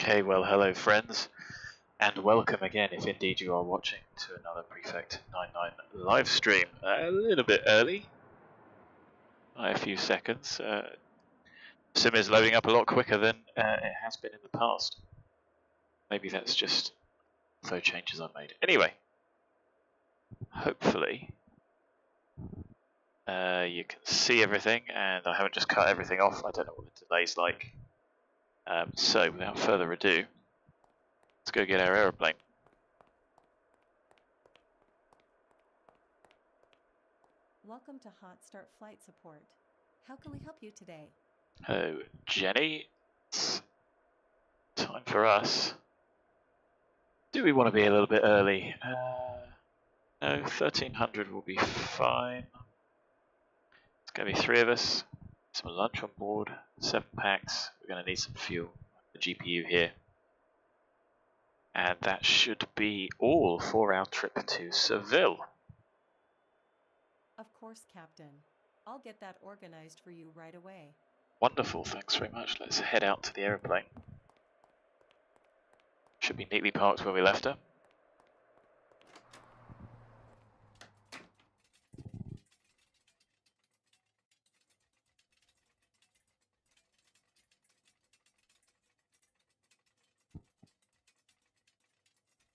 Okay, well, hello friends, and welcome again, if indeed you are watching, to another Prefect 99 live stream. A little bit early, by a few seconds. Sim is loading up a lot quicker than it has been in the past. Maybe that's just so changes I've made. Anyway, hopefully you can see everything, and I haven't just cut everything off. I don't know what the delay's like. So, without further ado, let's go get our aeroplane. Welcome to Hot Start Flight Support. How can we help you today? Oh, Jenny, it's time for us. Do we want to be a little bit early? No, 1300 will be fine. It's going to be 3 of us. Some lunch on board, 7 packs. We're going to need some fuel. The GPU here. And that should be all for our trip to Seville. Of course, Captain. I'll get that organized for you right away. Wonderful, thanks very much. Let's head out to the aeroplane. Should be neatly parked where we left her.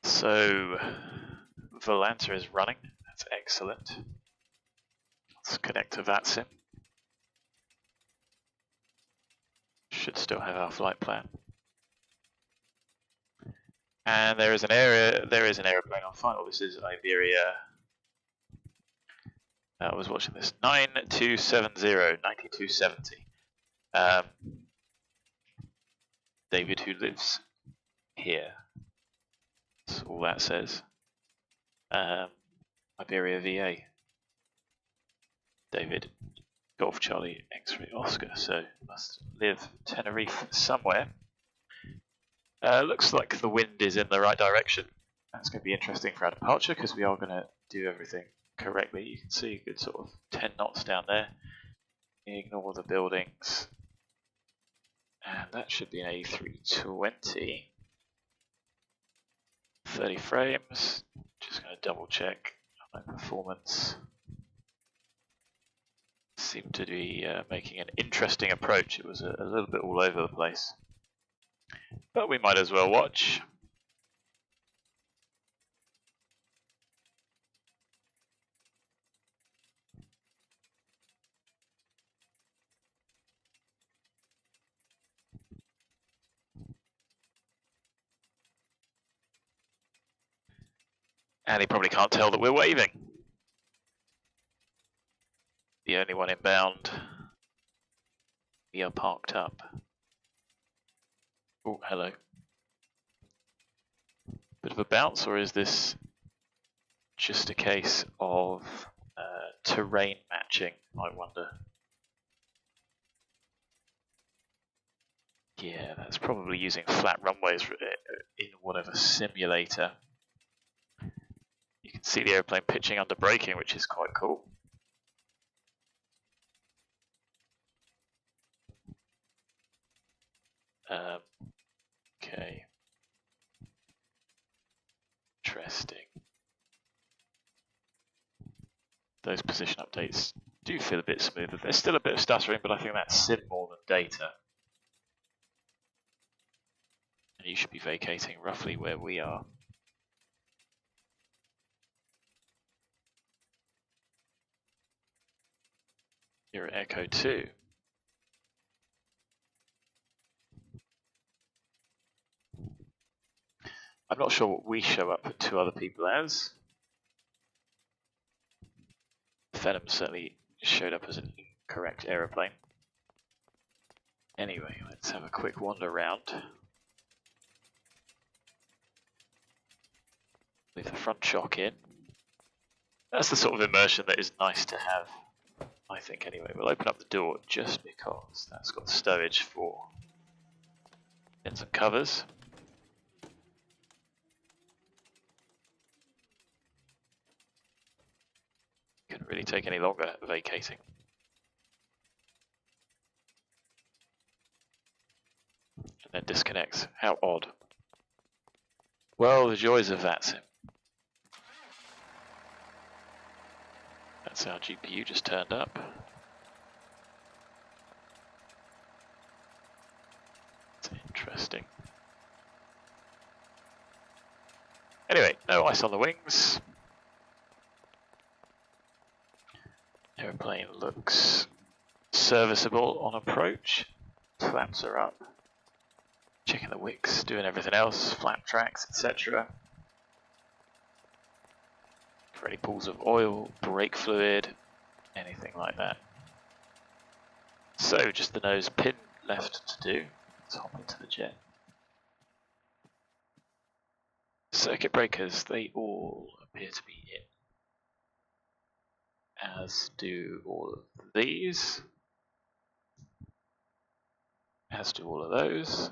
So, Volanta is running. That's excellent. Let's connect to VATSIM. Should still have our flight plan. And there is an aeroplane on final. This is Iberia. I was watching this 9270. David, who lives here. That's all that says. Iberia VA. David, Golf Charlie, X-Ray Oscar. So must live Tenerife somewhere. Looks like the wind is in the right direction. That's going to be interesting for our departure because we are going to do everything correctly. You can see a good sort of 10 knots down there. Ignore the buildings. And that should be an A320. 30 frames. Just going to double check my performance. Seemed to be making an interesting approach. It was a little bit all over the place. But we might as well watch. And he probably can't tell that we're waving. The only one inbound. We are parked up. Oh, hello. Bit of a bounce, or is this just a case of terrain matching, I wonder? Yeah, that's probably using flat runways in whatever simulator. You can see the airplane pitching under braking, which is quite cool. Okay. Interesting. Those position updates do feel a bit smoother. There's still a bit of stuttering, but I think that's sim more than data. And you should be vacating roughly where we are. You're at Echo 2. I'm not sure what we show up to other people as. Venom certainly showed up as an incorrect aeroplane. Anyway, let's have a quick wander around. With the front shock in. That's the sort of immersion that is nice to have, I think. Anyway, we'll open up the door just because that's got stowage for bins and covers. Couldn't really take any longer vacating. And then disconnects. How odd. Well, the joys of VATSIM. That's our GPU just turned up. It's interesting. Anyway, no ice on the wings. Airplane looks serviceable on approach. Flaps are up. Checking the wicks, doing everything else, flap tracks, etc. For any pools of oil, brake fluid, anything like that. So, just the nose pin left to do. Let's hop into the jet. Circuit breakers, they all appear to be in. As do all of these. As do all of those.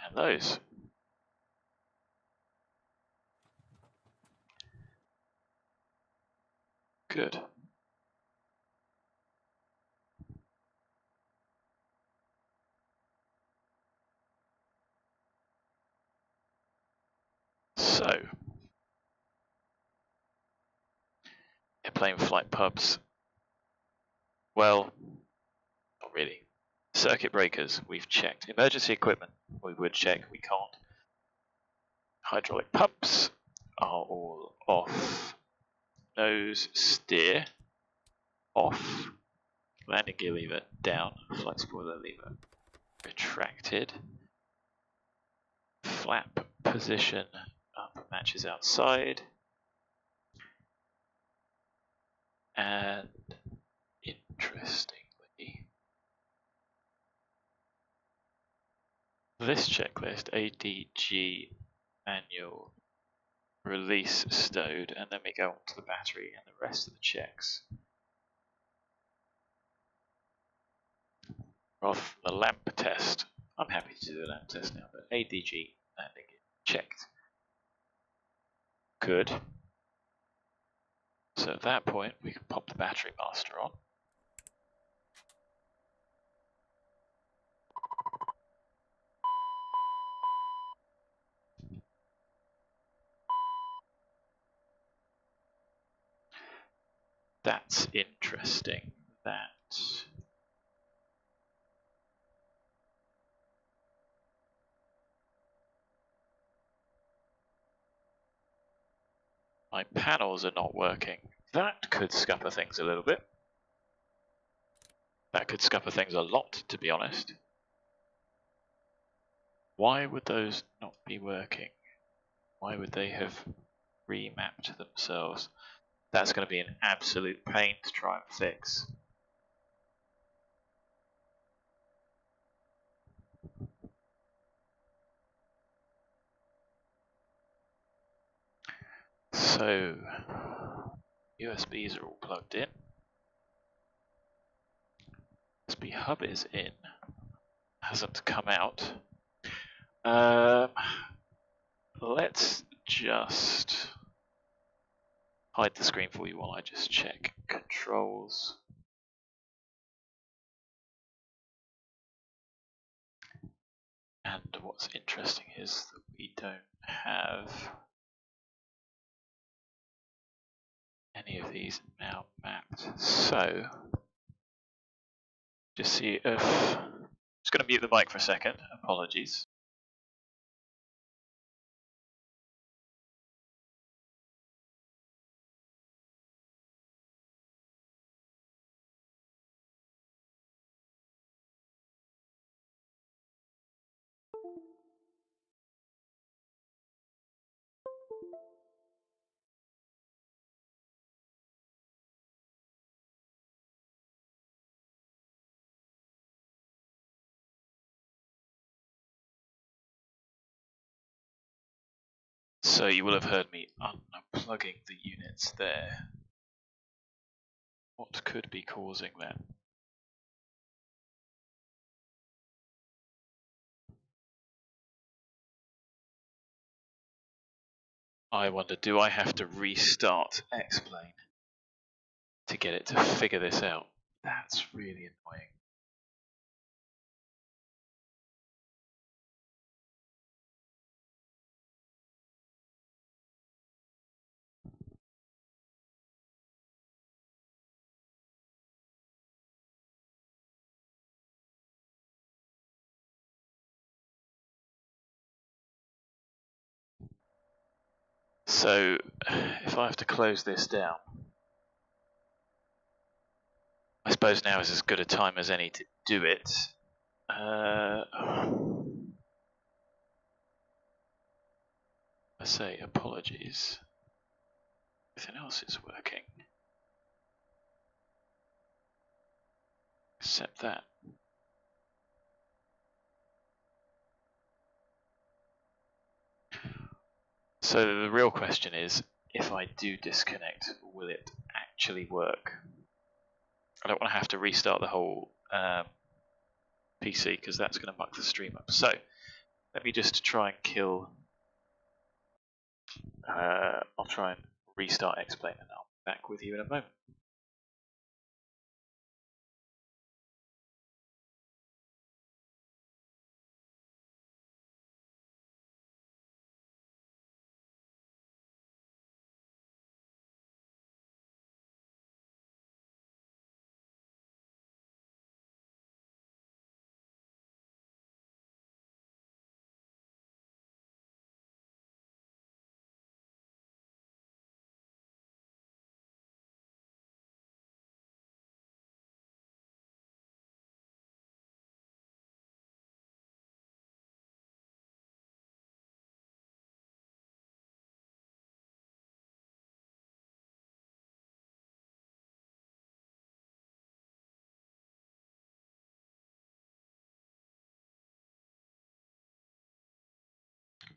And those. Good. So, airplane flight pubs. Well, not really. Circuit breakers, we've checked. Emergency equipment, we would check, we can't. Hydraulic pumps are all off. Nose steer, off. Landing gear lever, down. Flight spoiler lever, retracted. Flap position, up, matches outside. And interestingly, this checklist, ADG manual release stowed, and then we go on to the battery and the rest of the checks. Off the lamp test, I'm happy to do the lamp test now, but ADG landing checked. Good. So at that point, we can pop the battery master on. That's interesting. That my panels are not working. That could scupper things a little bit. That could scupper things a lot, to be honest. Why would those not be working? Why would they have remapped themselves? That's going to be an absolute pain to try and fix. So, USBs are all plugged in. USB hub is in. Hasn't come out. Let's just hide the screen for you while I just check controls. And what's interesting is that we don't have any of these now mapped. So, just see if, just going to mute the mic for a second, apologies. So you will have heard me unplugging the units there. What could be causing that? I wonder, do I have to restart X-Plane to get it to figure this out? That's really annoying. So if I have to close this down, I suppose now is as good a time as any to do it. I say apologies. Everything else is working. Except that. So the real question is, if I do disconnect, will it actually work? I don't want to have to restart the whole PC because that's going to muck the stream up. So let me just try and kill. I'll try and restart X-Plane and I'll be back with you in a moment.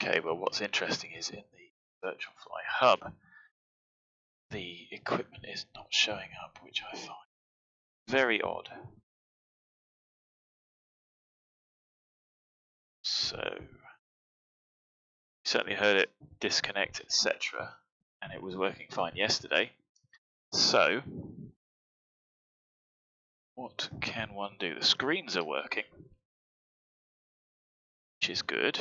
Okay, well what's interesting is in the Virtual Fly Hub, the equipment is not showing up, which I find very odd. So, certainly heard it disconnect, etc. And it was working fine yesterday. So, what can one do? The screens are working, which is good.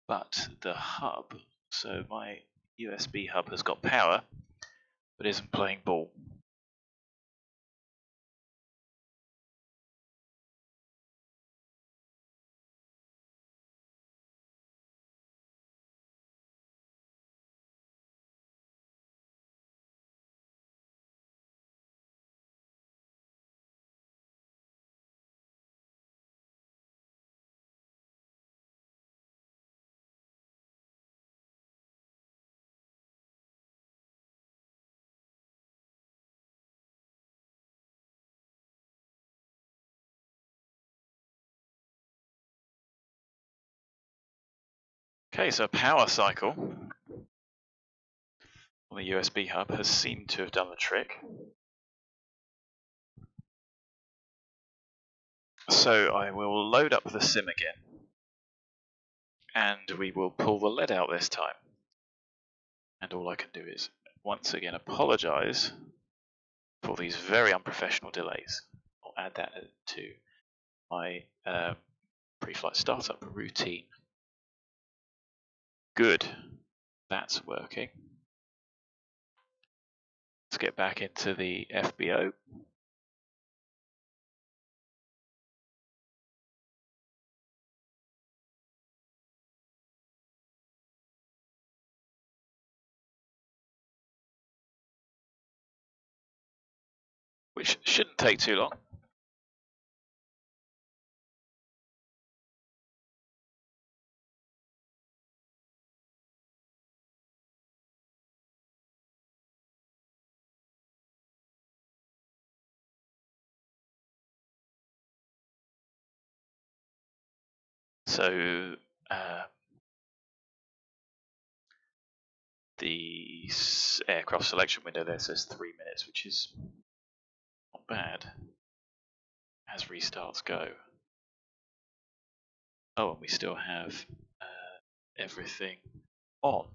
But the hub, so my USB hub has got power, but isn't playing ball. Okay, so power cycle on the USB hub has seemed to have done the trick. So I will load up the SIM again, and we will pull the LED out this time. And all I can do is once again apologize for these very unprofessional delays. I'll add that to my pre-flight startup routine. Good, that's working. Let's get back into the FBO. Which shouldn't take too long. So the aircraft selection window there says 3 minutes, which is not bad as restarts go. Oh, and we still have everything on.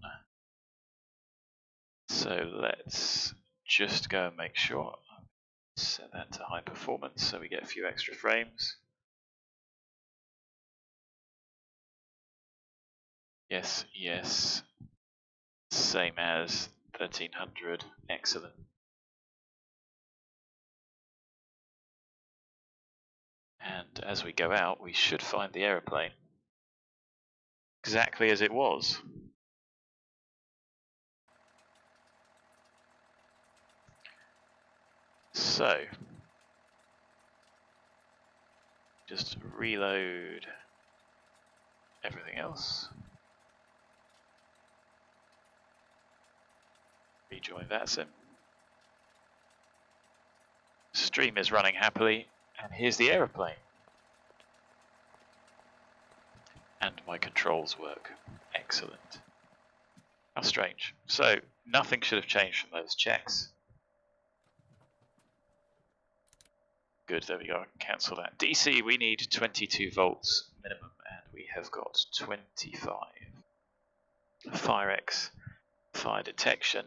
So let's just go and make sure. Set that to high performance so we get a few extra frames. Yes, yes. Same as 1300. Excellent. And as we go out, we should find the aeroplane exactly as it was. So, just reload everything else. Rejoin VATSIM. Stream is running happily, and here's the aeroplane. And my controls work. Excellent. How strange. So, nothing should have changed from those checks. Good, there we go, I can cancel that. DC, we need 22 volts minimum, and we have got 25. FireX, fire detection.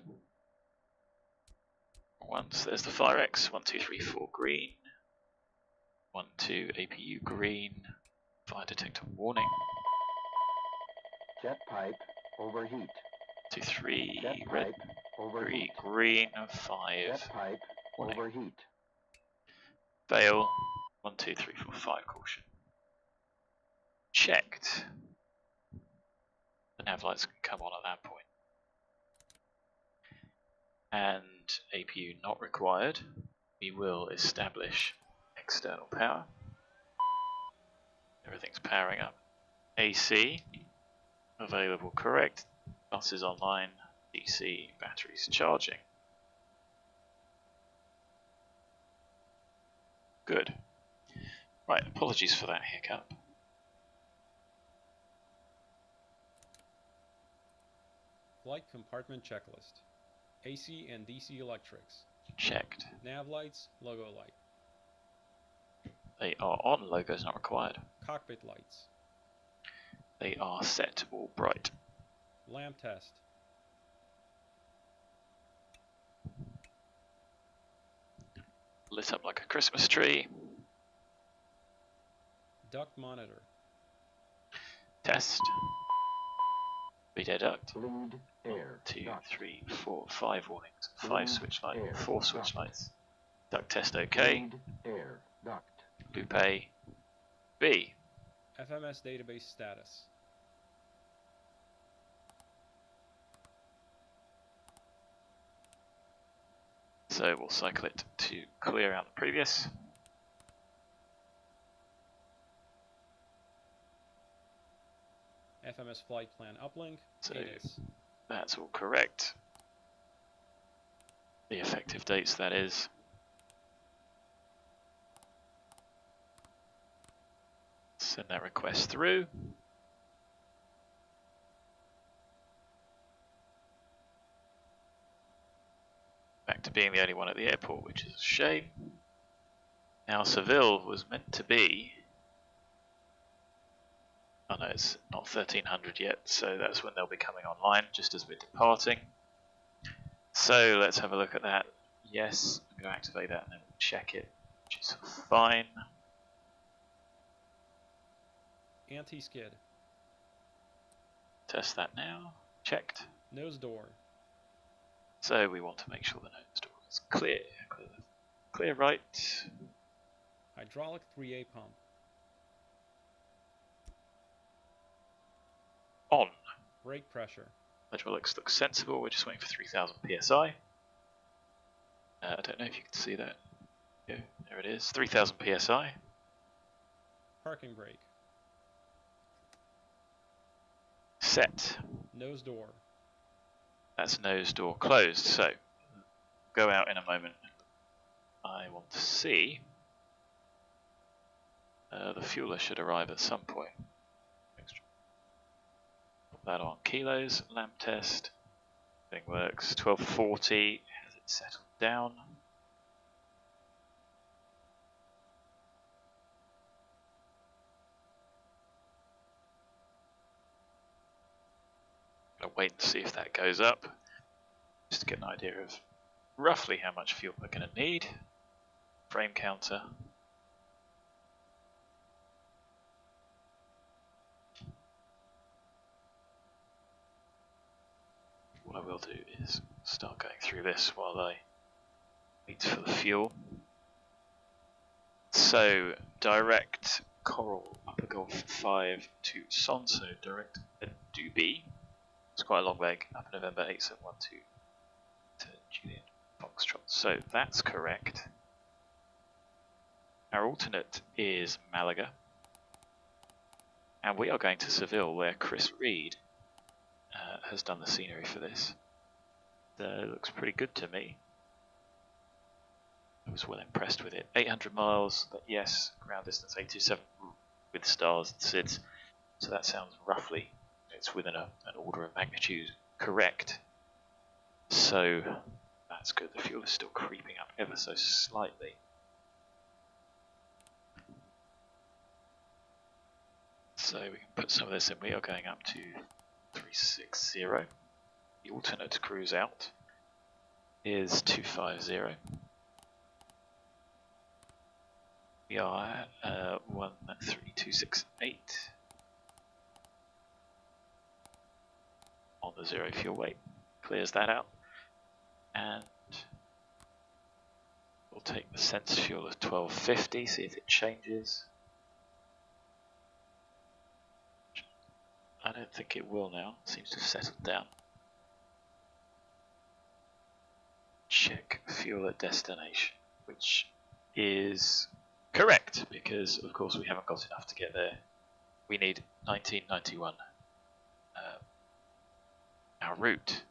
Once there's the FireX, 1, 2, 3, 4 green. 1, 2, APU green. Fire detector warning. Jet pipe overheat. 2, 3 Jet red, pipe overheat. green, 5. Jet pipe warning. overheat. Fail. 1, 2, 3, 4, 5 caution. Checked. The nav lights can come on at that point. And APU not required. We will establish external power. Everything's powering up. AC available correct. Bus is online. DC batteries charging. Good. Right, apologies for that hiccup. Flight compartment checklist. AC and DC electrics. Checked. Nav lights, logo light. They are on, logos not required. Cockpit lights. They are set all bright. Lamp test. Lit up like a Christmas tree. Duct monitor. Test. VDAR duct. Bleed air. 2, duct. 3, 4, 5 warnings. 5 Bleed switch lights. air 4 switch duct. lights. Duct test OK. Bleed air duct. Loop A. B. FMS database status. So we'll cycle it to clear out the previous. FMS flight plan uplink. So ATIS. that's all correct. The effective dates, that is. Send that request through. Back to being the only one at the airport, which is a shame. Now Seville was meant to be... Oh no, it's not 1300 yet, so that's when they'll be coming online, just as we're departing. So let's have a look at that. Yes, I'm going to activate that and then we'll check it, which is fine. Anti-skid. Test that now. Checked. Nose door. So we want to make sure the nose door is clear. Clear right. Hydraulic 3A pump. On. Brake pressure. Hydraulics looks sensible. We're just waiting for 3000 psi. I don't know if you can see that. Yeah, there it is. 3000 psi. Parking brake. Set. Nose door. That's nose door closed. So go out in a moment. I want to see. The fueler should arrive at some point. Put that on kilos. Lamp test. Thing works. 1240. Has it settled down? Gonna wait and see if that goes up. Just to get an idea of roughly how much fuel we're going to need. Frame counter. What I will do is start going through this while I wait for the fuel. So direct KORAL Upper Golf 5 to SONSO, direct ADUBI. It's quite a long leg, Upper November 8712 to Juliet Foxtrot. So that's correct. Our alternate is Malaga. And we are going to Seville, where Chris Reed has done the scenery for this. It looks pretty good to me. I was well impressed with it. 800 miles, but yes, ground distance 827 with stars and SIDS. So that sounds roughly, it's within an order of magnitude correct. So that's good. The fuel is still creeping up ever so slightly. So we can put some of this in. We are going up to 360. The alternate cruise out is 250. We are at 13268 on the zero fuel weight. Clears that out, and we'll take the sense fuel of 1250. See if it changes. I don't think it will now. It seems to have settled down. Check fuel at destination, which is correct, because of course we haven't got enough to get there. We need 1991, our route,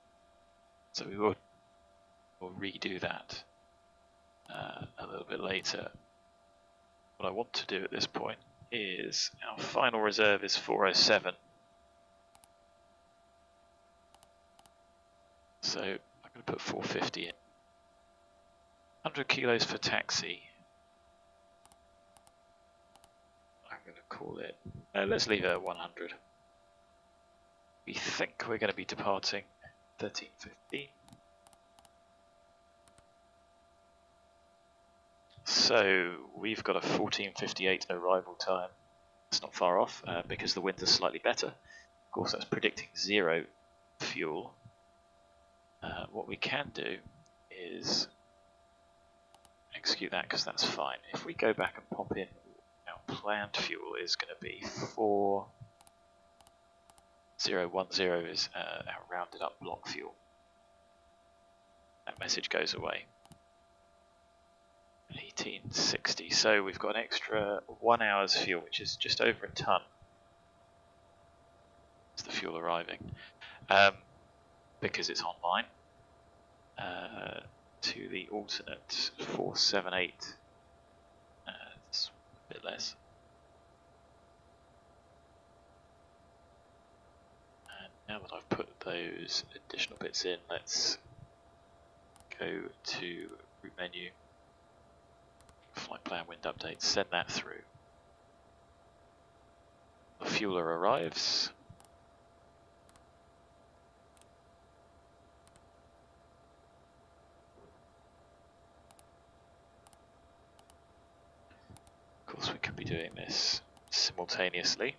so we will redo that a little bit later. What I want to do at this point is, our final reserve is 407, so I'm going to put 450 in. 100 kilos for taxi. I'm going to call it, let's leave it at 100. We think we're going to be departing 13:15. So we've got a 14:58 arrival time. It's not far off because the winds are slightly better. Of course, that's predicting zero fuel. What we can do is execute that, because that's fine. If we go back and pop in, our planned fuel is going to be 4010 is our rounded up block fuel. That message goes away. 1860. So we've got an extra 1 hour's fuel, which is just over a ton. It's the fuel arriving. Because it's online. To the alternate 478. It's a bit less. And now that I've put those additional bits in, let's go to route menu, flight plan, wind update, send that through. The fueler arrives. Of course, we can be doing this simultaneously.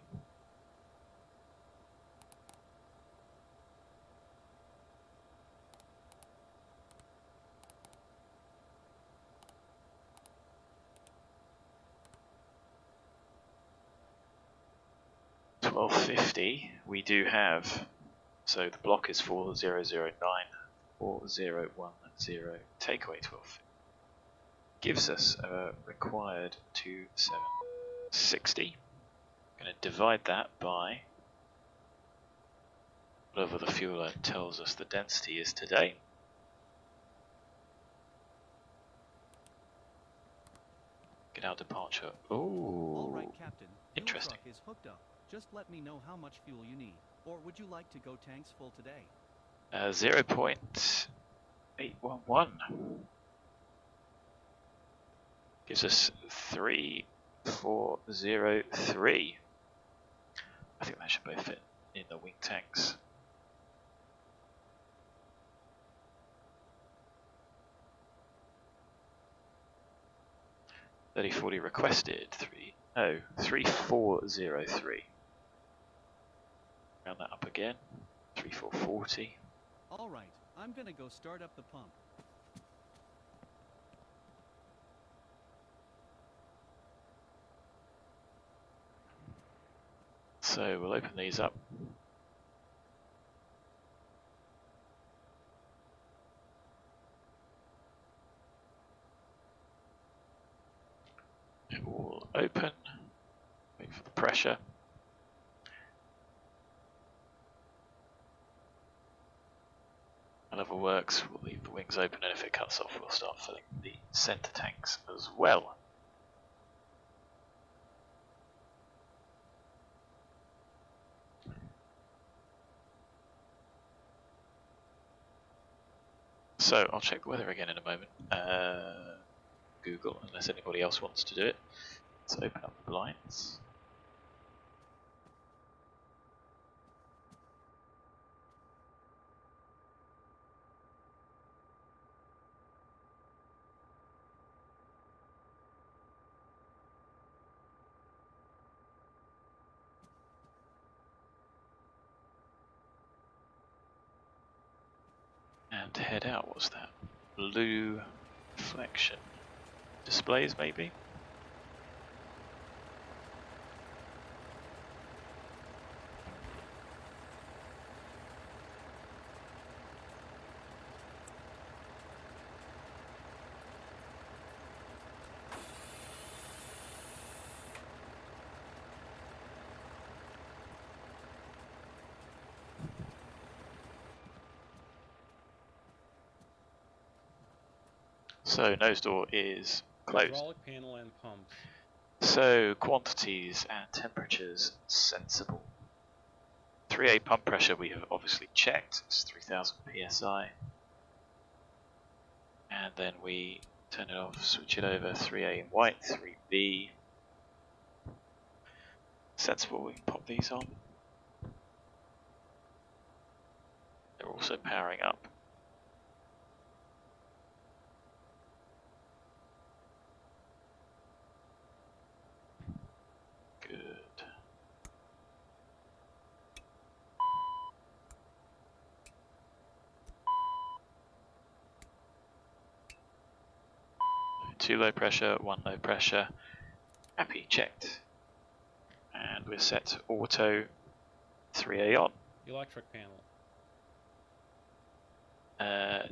$12.50 we do have, so the block is 4009, 4010, take away 12. Gives us a required 2760. I'm going to divide that by whatever the fueler tells us the density is today. Get our departure. Oh, all right, Captain. interesting. Fuel truck is hooked up. Just let me know how much fuel you need. Or would you like to go tanks full today? 0.811. Gives us 3403. I think that should both fit in the wing tanks. $30.40 requested. 3403. Round that up again. 3440. All right, I'm gonna go start up the pump. So we'll open these up. It will open, wait for the pressure. Whatever works, we'll leave the wings open, and if it cuts off, we'll start filling the center tanks as well. So I'll check the weather again in a moment. Google, unless anybody else wants to do it. Let's open up the blinds. And head out. What's that? Blue reflection. Displays, maybe? So nose door is closed. Hydraulic panel and pumps. So quantities and temperatures sensible. 3A pump pressure we have obviously checked, it's 3000 psi. And then we turn it off, switch it over, 3A in white, 3B. Sensible, we can pop these on. They're also powering up. Good. Two low pressure, one low pressure. Happy, checked. And we're set to auto, 3A on. Electric panel.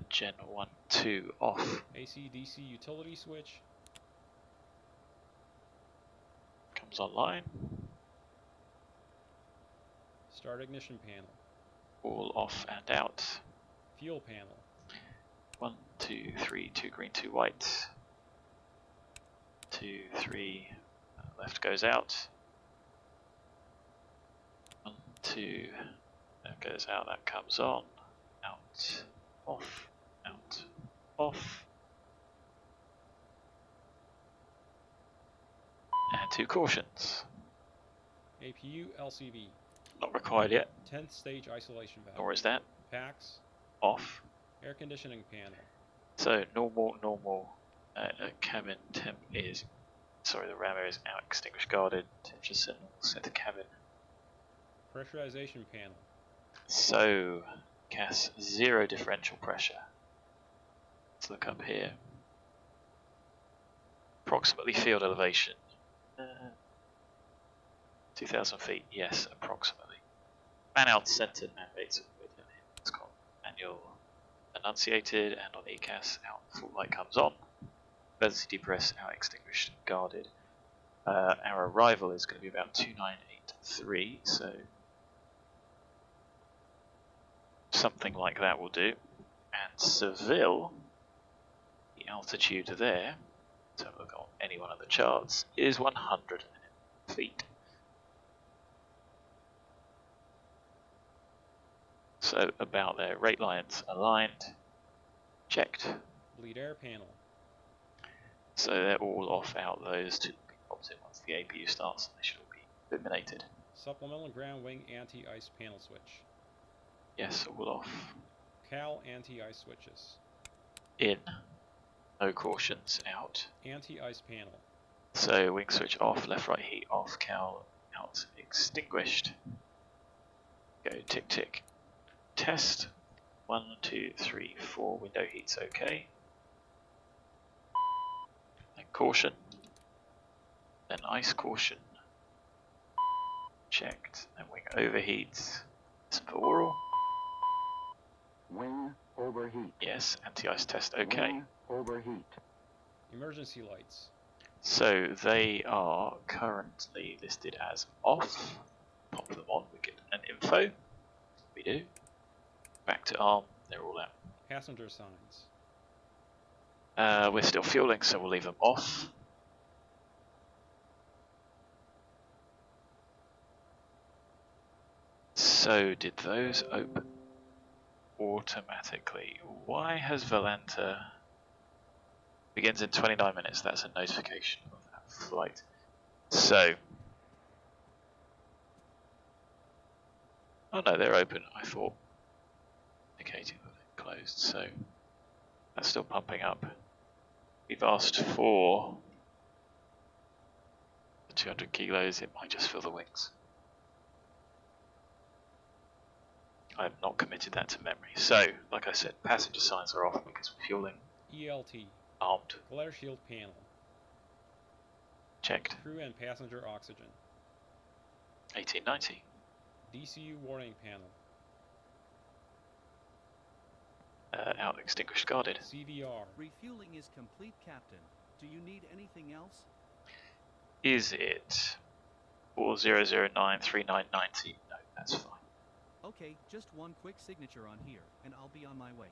Gen 1, 2 off. AC DC utility switch. Comes online. Start ignition panel. All off and out. Fuel panel. 1, 2, 3, 2 green, 2 white. 2, 3, left goes out. 1, 2, that goes out, that comes on. Out, off, out, off. And 2 cautions. APU LCV. Not required yet, 10th stage isolation valve. nor is that. Packs. Off. Air conditioning panel. So normal cabin temp is, sorry, the RAM is out, extinguished, guarded, temperature signal set to cabin. Pressurization panel. So CAS 0 differential pressure. Let's look up here. Approximately field elevation. 2,000 feet, yes, approximately. Man out centered mandates. It's called manual enunciated, and on ECAS, out full light comes on. Emergency depress, out extinguished, guarded. Our arrival is going to be about 2983, so something like that will do. And Seville, the altitude there, so look on any one of the charts, is 100 feet. So about there, rate lines aligned, checked. Bleed air panel. So they're all off out, those two will be popped in once the APU starts, and they should all be eliminated. Supplemental ground wing anti-ice panel switch. Yes, all off. Cal anti-ice switches. In, no cautions, out. Anti-ice panel. So wing switch off, left right heat off, cowl out, extinguished. Go tick tick. Test. 1, 2, 3, 4, window heat's okay. Then caution. Then ice caution. checked. And wing overheats. Listen for oral. Wing overheat. Yes, anti-ice test okay. Wing overheat. Emergency lights. So they are currently listed as off. Pop them on, we get an info. We do. Back to arm, they're all out. Passenger signs. We're still fueling, so we'll leave them off. So did those open automatically? Why has Valenta begins in 29 minutes? That's a notification of that flight. So, oh no, they're open. I thought indicating that they're closed. So that's still pumping up. We've asked for the 200 kilos. It might just fill the wings. I've not committed that to memory. So, like I said, passenger signs are off because we're fueling. ELT. Armed. Glare shield panel. Checked. Crew and passenger oxygen. 1890. DCU warning panel. Out extinguished guarded. CVR. Refueling is complete, Captain. Do you need anything else? Is it 40093990? No, that's fine. Okay, just one quick signature on here, and I'll be on my way.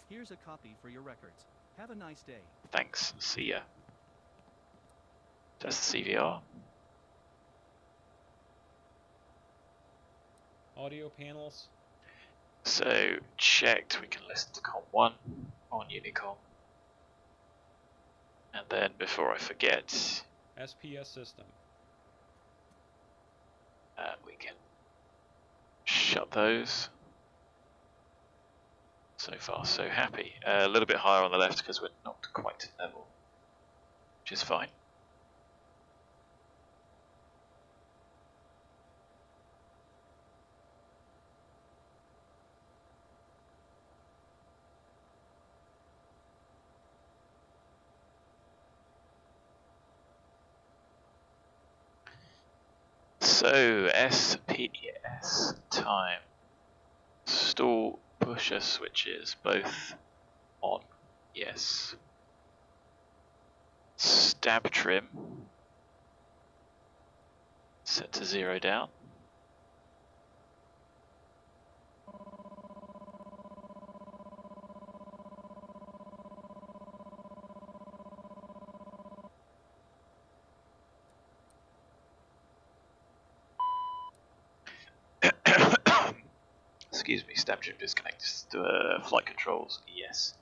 Here's a copy for your records. Have a nice day. Thanks. See ya. That's the CVR. Audio panels. So checked. We can listen to Com 1 on Unicom. And then before I forget, SPS system. we can shut those. So far, so happy. A little bit higher on the left because we're not quite level, which is fine. So SPS time. Stall pusher switches both on. Yes. Stab trim set to 0 down. Excuse me, stab trim disconnects to flight controls. Yes.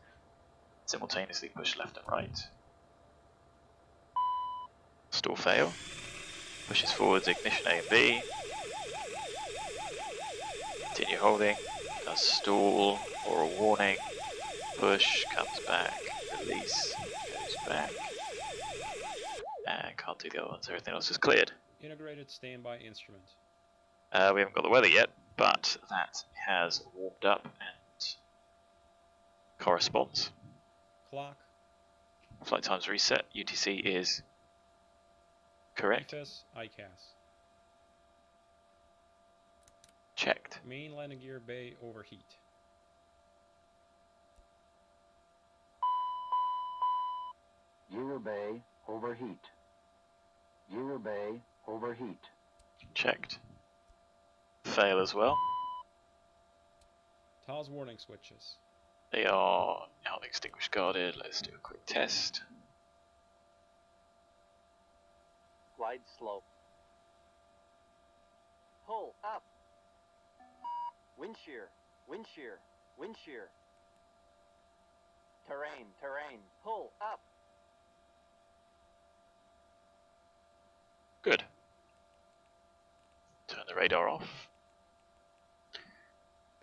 Simultaneously push left and right. Stall fail. Pushes forwards, ignition A and B. Continue holding. Does stall or a warning. Push, comes back. Release, goes back. And can't do the other ones. Everything else is cleared. Integrated standby instrument. We haven't got the weather yet, but that has warmed up and corresponds. Clock. Flight times reset. UTC is correct. EFIS, ICAS. Checked. Main landing gear bay overheat. Gear bay overheat. Gear bay overheat. Checked. Fail as well. TOS warning switches. They are out extinguished guarded. Let's do a quick test. Glide slope. Pull up. Wind shear, wind shear, wind shear. Terrain, terrain. Pull up. Good. Turn the radar off.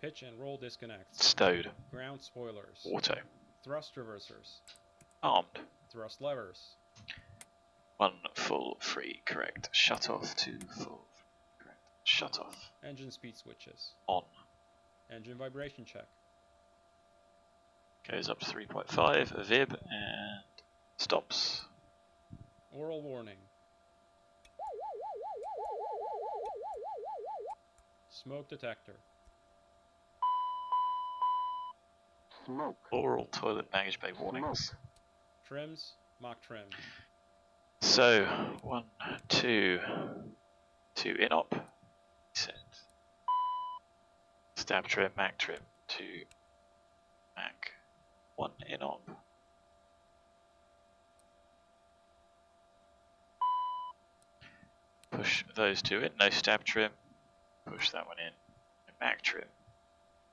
Pitch and roll disconnects. Stowed. Ground spoilers. Auto. Thrust reversers. Armed. Thrust levers. 1 full free, correct. Shut off, 2 full, correct. Shut off. Engine speed switches. On. Engine vibration check. Goes up to 3.5, VIB, and stops. Oral warning. Smoke detector. Smoke. Oral toilet baggage bay warnings. Smoke. Trims. Mach trim. So, 1, 2, 2 in-op. Set. Stab trim, Mac trim, 2 Mac, 1 in-op. Push those two in, no stab trim. Push that one in, Mac trim.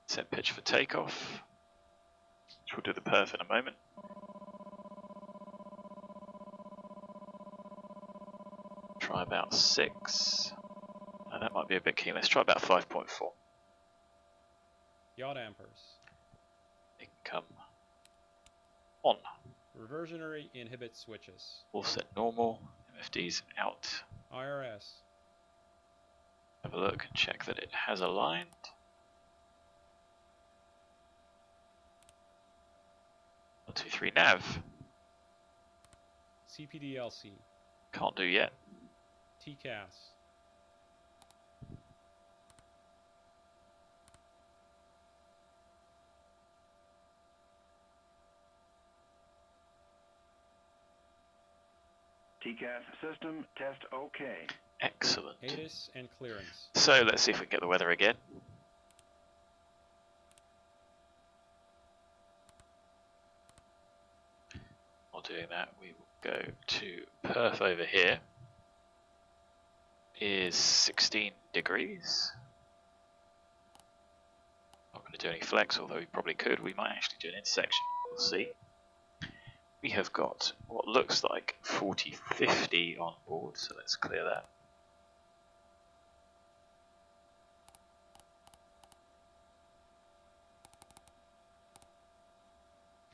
Set pitch for takeoff, which we'll do the perf in a moment. Try about 6. Oh, that might be a bit keen. Let's try about 5.4. Yacht ampers. They can come on. Reversionary inhibit switches. All set normal. MFD's out. IRS. Have a look and check that it has aligned. One, 2, 3 nav. CPDLC. Can't do yet. TCAS. TCAS system test OK. Excellent. HOTAS and clearance. So let's see if we can get the weather again. While doing that, we will go to perf over here. Is 16 degrees. Not going to do any flex, although we probably could. We might actually do an intersection. We'll see. We have got what looks like 40-50 on board, so let's clear that.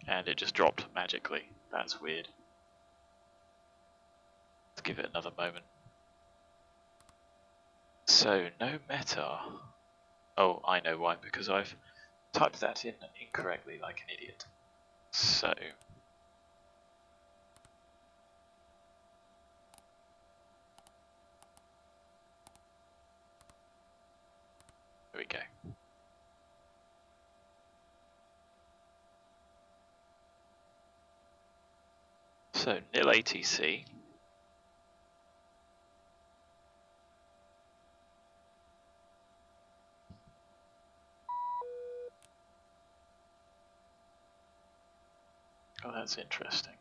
And it just dropped magically. That's weird. Let's give it another moment. So, no meta. Oh, I know why, because I've typed that in incorrectly like an idiot. So, there we go. So, nil ATC. Oh, that's interesting.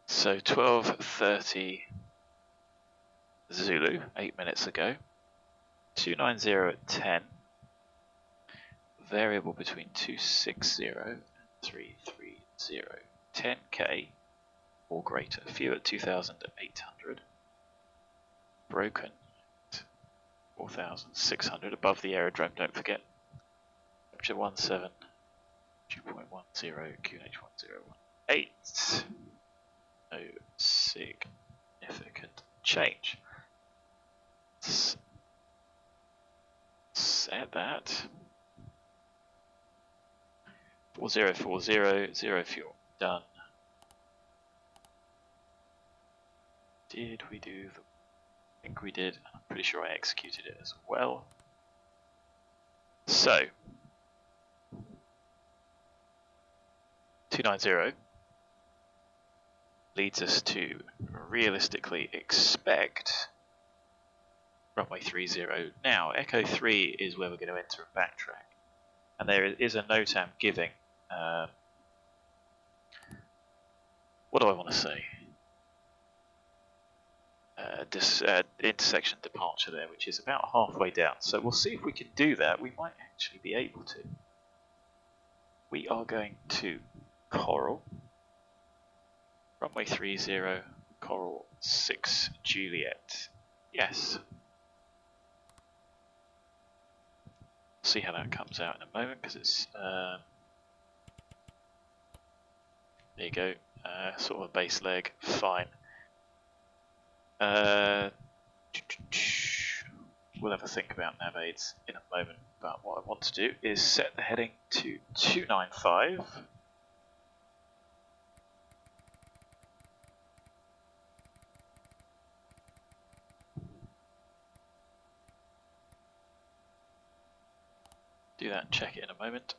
So 12:30 Zulu, 8 minutes ago. 290 at 10. Variable between 260 and 330. 10k or greater. Few at 2,800. Broken at 4,600 above the aerodrome, don't forget. Temperature 17, 2.10, QNH1018. No significant change. Set that. 4040, 0 fuel. Done. Did we do the... I think we did. I'm pretty sure I executed it as well. So, 290 leads us to realistically expect runway 30. Now, Echo 3 is where we're going to enter a backtrack. And there is a NOTAM giving, what do I want to say? This intersection departure there, which is about halfway down. So we'll see if we can do that. We might actually be able to. We are going to Coral, runway 30, Coral 6 Juliet. Yes. See how that comes out in a moment, because it's there you go, sort of a base leg, fine. We'll have a think about nav aids in a moment, but what I want to do is set the heading to 295. do that and check it in a moment.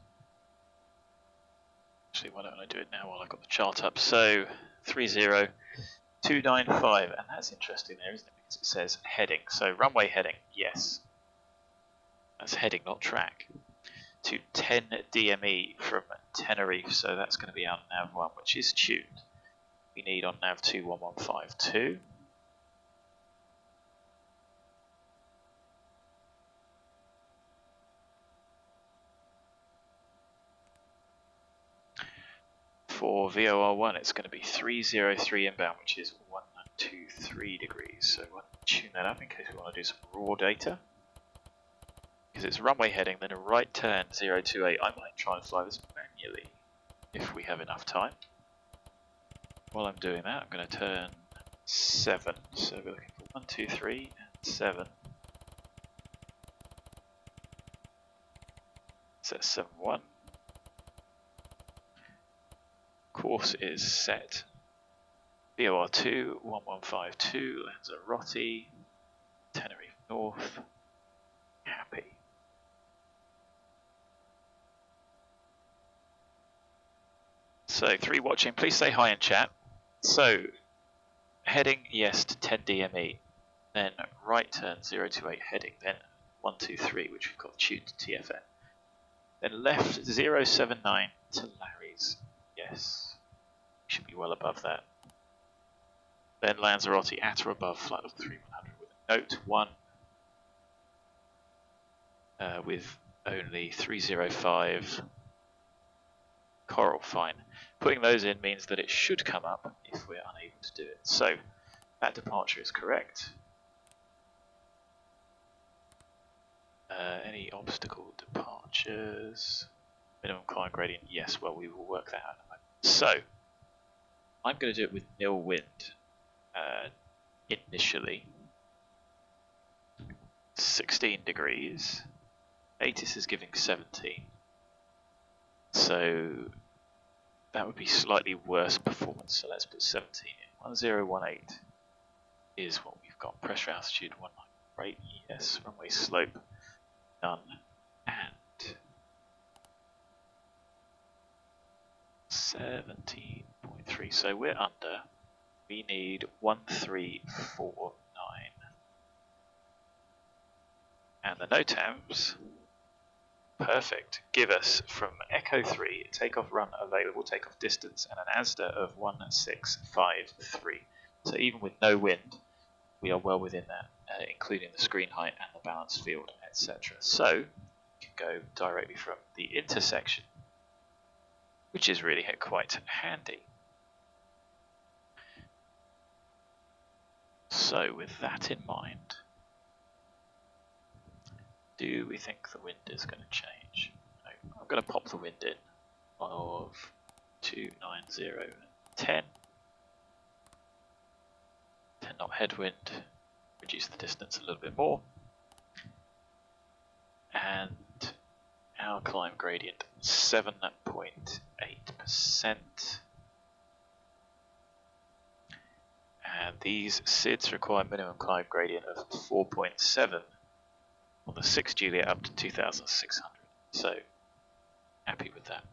Actually, why don't I do it now while I've got the chart up? So 30295, and that's interesting there, isn't it? Because it says heading. So runway heading, yes. That's heading, not track. To 10 DME from Tenerife, so that's going to be our nav 1, which is tuned. We need on nav 2 1152. For VOR1, it's going to be 303 inbound, which is 123 degrees. So we'll tune that up in case we want to do some raw data. Because it's runway heading, then a right turn 028. I might try and fly this manually if we have enough time. While I'm doing that, I'm going to turn 7. So we're looking for 1, 2, 3, and 7. Set 7-1. Course is set. VOR2 1152 lands at Rotti, Tenerife North. Happy. So 3 watching, please say hi in chat. So heading yes to 10 DME, then right turn 028 heading, then 123, which we've got tuned to TFN. Then left 079 to Larry's. Yes, we should be well above that. Then Lanzarote at or above flight level 3100 with a note 1 with only 305 Coral, fine. Putting those in means that it should come up if we're unable to do it. So that departure is correct. Any obstacle departures? Minimum climb gradient, yes, well we will work that out. So, I'm going to do it with nil wind initially. 16 degrees. ATIS is giving 17. So, that would be slightly worse performance, so let's put 17 in. 1018 is what we've got. Pressure altitude 19, right? Yes. Runway slope, none. And 17.3, so we're under. We need 1349. And the NOTAMs, perfect, give us from Echo 3, takeoff run available, takeoff distance, and an ASDA of 1653. So even with no wind, we are well within that, including the screen height and the balance field, etc. So we can go directly from the intersection, which is really quite handy. So with that in mind, do we think the wind is going to change? No, I'm going to pop the wind in of 290 and 10. 10 knot headwind, reduce the distance a little bit more. And our climb gradient 7.8%. And these SIDs require minimum climb gradient of 4.7 on the 6 Juliet up to 2600. So, happy with that.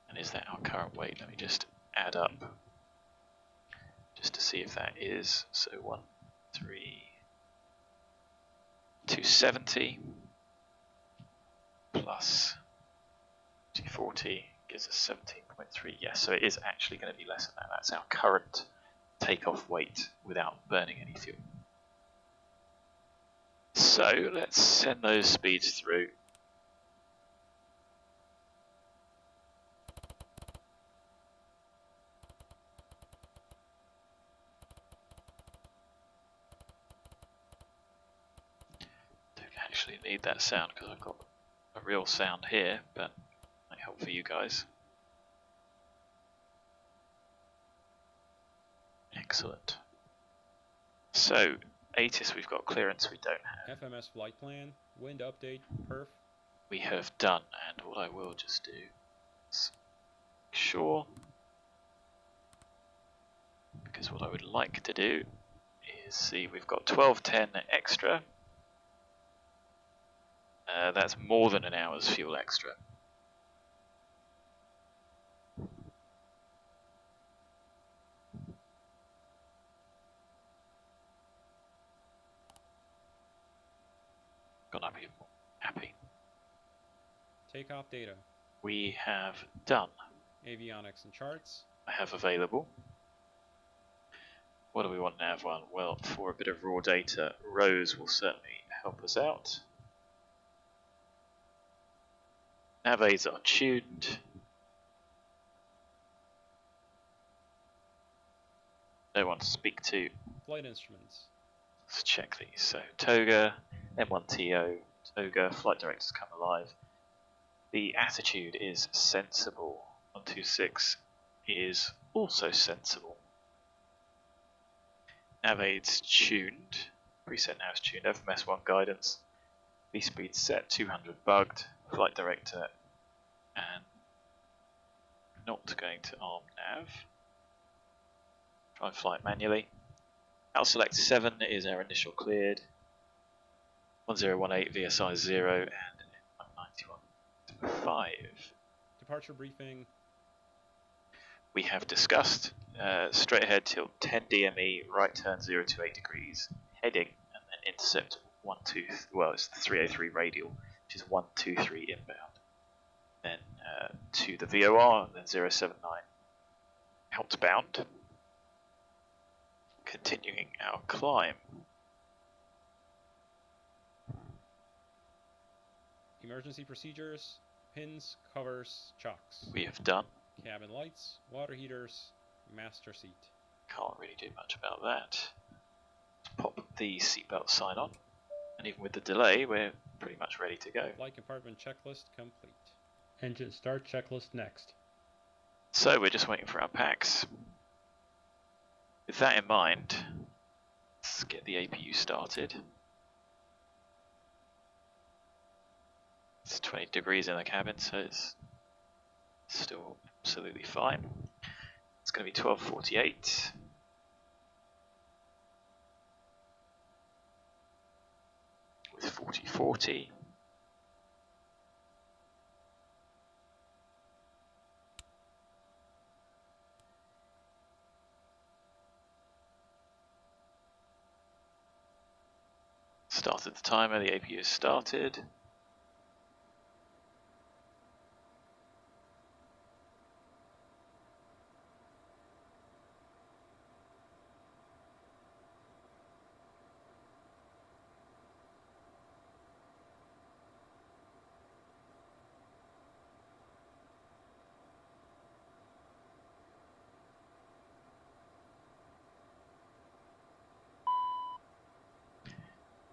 And is that our current weight? Let me just add up just to see if that is. So 270 plus 240 gives us 17.3. Yes, so it is actually going to be less than that. That's our current takeoff weight without burning any fuel. So let's send those speeds through. Actually need that sound because I've got a real sound here, but might help for you guys. Excellent. So, ATIS we've got clearance, we don't have. FMS flight plan, wind update, perf. We have done, and what I will just do is make sure, because what I would like to do see, we've got 1210 extra. That's more than an hour's fuel extra. Gonna be happy. Takeoff data. We have done. Avionics and charts. I have available. What do we want nav one? Well, for a bit of raw data, rows will certainly help us out. Nav aids are tuned. No one to speak to. Flight instruments. Let's check these. So Toga, M1TO, Toga, flight directors come alive. The attitude is sensible. 126 is also sensible. Nav aids tuned. Preset nav is tuned. FMS1 guidance. V speed set 200 bugged. Flight director and not going to arm nav. Try and fly it manually. Out select 7 is our initial cleared. 1018 VSI 0 and 191.5. Departure briefing. We have discussed straight ahead till 10 DME, right turn 028 degrees, heading and then intercept 12. It's the 303 radial, which is 123 inbound. Then to the VOR, and then 079 outbound. Continuing our climb. Emergency procedures. Pins, covers, chocks. We have done. Cabin lights, water heaters, master seat. Can't really do much about that. Let's pop the seatbelt sign on. And even with the delay, we're pretty much ready to go. Flight compartment checklist complete. Engine start checklist next. So we're just waiting for our packs. With that in mind, let's get the APU started. It's 20 degrees in the cabin, so it's still absolutely fine. It's going to be 12:48. With 4040. Started the timer, the APU is started.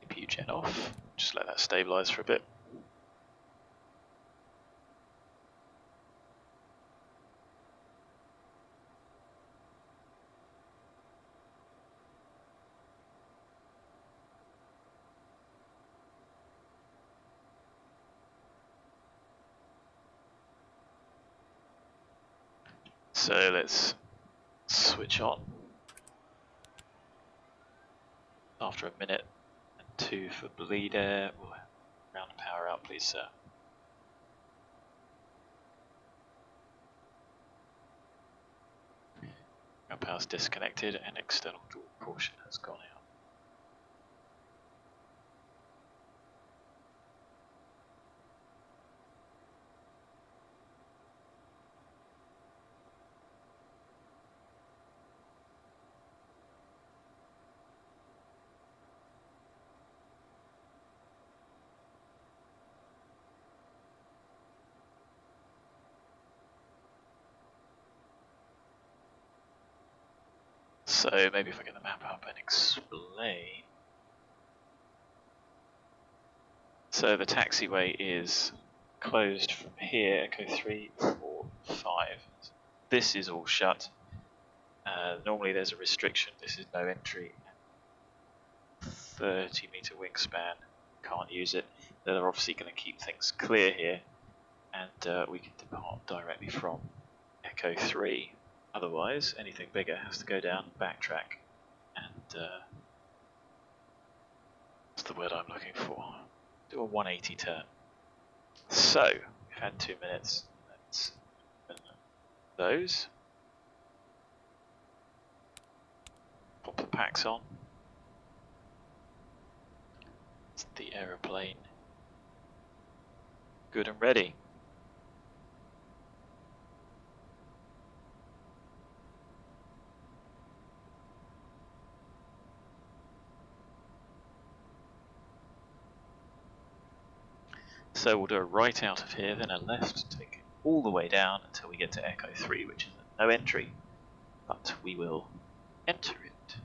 APU gen off. Just let that stabilize for a bit. So let's switch on. After a minute and 2 for bleed air. Round the power out, please, sir. Our power's disconnected and external door portion has gone out. So maybe if I get the map up and explain. So the taxiway is closed from here, Echo 3, 4, 5. This is all shut. Normally there's a restriction, this is no entry. 30 meter wingspan, can't use it. They're obviously going to keep things clear here, and we can depart directly from Echo 3. Otherwise, anything bigger has to go down, backtrack, and the word I'm looking for? Do a 180 turn. So, we've had 2 minutes. Let's open those. Pop the packs on. It's the aeroplane. Good and ready. So we'll do a right out of here, then a left, take it all the way down until we get to Echo 3, which is no entry, but we will enter it.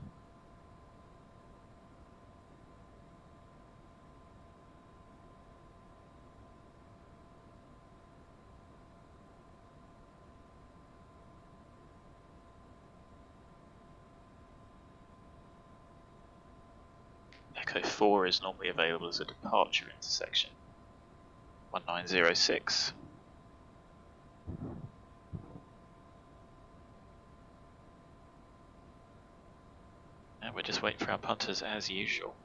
Echo 4 is normally available as a departure intersection. 1906. And we're just waiting for our punters as usual.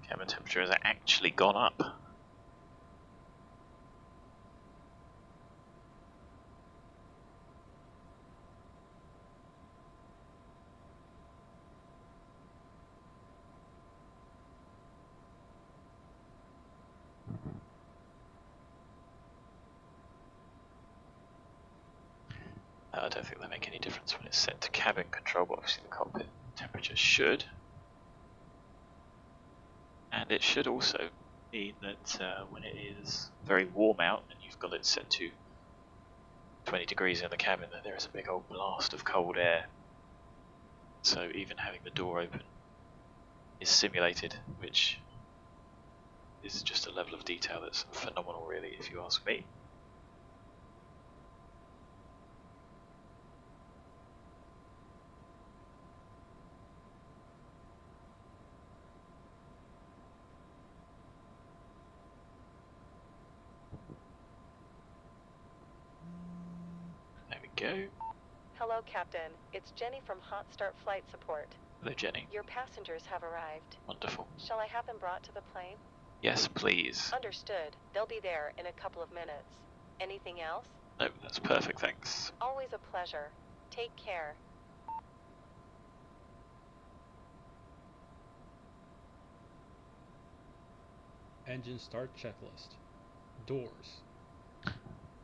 Cabin temperature has actually gone up. I don't think they make any difference when it's set to cabin control, but obviously the cockpit temperature should. And it should also mean that when it is very warm out and you've got it set to 20 degrees in the cabin, that there is a big old blast of cold air. So even having the door open is simulated, which is just a level of detail that's phenomenal really, if you ask me. Go. Hello, Captain. It's Jenny from Hot Start Flight Support. Hello, Jenny. Your passengers have arrived. Wonderful. Shall I have them brought to the plane? Yes, please. Understood. They'll be there in a couple of minutes. Anything else? No, that's perfect, thanks. Always a pleasure. Take care. Engine start checklist. Doors.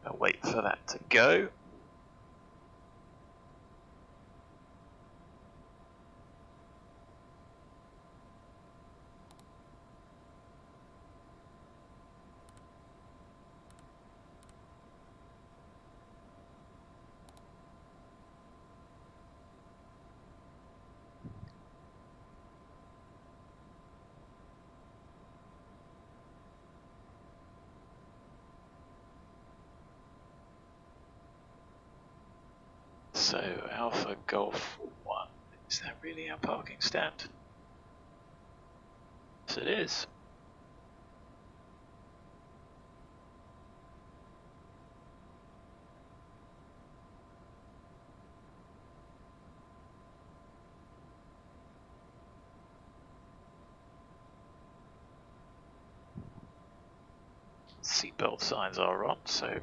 I'll wait for that to go. So, Alpha Golf 1, is that really our parking stand? Yes, it is. Seatbelt signs are on, so you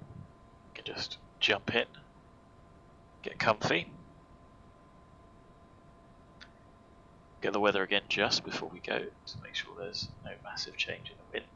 can just jump in. Get comfy. Get the weather again just before we go to make sure there's no massive change in the wind.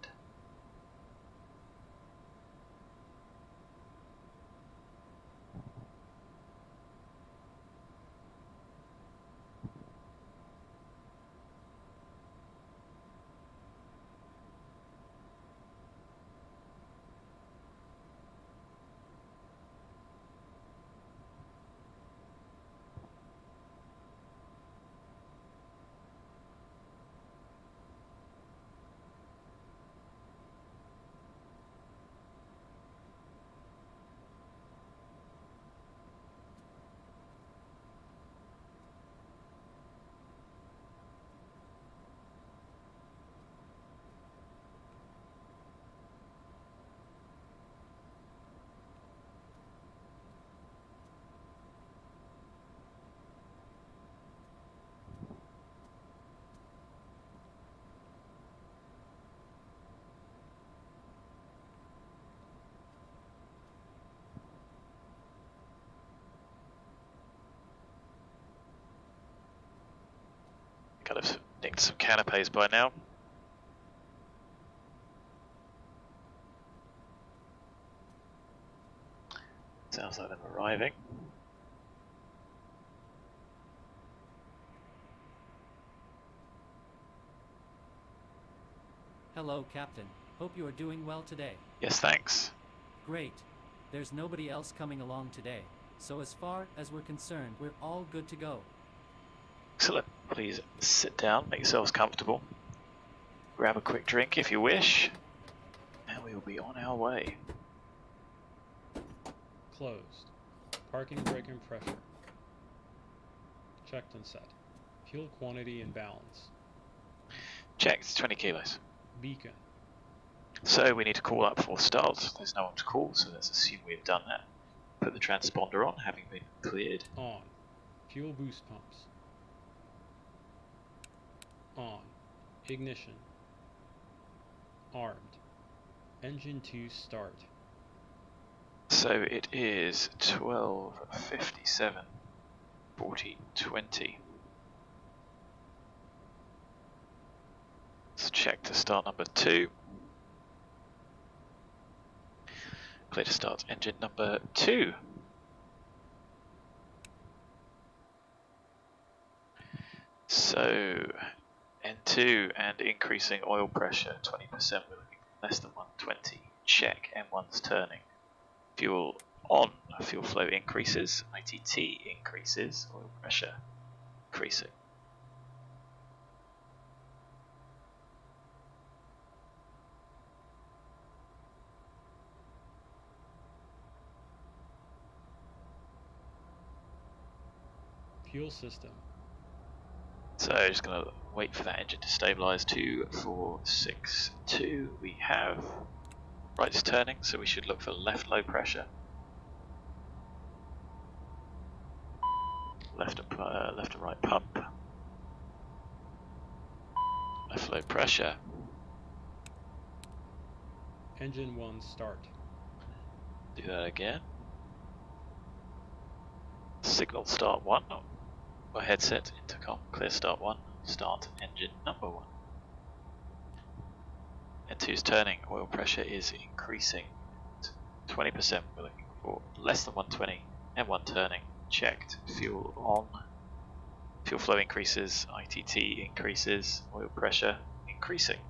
Gotta have nicked some canapes by now. Sounds like them arriving. Hello, Captain. Hope you are doing well today. Yes, thanks. Great. There's nobody else coming along today, so as far as we're concerned, we're all good to go. Excellent. Please sit down, make yourselves comfortable. Grab a quick drink if you wish, and we will be on our way. Closed. Parking brake and pressure. Checked and set. Fuel quantity and balance. Checked, 20 kilos. Beacon. So we need to call up for start. There's no one to call, so let's assume we've done that. Put the transponder on, having been cleared. On. Fuel boost pumps. On. Ignition. Armed. Engine 2 start. So it is 12:57, 14:20. Let's check to start number 2. Clear to start engine number 2. So N2 and increasing oil pressure 20%, we're looking less than 120. Check, M1's turning. Fuel on, fuel flow increases, ITT increases, oil pressure increasing. Fuel system. So just going to wait for that engine to stabilise. 2462 we have. Right's turning, so we should look for left low pressure. Left and right pump. Left low pressure. Engine 1 start. Do that again. Signal start 1. Or headset, intercom, clear start 1. Start engine number 1. N2's turning, oil pressure is increasing. 20%, we're looking for less than 120. M1 turning, checked. Fuel on. Fuel flow increases, ITT increases, oil pressure increasing.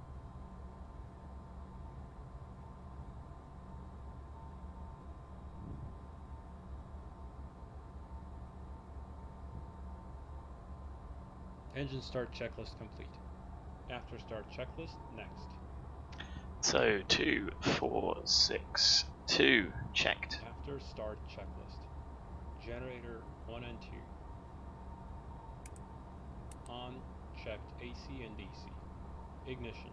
Engine start checklist complete. After start checklist, next. So 2462 checked. After start checklist. Generator 1 and 2. On, checked AC and DC. Ignition.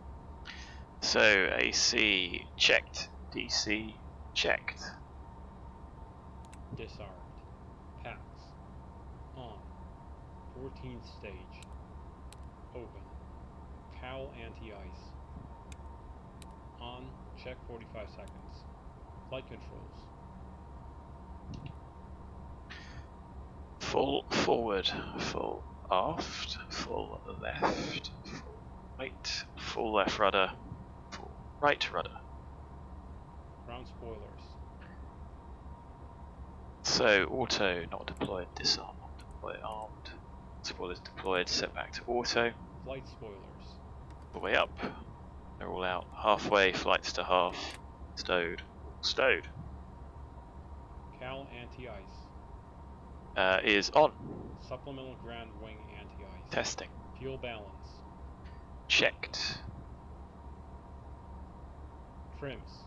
So AC checked, DC checked. Disarmed. Packs. On. 14th stage. Open. Cowl anti-ice. On, check 45 seconds. Flight controls. Full forward, full aft, full left, full right, full left rudder, full right rudder. Ground spoilers. So auto not deployed, disarm not deployed, armed. Spoilers deployed, set back to auto. Flight spoilers. The way up. They're all out. Halfway, flights to half. Stowed. Stowed. Cowl anti-ice. Is on. Supplemental ground wing anti-ice. Testing. Fuel balance. Checked. Trims.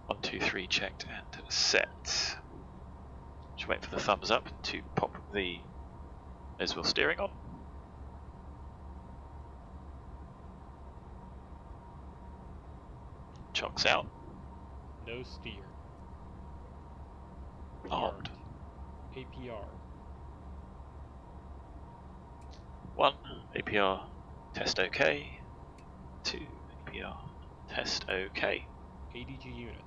1, 2, 3 checked and set. Just wait for the thumbs up to pop the nose-wheel steering on. Chocks out. No steer. Armed. APR. 1 APR test OK. 2 APR test OK. ADG unit.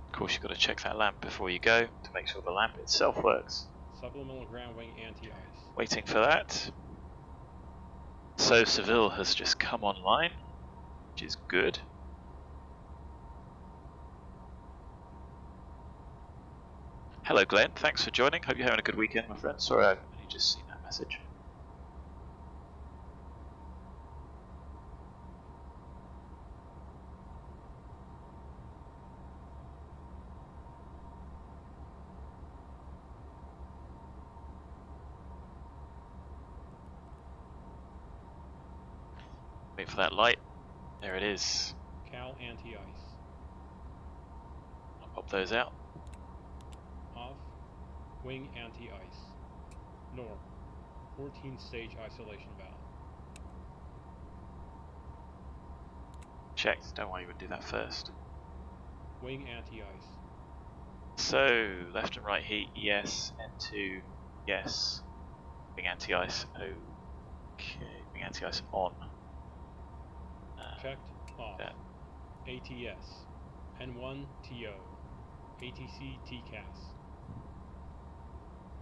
Of course, you've got to check that lamp before you go to make sure the lamp itself works. Supplemental ground wing anti-ice. Waiting for that. So Seville has just come online, which is good. Hello Glenn, thanks for joining. Hope you're having a good weekend, my friend. Sorry, I've only just seen that message. Wait for that light. There it is. Cal anti-ice. I'll pop those out. Off. Wing anti-ice. Norm. 14-stage isolation valve. Checked. Don't worry, you would do that first. Wing anti-ice. So, left and right heat, yes. N2, yes. Wing anti-ice, okay. Wing anti-ice on. Checked. Off. That. ATS. N1 TO. ATC TCAS.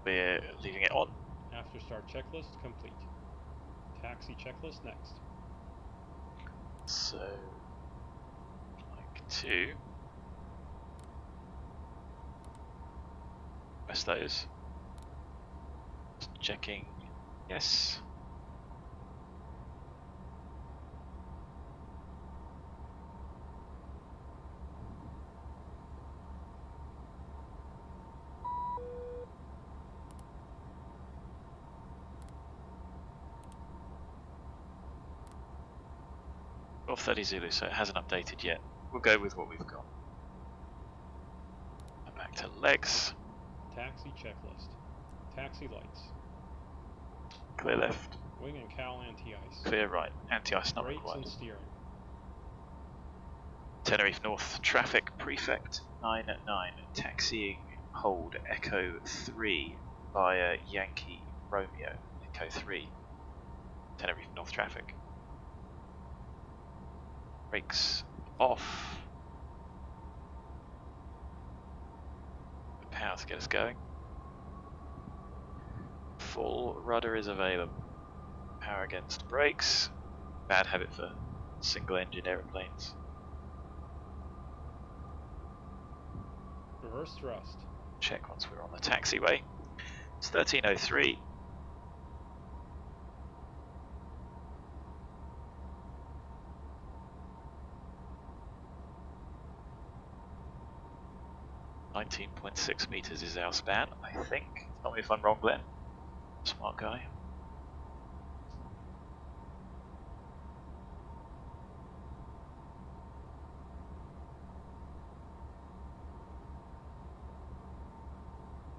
We're leaving it on. After start checklist complete. Taxi checklist next. So, like to press those. Just checking, yes. Golf 30 Zulu, so it hasn't updated yet. We'll go with what we've got. Back to legs. Taxi checklist. Taxi lights. Clear left. Wing and cowl anti-ice. Clear right. Anti-ice not Brakes required. and steering. Tenerife North Traffic Prefect 99. Taxiing hold Echo 3 via Yankee Romeo. Echo 3. Tenerife North Traffic. Brakes off. Power to get us going. Full rudder is available. Power against brakes. Bad habit for single engine aeroplanes. Reverse thrust. Check once we're on the taxiway. It's 1303. .6 meters is our span, I think. Tell me if I'm wrong, Glenn. Smart guy.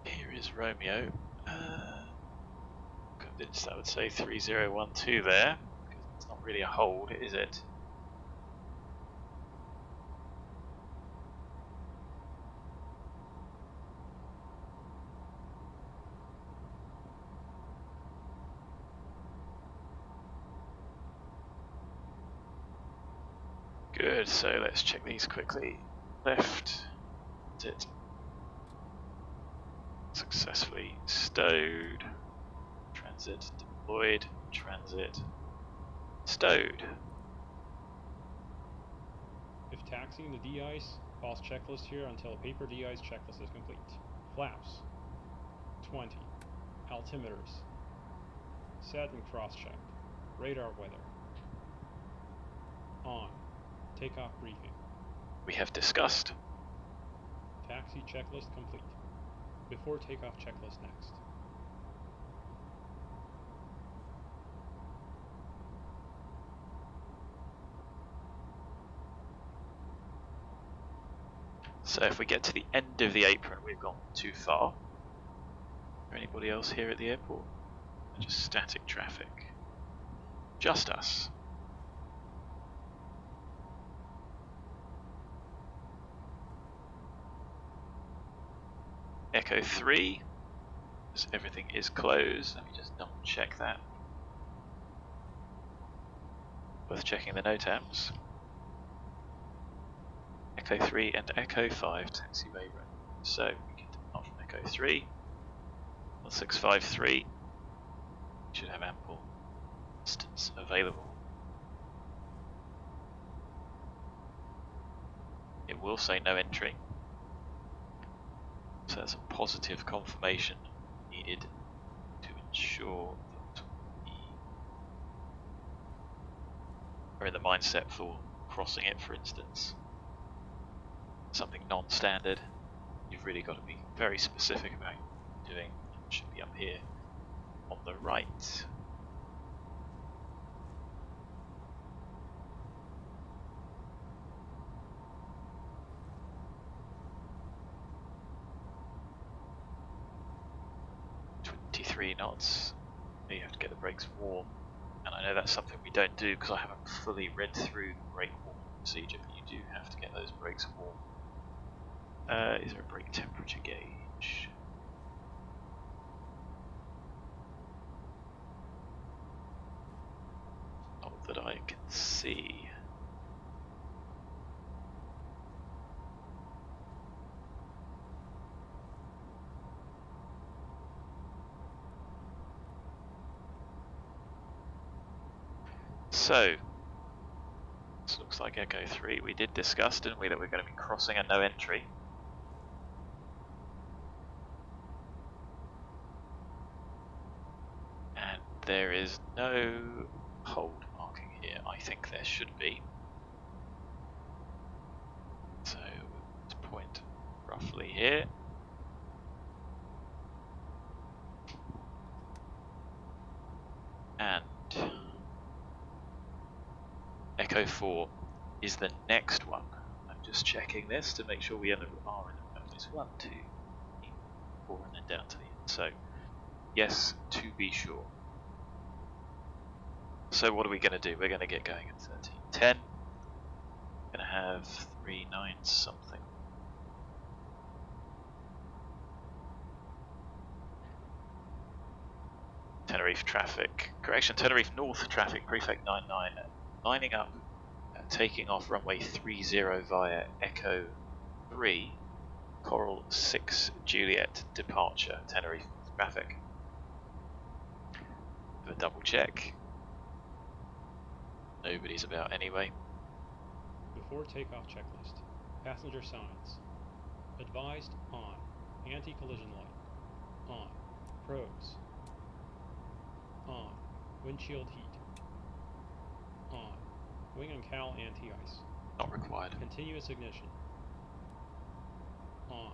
Here is Romeo. Convinced I would say 3012 there, because it's not really a hold, is it? Good, so let's check these quickly. Left, that's it. Successfully stowed. Transit deployed. Transit stowed. If taxiing the de-ice, pause checklist here until paper de-ice checklist is complete. Flaps. 20. Altimeters. Set and cross-checked. Radar weather. On. Takeoff briefing. We have discussed. Taxi checklist complete. Before takeoff checklist next. So if we get to the end of the apron, we've gone too far. Is there anybody else here at the airport? Just static traffic. Just us. Echo 3, because everything is closed. Let me just double check that. Worth checking the NOTAMs. Echo 3 and Echo 5 taxiway run. So we can depart from Echo 3 653 should have ample distance available. It will say no entry, so that's a positive confirmation needed to ensure that we are in the mindset for crossing it, for instance. Something non-standard, you've really got to be very specific about doing. It should be up here on the right. Knots. You have to get the brakes warm, and I know that's something we don't do because I haven't fully read through the brake warm procedure, but you do have to get those brakes warm. Is there a brake temperature gauge? Not that I can see. So, this looks like Echo 3. We did discuss, didn't we, that we're going to be crossing a no entry. And there is no hold marking here. I think there should be. So, let's point roughly here. And Echo 4 is the next one. I'm just checking this to make sure we are in the place 1, 2, 3, 4, and then down to the end. So, yes, to be sure. So what are we going to do? We're going to get going at 13:10. We're going to have 39 something. Tenerife traffic. Correction, Tenerife North traffic, prefect 99. Lining up, taking off runway 30 via Echo 3, Coral 6 Juliet departure, Tenerife traffic. Do a double check. Nobody's about anyway. Before takeoff checklist. Passenger signs. Advised on. Anti-collision light. On. Pros. On. Windshield heat. On. Wing and cowl anti-ice. Not required. Continuous ignition. On.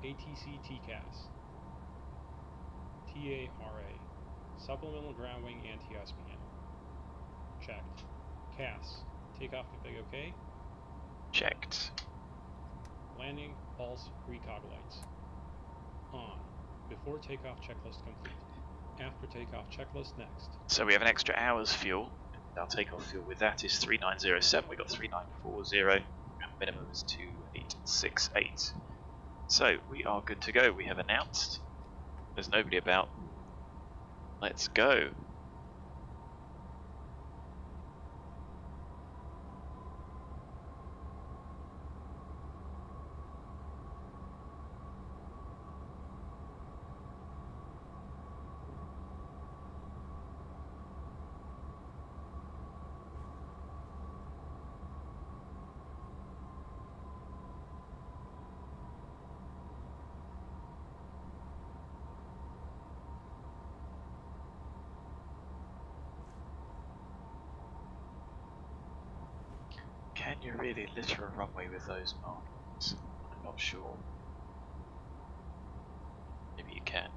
ATC TCAS. TARA. Supplemental ground wing anti-ice pan. Checked. CAS. Takeoff config OK. Checked. Landing, pulse, recog lights. On. Before takeoff checklist complete. After takeoff checklist next. So we have an extra hour's fuel. Our takeoff fuel with that is 3907. We got 3940, and minimum is 2868. So we are good to go. We have announced. There's nobody about. Let's go. Can you really litter a runway with those markings? I'm not sure. Maybe you can.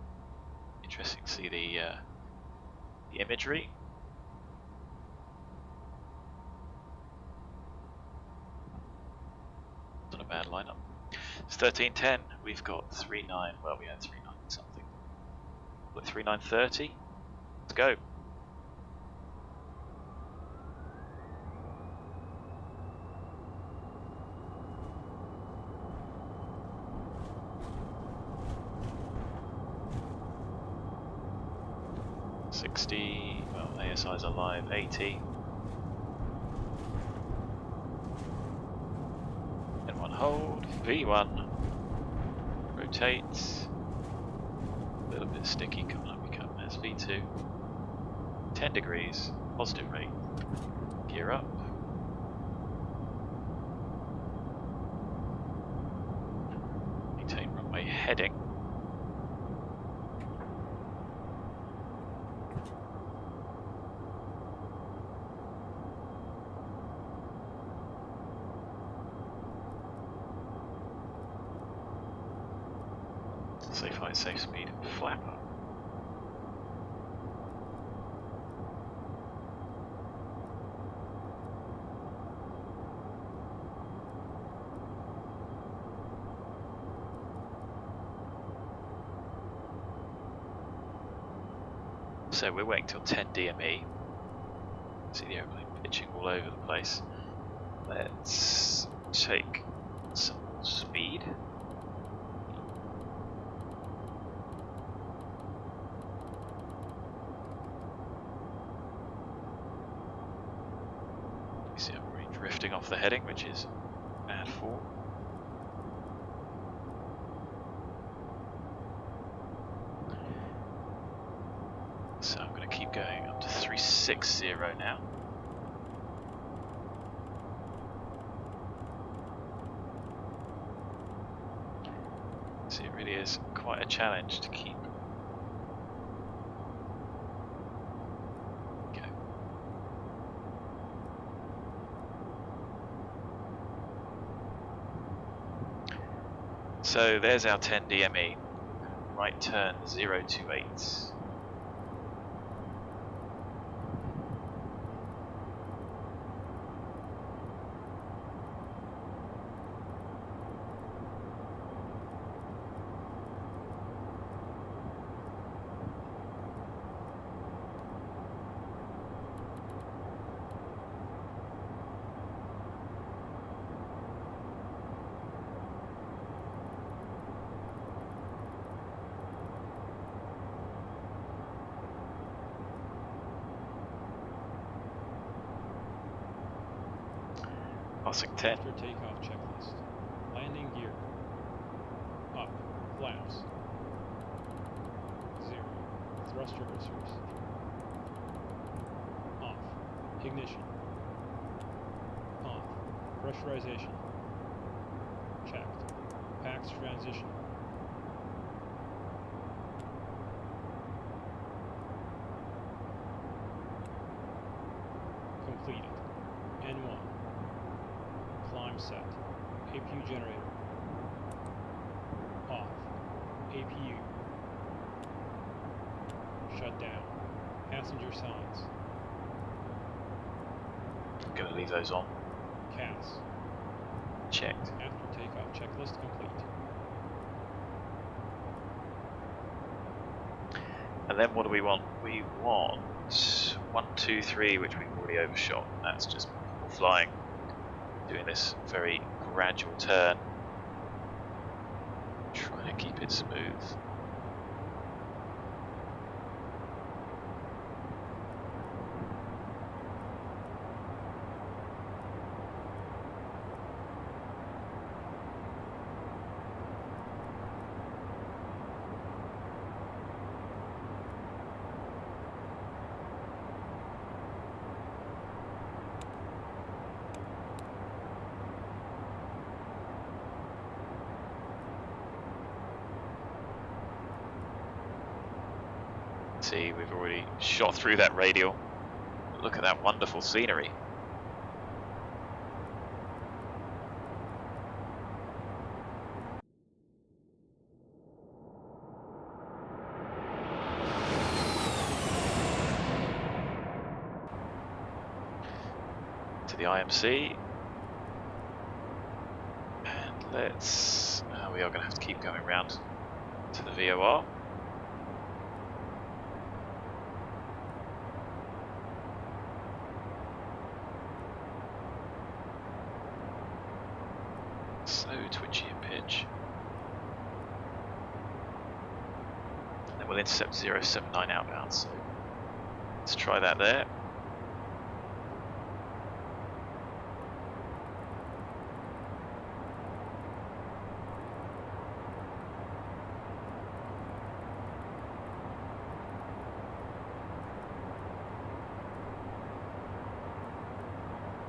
Interesting to see the imagery. Not a bad lineup. It's 13:10. We've got 39. Well, we had 39 something. What, 39:30? Let's go. Well, ASI's alive, 80. N1 hold, V1, rotate, A little bit sticky coming up, we come SV2. 10 degrees, positive rate. Gear up. Maintain runway heading. Safe height, safe speed, flap up. So we're waiting till 10 DME. See the airplane pitching all over the place. Let's take some more speed. You see I'm already drifting off the heading, which is bad form. So I'm going to keep going up to 360 now. So it really is quite a challenge to keep. Okay. So there's our 10 DME. Right turn 028. Passing 10. After takeoff checklist. Landing gear. Up. Flaps. 0. Thrust reversers. Off. Ignition. Off. Pressurization. Checked. Pax transition. Completed. N1. Climb set. APU generator. Off. APU. Shutdown. Passenger signs. I'm going to leave those on. CAS. Checked. After takeoff checklist complete. And then what do we want? We want 1, 2, 3, which we've already overshot. That's just poor flying. Doing this very gradual turn. Trying to keep it smooth. See, we've already shot through that radial. Look at that wonderful scenery. To the IMC. And let's... we are going to have to keep going round to the VOR. So twitchy in pitch. And then we'll intercept 079 outbound, so let's try that there.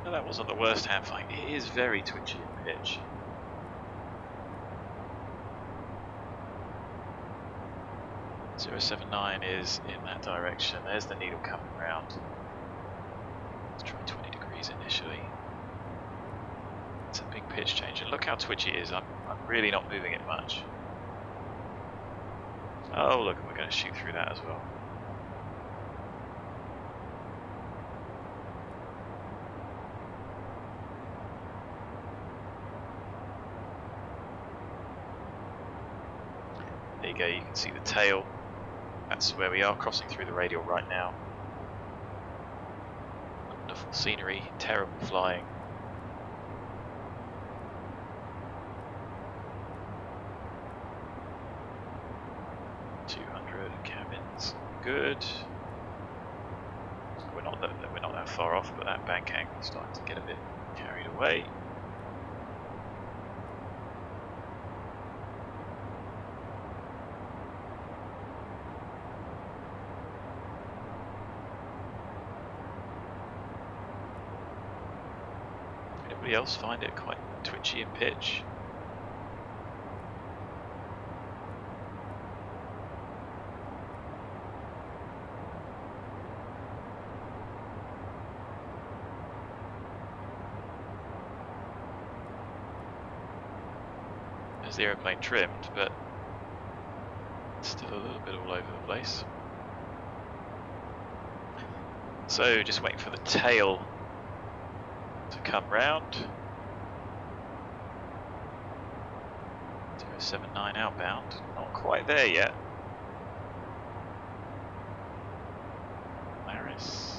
No, that wasn't the worst hand fight. It is very twitchy in pitch. .079 is in that direction. There's the needle coming round. Let's try 20 degrees initially. It's a big pitch change, and look how twitchy it is. I'm really not moving it much. Oh look, we're going to shoot through that as well. There you go, you can see the tail. That's where we are, crossing through the radial right now. Wonderful scenery, terrible flying. Cabins, good. We're not that far off, but that bank angle is starting to get a bit carried away. Anybody else find it quite twitchy in pitch? The aeroplane trimmed, but it's still a little bit all over the place. So just waiting for the tail to come round. 079 outbound, not quite there yet. Maris.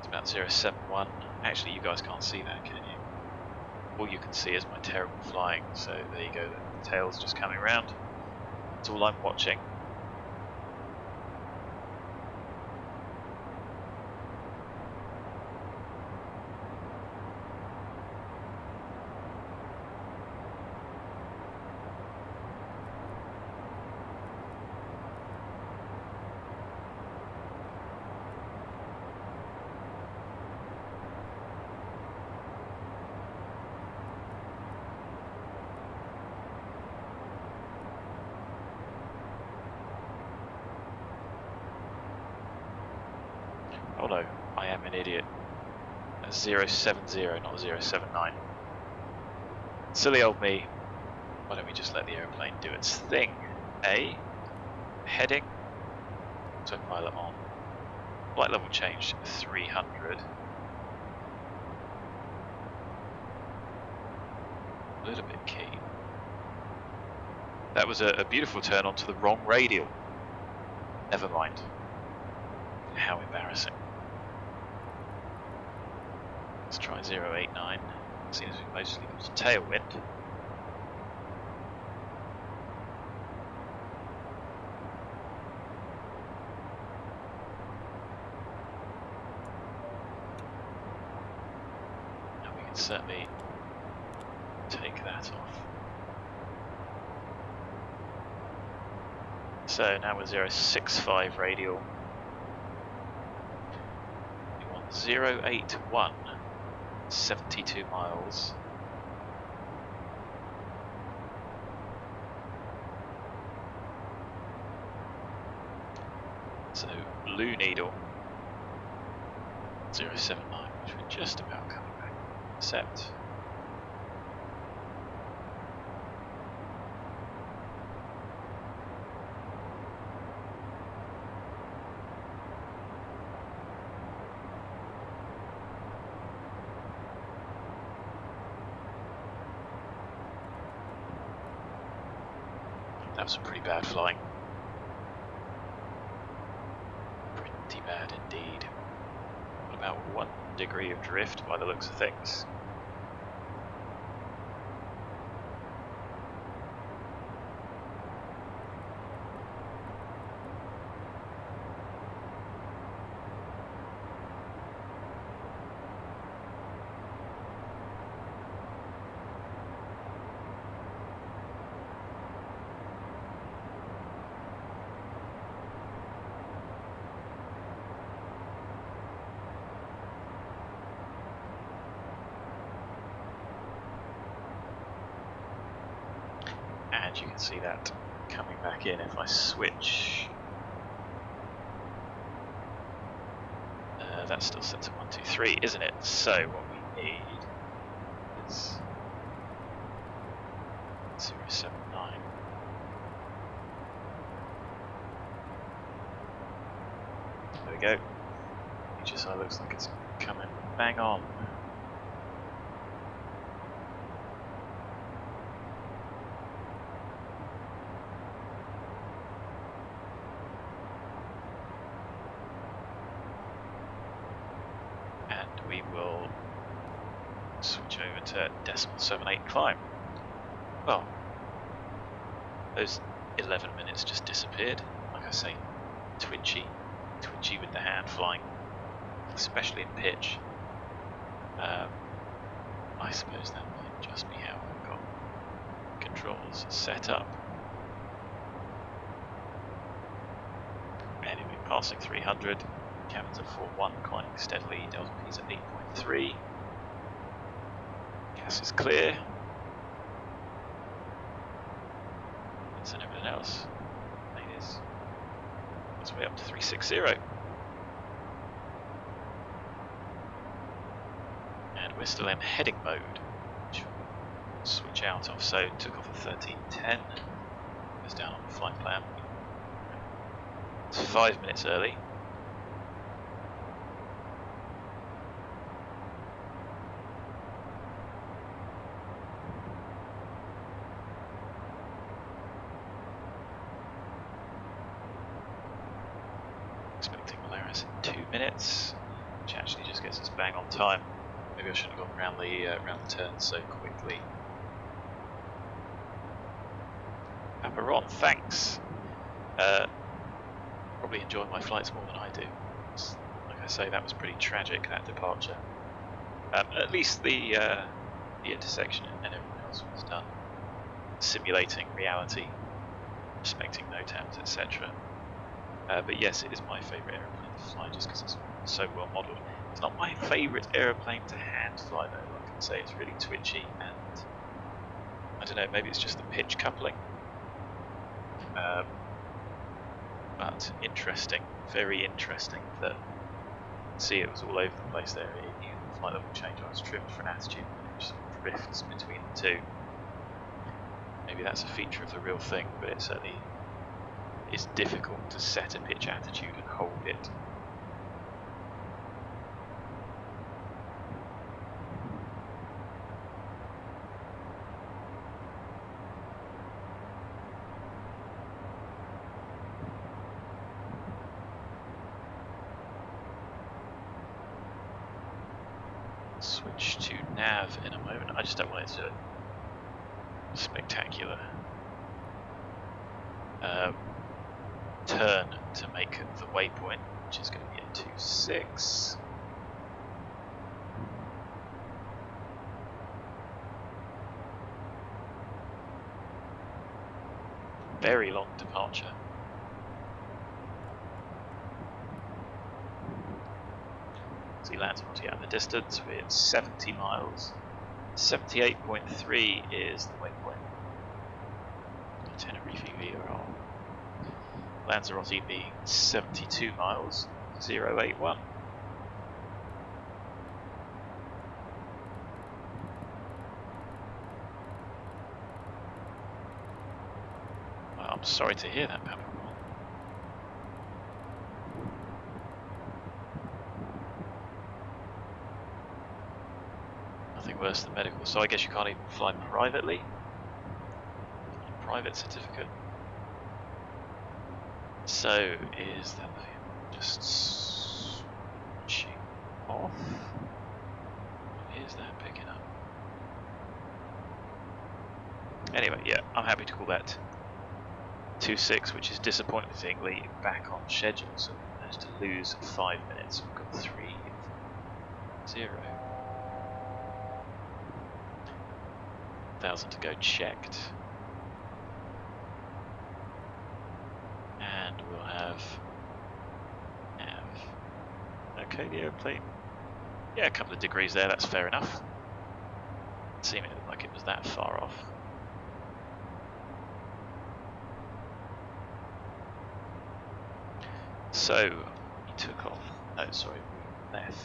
About 071. Actually, you guys can't see that, can you? All you can see is my terrible flying. So there you go, the tail's just coming around. That's all I'm watching. Oh no, I am an idiot. That's 070, not 079. Silly old me. Why don't we just let the aeroplane do its thing? Heading. Autopilot on. Flight level change 300. A little bit keen. That was a beautiful turn onto the wrong radial. Never mind. How embarrassing. Let's try 089. Seems we've mostly got a tailwind. And we can certainly take that off. So now we're 065 radial. We want 081. 72 miles. So blue needle 079, which we're just about coming back. Accept. That was some pretty bad flying. Pretty bad indeed. About 1 degree of drift by the looks of things. And you can see that coming back in if I switch. That's still set to 123, isn't it? So what we need is 079. There we go. HSI looks like it's coming bang on. We will switch over to decimal 785. Well, those 11 minutes just disappeared. Like I say, twitchy with the hand flying, especially in pitch. I suppose that might just be how I've got controls set up. Anyway, passing 300. Cabin's at 4.1, climbing steadily, delta P's at 8.3. Gas is clear. And everything else. It is. It's way up to 360. And we're still in heading mode, which we'll switch out of. So took off at 13:10. Goes down on the flight plan. It's 5 minutes early. Minutes, which actually just gets us bang on time. Maybe I shouldn't have gone around the turn so quickly. Aperon, thanks. Probably enjoy my flights more than I do. Like I say, that was pretty tragic, that departure. At least the intersection and everything else was done simulating reality, respecting NOTAMs, etc. But yes, it is my favourite aeroplane to fly just because it's so well modelled. It's not my favourite aeroplane to hand fly though. Like I say, it's really twitchy and I don't know, maybe it's just the pitch coupling. But interesting, very interesting that, see, it was all over the place there. Even the flight level change, I was trimmed for an attitude and it just drifts between the two. Maybe that's a feature of the real thing, but it certainly is difficult to set a pitch attitude and hold it. Switch to nav in a moment. I just don't want it to spectacular turn to make the waypoint, which is going to be at 2.6. Very long departure. So he lands onto out in the distance with 70 miles. 78.3 is the waypoint. Tenerife VRR. Lanzarote being 72 miles, 081. Well, I'm sorry to hear that, Papa. Nothing worse than medical, so I guess you can't even fly privately. Private certificate. So is that just switching off? What is that picking up? Anyway, yeah, I'm happy to call that 2.6, which is disappointingly back on schedule. So we managed to lose 5 minutes. We've got 3.0. 1,000 to go checked. And we'll have okay, the airplane, yeah, a couple of degrees there, that's fair enough. It seemed like it was that far off. So, we took off, no sorry, we left,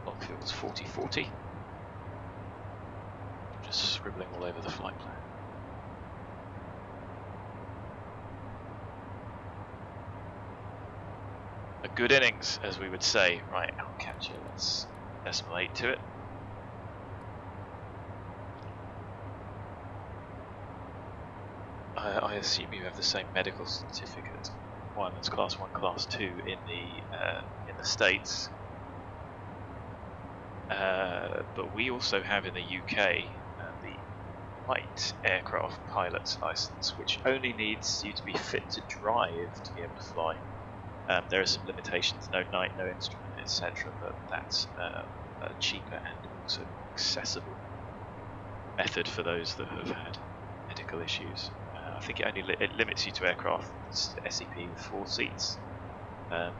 clock field was 4040, just scribbling all over the flight plan. A good innings, as we would say. Right, I'll capture, let's decimal 8 to it. I assume you have the same medical certificate. One is class 1, class 2 in the States. But we also have in the UK the light aircraft pilot's license, which only needs you to be fit to drive to be able to fly. There are some limitations, no night, no instrument, etc. But that's a cheaper and also more accessible method for those that have had medical issues. I think it limits you to aircraft SEP with 4 seats, and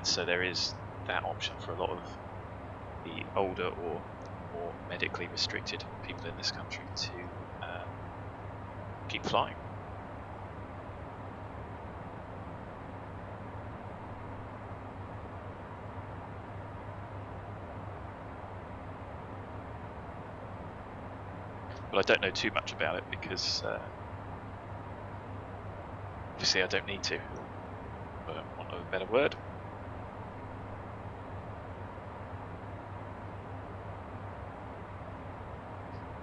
so there is that option for a lot of the older or more medically restricted people in this country to keep flying. But I don't know too much about it because obviously I don't need to, for want of a better word.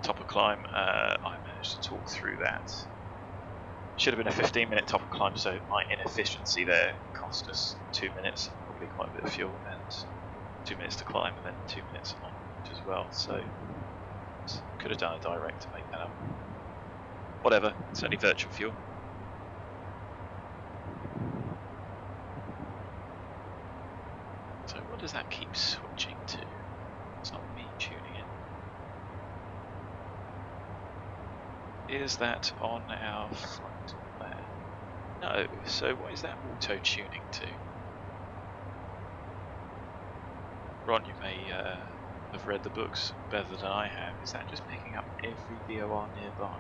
Topper climb, I managed to talk through that. Should have been a 15-minute topper climb, so my inefficiency there cost us 2 minutes, probably quite a bit of fuel, and 2 minutes to climb, and then 2 minutes on as well. So could have done a direct to make that up. Whatever, it's only virtual fuel. So what does that keep switching to? It's not me tuning in. Is that on our flight plan? No, so what is that auto tuning to? Ron, you may have read the books better than I have. Is that just picking up every VOR nearby?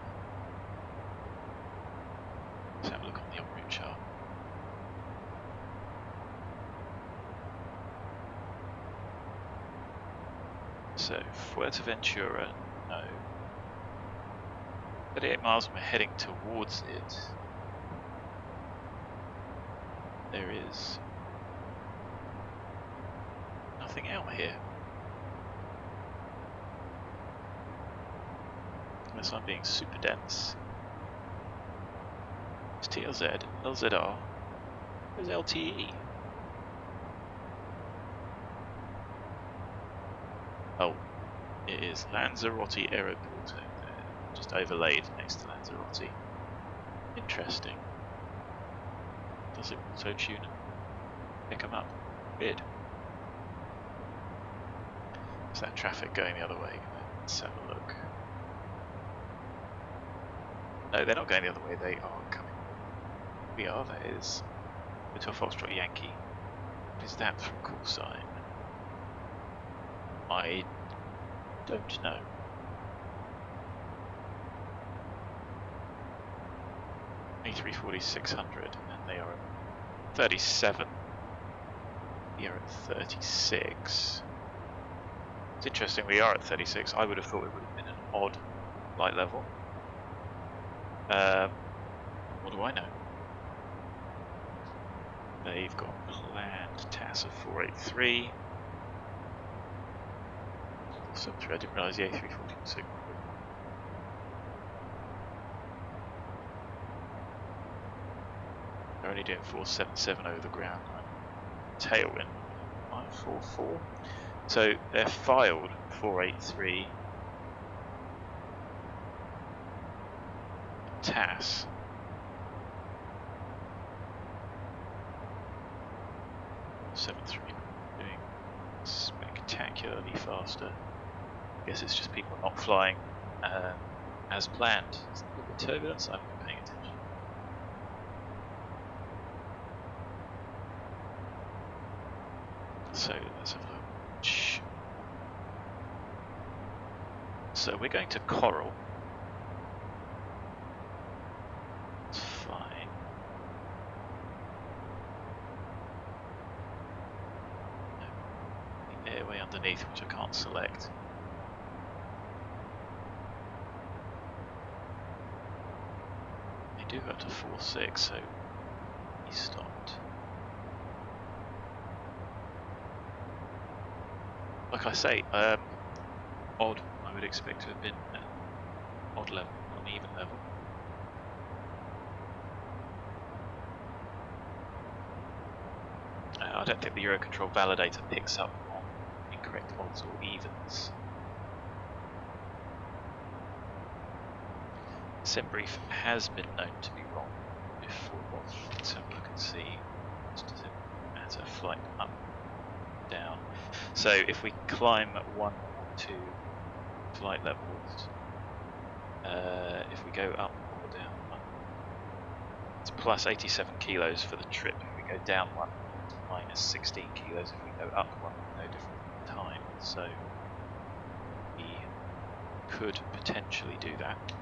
Let's have a look on the en route chart. So, Fuerteventura, no. 38 miles and we're heading towards it. There is nothing out here. Unless I'm being super dense. It's TLZ, LZR, where's LTE? Oh, it is Lanzarote Aeroporto there, just overlaid next to Lanzarote. Interesting. Does it auto tune and pick them up? Weird. Is that traffic going the other way? Let's have a look. No, they're not going the other way, they are coming. We are, that is. Hotel Foxtrot Yankee. What is that from call sign? I don't know. A340 600, and they are at 37. We are at 36. It's interesting, we are at 36. I would have thought it would have been an odd flight level. What do I know? They've got planned TAS of 483. So I didn't realise the A340 was so quick. They're only doing 477 over the ground. Tailwind 544. So they're filed 483. TAS. Doing spectacularly faster. I guess it's just people not flying as planned. Is there a bit of turbulence? I'm not paying attention. So let's have a look. So we're going to Coral. It's fine. highway underneath, which I can't select. They do go up to 4.6, so he stopped. Like I say, odd. I would expect to have been at odd level, not an even level. I don't think the Eurocontrol validator picks up on incorrect odds or evens. SimBrief has been known to be wrong before. Let's have a look and see. Does it matter? Flight up, down. So if we climb 1 or 2 flight levels, if we go up or down 1, it's plus 87 kilos for the trip. If we go down 1, it's minus 16 kilos. If we go up 1, no different time. So we could potentially do that,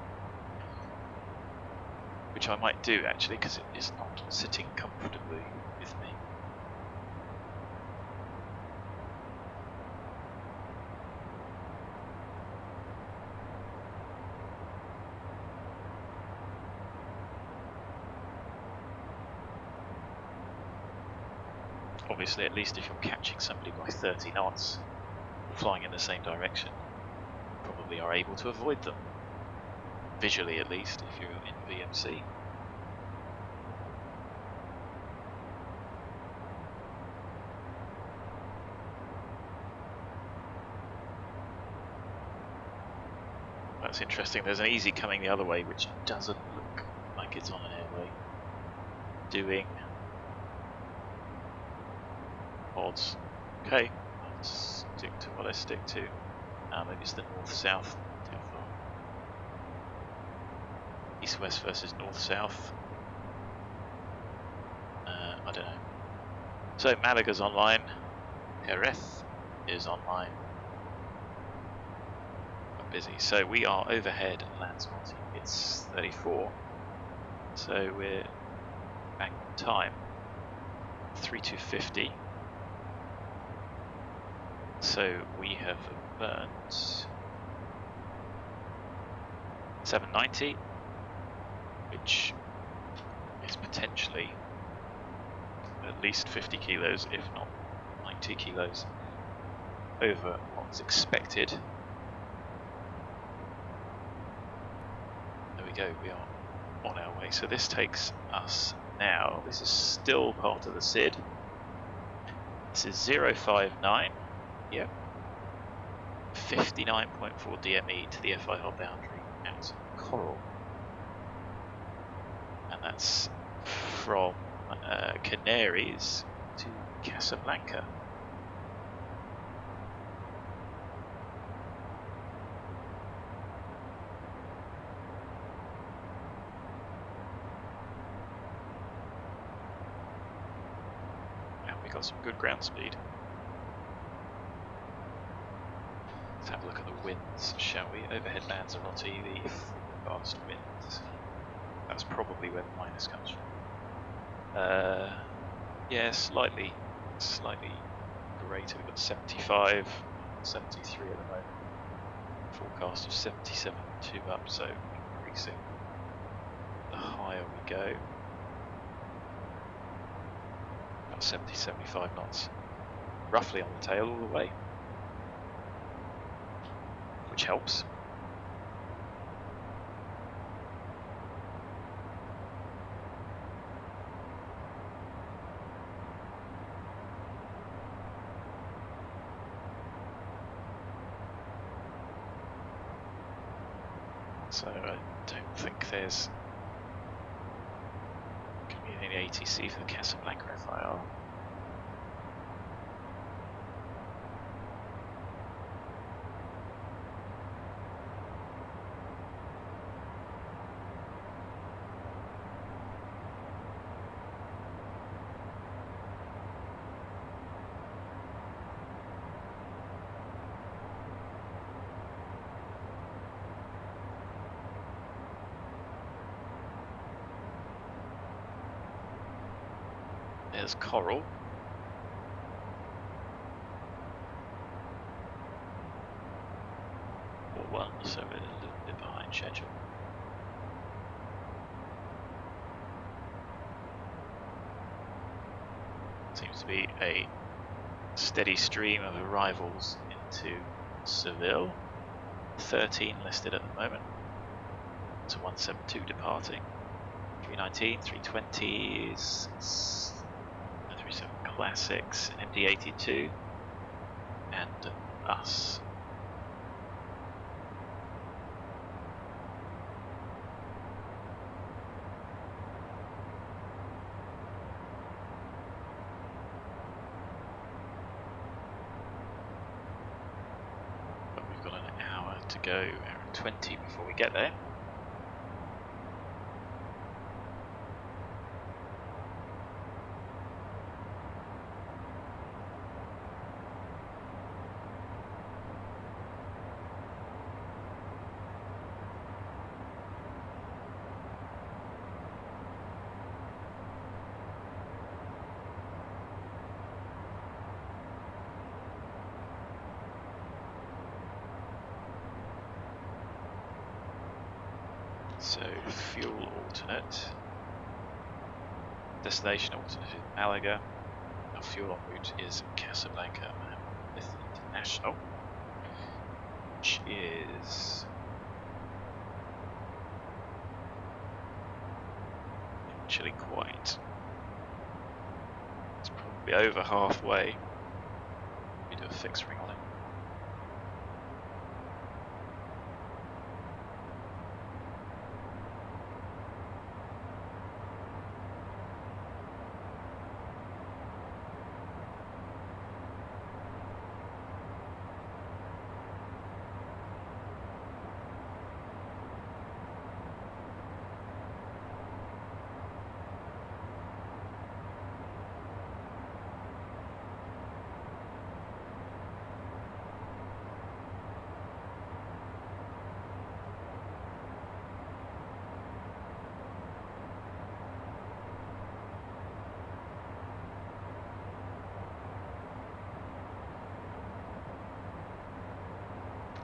which I might do actually, because it is not sitting comfortably with me. Obviously, at least if you're catching somebody by 30 knots, flying in the same direction, you probably are able to avoid them. Visually, at least, if you're in VMC. That's interesting. There's an easy coming the other way, which doesn't look like it's on an airway. Doing odds. Okay, I'll stick to what I stick to. Maybe it's the north-south. East-west versus north-south. I don't know. So Malaga's online. Jerez is online. I'm busy. So we are overhead Lanzarote. It's 34. So we're bang on time. 3250. So we have burnt 790, which is potentially at least 50 kilos, if not 90 kilos, over what's expected. There we go, we are on our way. So this takes us now, this is still part of the SID. This is 059. Yep. 59.4 DME to the FI hot boundary at Coral. And that's from Canaries to Casablanca. And we got some good ground speed. Let's have a look at the winds, shall we? Overhead Lanzarote, the fast winds. That's probably where the minus comes from. Yeah, slightly greater. We've got 75, 73 at the moment. Forecast of 77, 2 up, so increasing the higher we go. About 70, 75 knots. Roughly on the tail all the way. Which helps. So I don't think there's going to be any ATC for the Casablanca FIR. There's Coral. Seems to be a steady stream of arrivals into Seville. 13 listed at the moment. So 172 departing. 319, 320s, 37 Classics, MD82, and us. But we've got an hour to go, hour and 20 before we get there. So, fuel alternate, destination alternate is Malaga, our fuel en route is Casablanca and International, which is actually quite, it's probably over halfway. We do a fixed ring on it.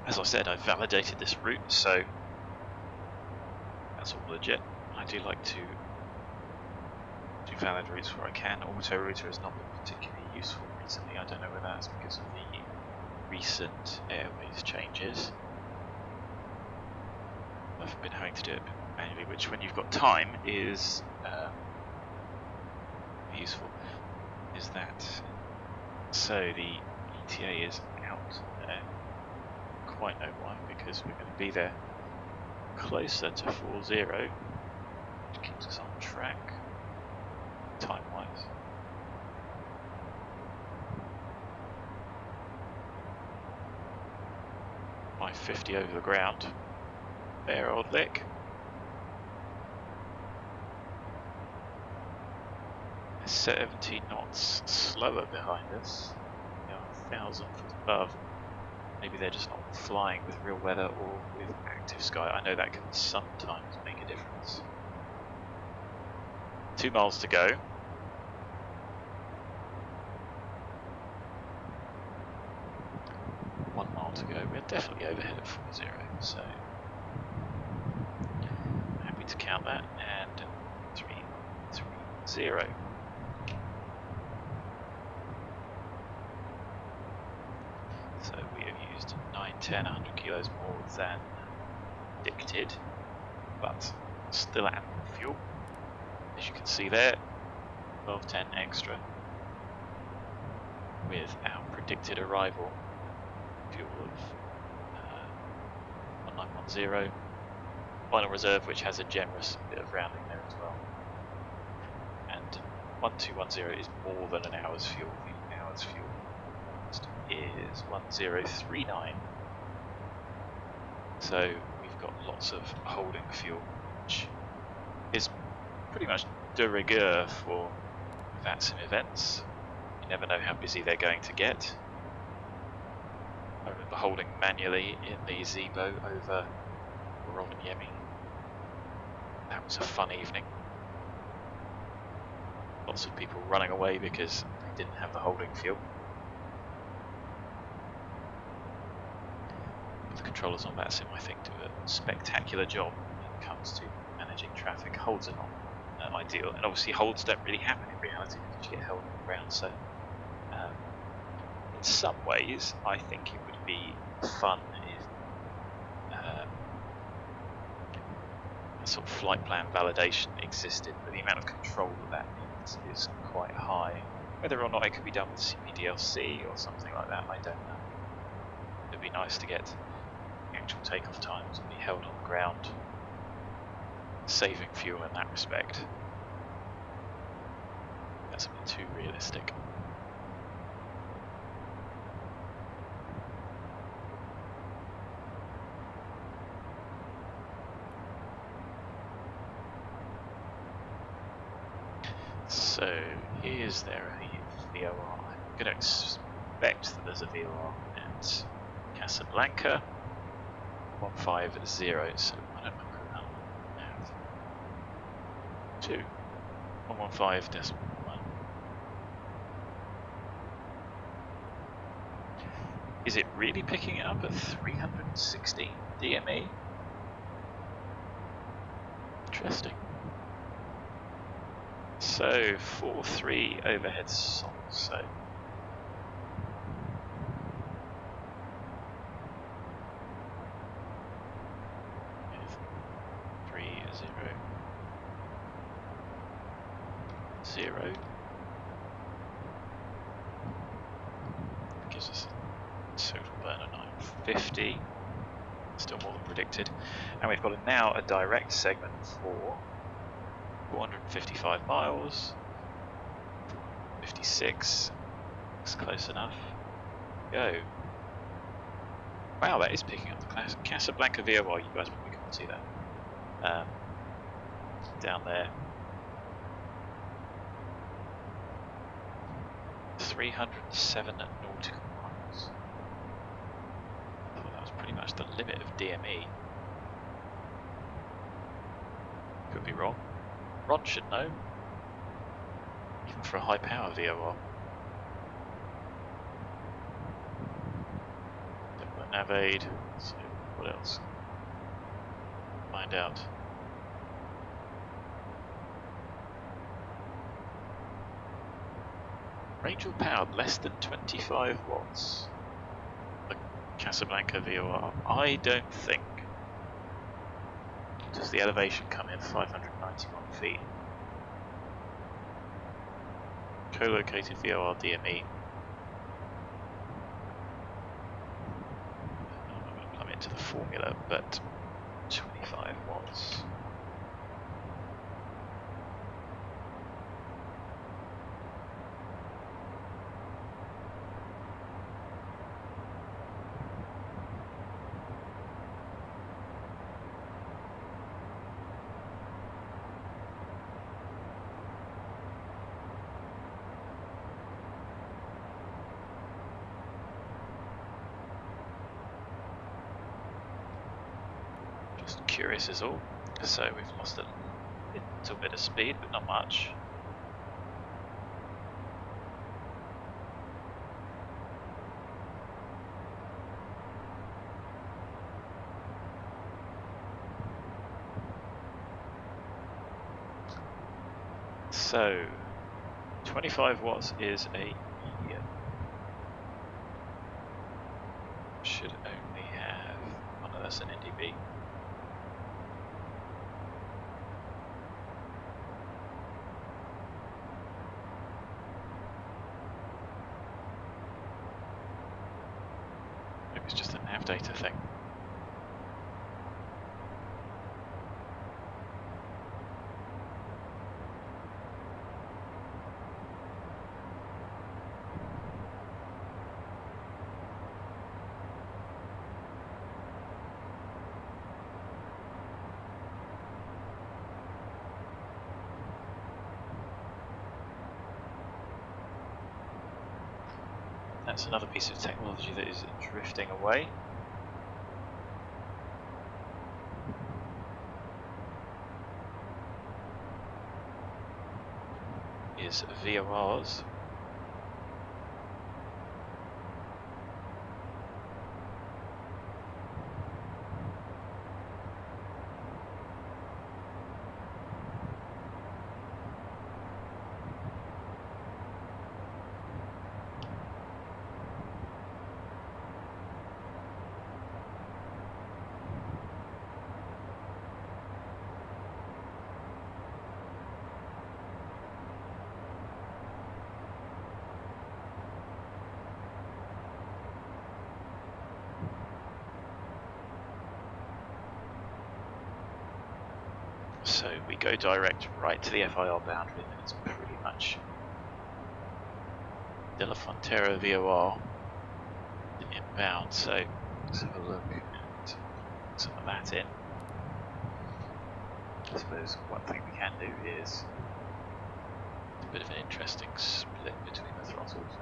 As I said, I've validated this route, so that's all legit. I do like to do valid routes where I can. Auto router has not been particularly useful recently. I don't know whether that's because of the recent airways changes. I've been having to do it manually, which when you've got time is useful. Is that so? The ETA is out there. Quite know why, because we're going to be there closer to 40, which keeps us on track time wise. My 50 over the ground, fair old lick. There's 70 knots slower behind us, we are 1,000 foot above. Maybe they're just not flying with real weather or with active sky. I know that can sometimes make a difference. 2 miles to go. One mile to go. We're definitely overhead at 40, so happy to count that. And 330. So we have used 910, 100 kilos more than predicted, but still ample fuel. As you can see there, 1210 extra with our predicted arrival fuel of 1910. Final reserve, which has a generous bit of rounding there as well. And 1210 is more than an hour's fuel. The hour's fuel is 1039, so we've got lots of holding fuel, which is pretty much de rigueur for VATSIM events. You never know how busy they're going to get. I remember holding manually in the Zebo over Rovaniemi. That was a fun evening. Lots of people running away because they didn't have the holding fuel. The controllers on VATSIM, I think, do a spectacular job when it comes to managing traffic. Holds it on ideal. And obviously holds don't really happen in reality because you get held on the ground. So in some ways, I think it would be fun if a sort of flight plan validation existed, but the amount of control that needs is quite high. Whether or not it could be done with CPDLC or something like that, I don't know. It'd be nice to get actual takeoff times and be held on the ground, saving fuel in that respect. That's a bit too realistic. So, is there a VOR? I'm going to expect that there's a VOR at Casablanca 150, so I don't remember that one. Have 2 115.1. Is it really picking it up at 316 DME? Interesting. So 4.3 overhead SONSO. With 3.0.0 gives us a total burn of 950. Still more than predicted. And we've got now a direct segment for 455 miles, 456, looks close enough. Go. Wow, that is picking up the Casablanca VOR. You guys probably can't see that. Down there. 307 nautical miles. I thought that was pretty much the limit of DME. Could be wrong. Ron should know, even for a high power VOR. Don't got nav aid, so what else? Find out. Range or power less than 25 watts. The Casablanca VOR. I don't think. Does the elevation come in 591 feet? Co-located VOR DME. I'm not going to plumb into the formula, but 25 watts. Curious is all. So we've lost a little bit of speed, but not much. So 25 watts is a medium. Should only have, oh no, that's an NDB. It's just a nav data thing. That's another piece of technology that is drifting away. Is VORs. So we go direct right to the FIR boundary, and it's pretty much De La Frontera VOR inbound. So let's have a look at some of that in. I suppose one thing we can do is a bit of an interesting split between the throttles.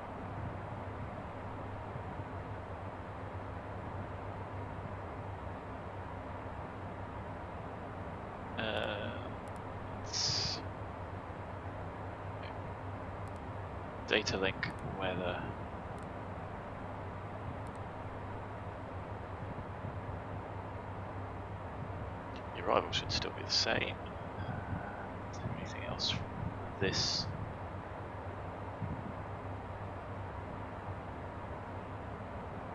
Data link weather. The arrival should still be the same. Is there anything else from this?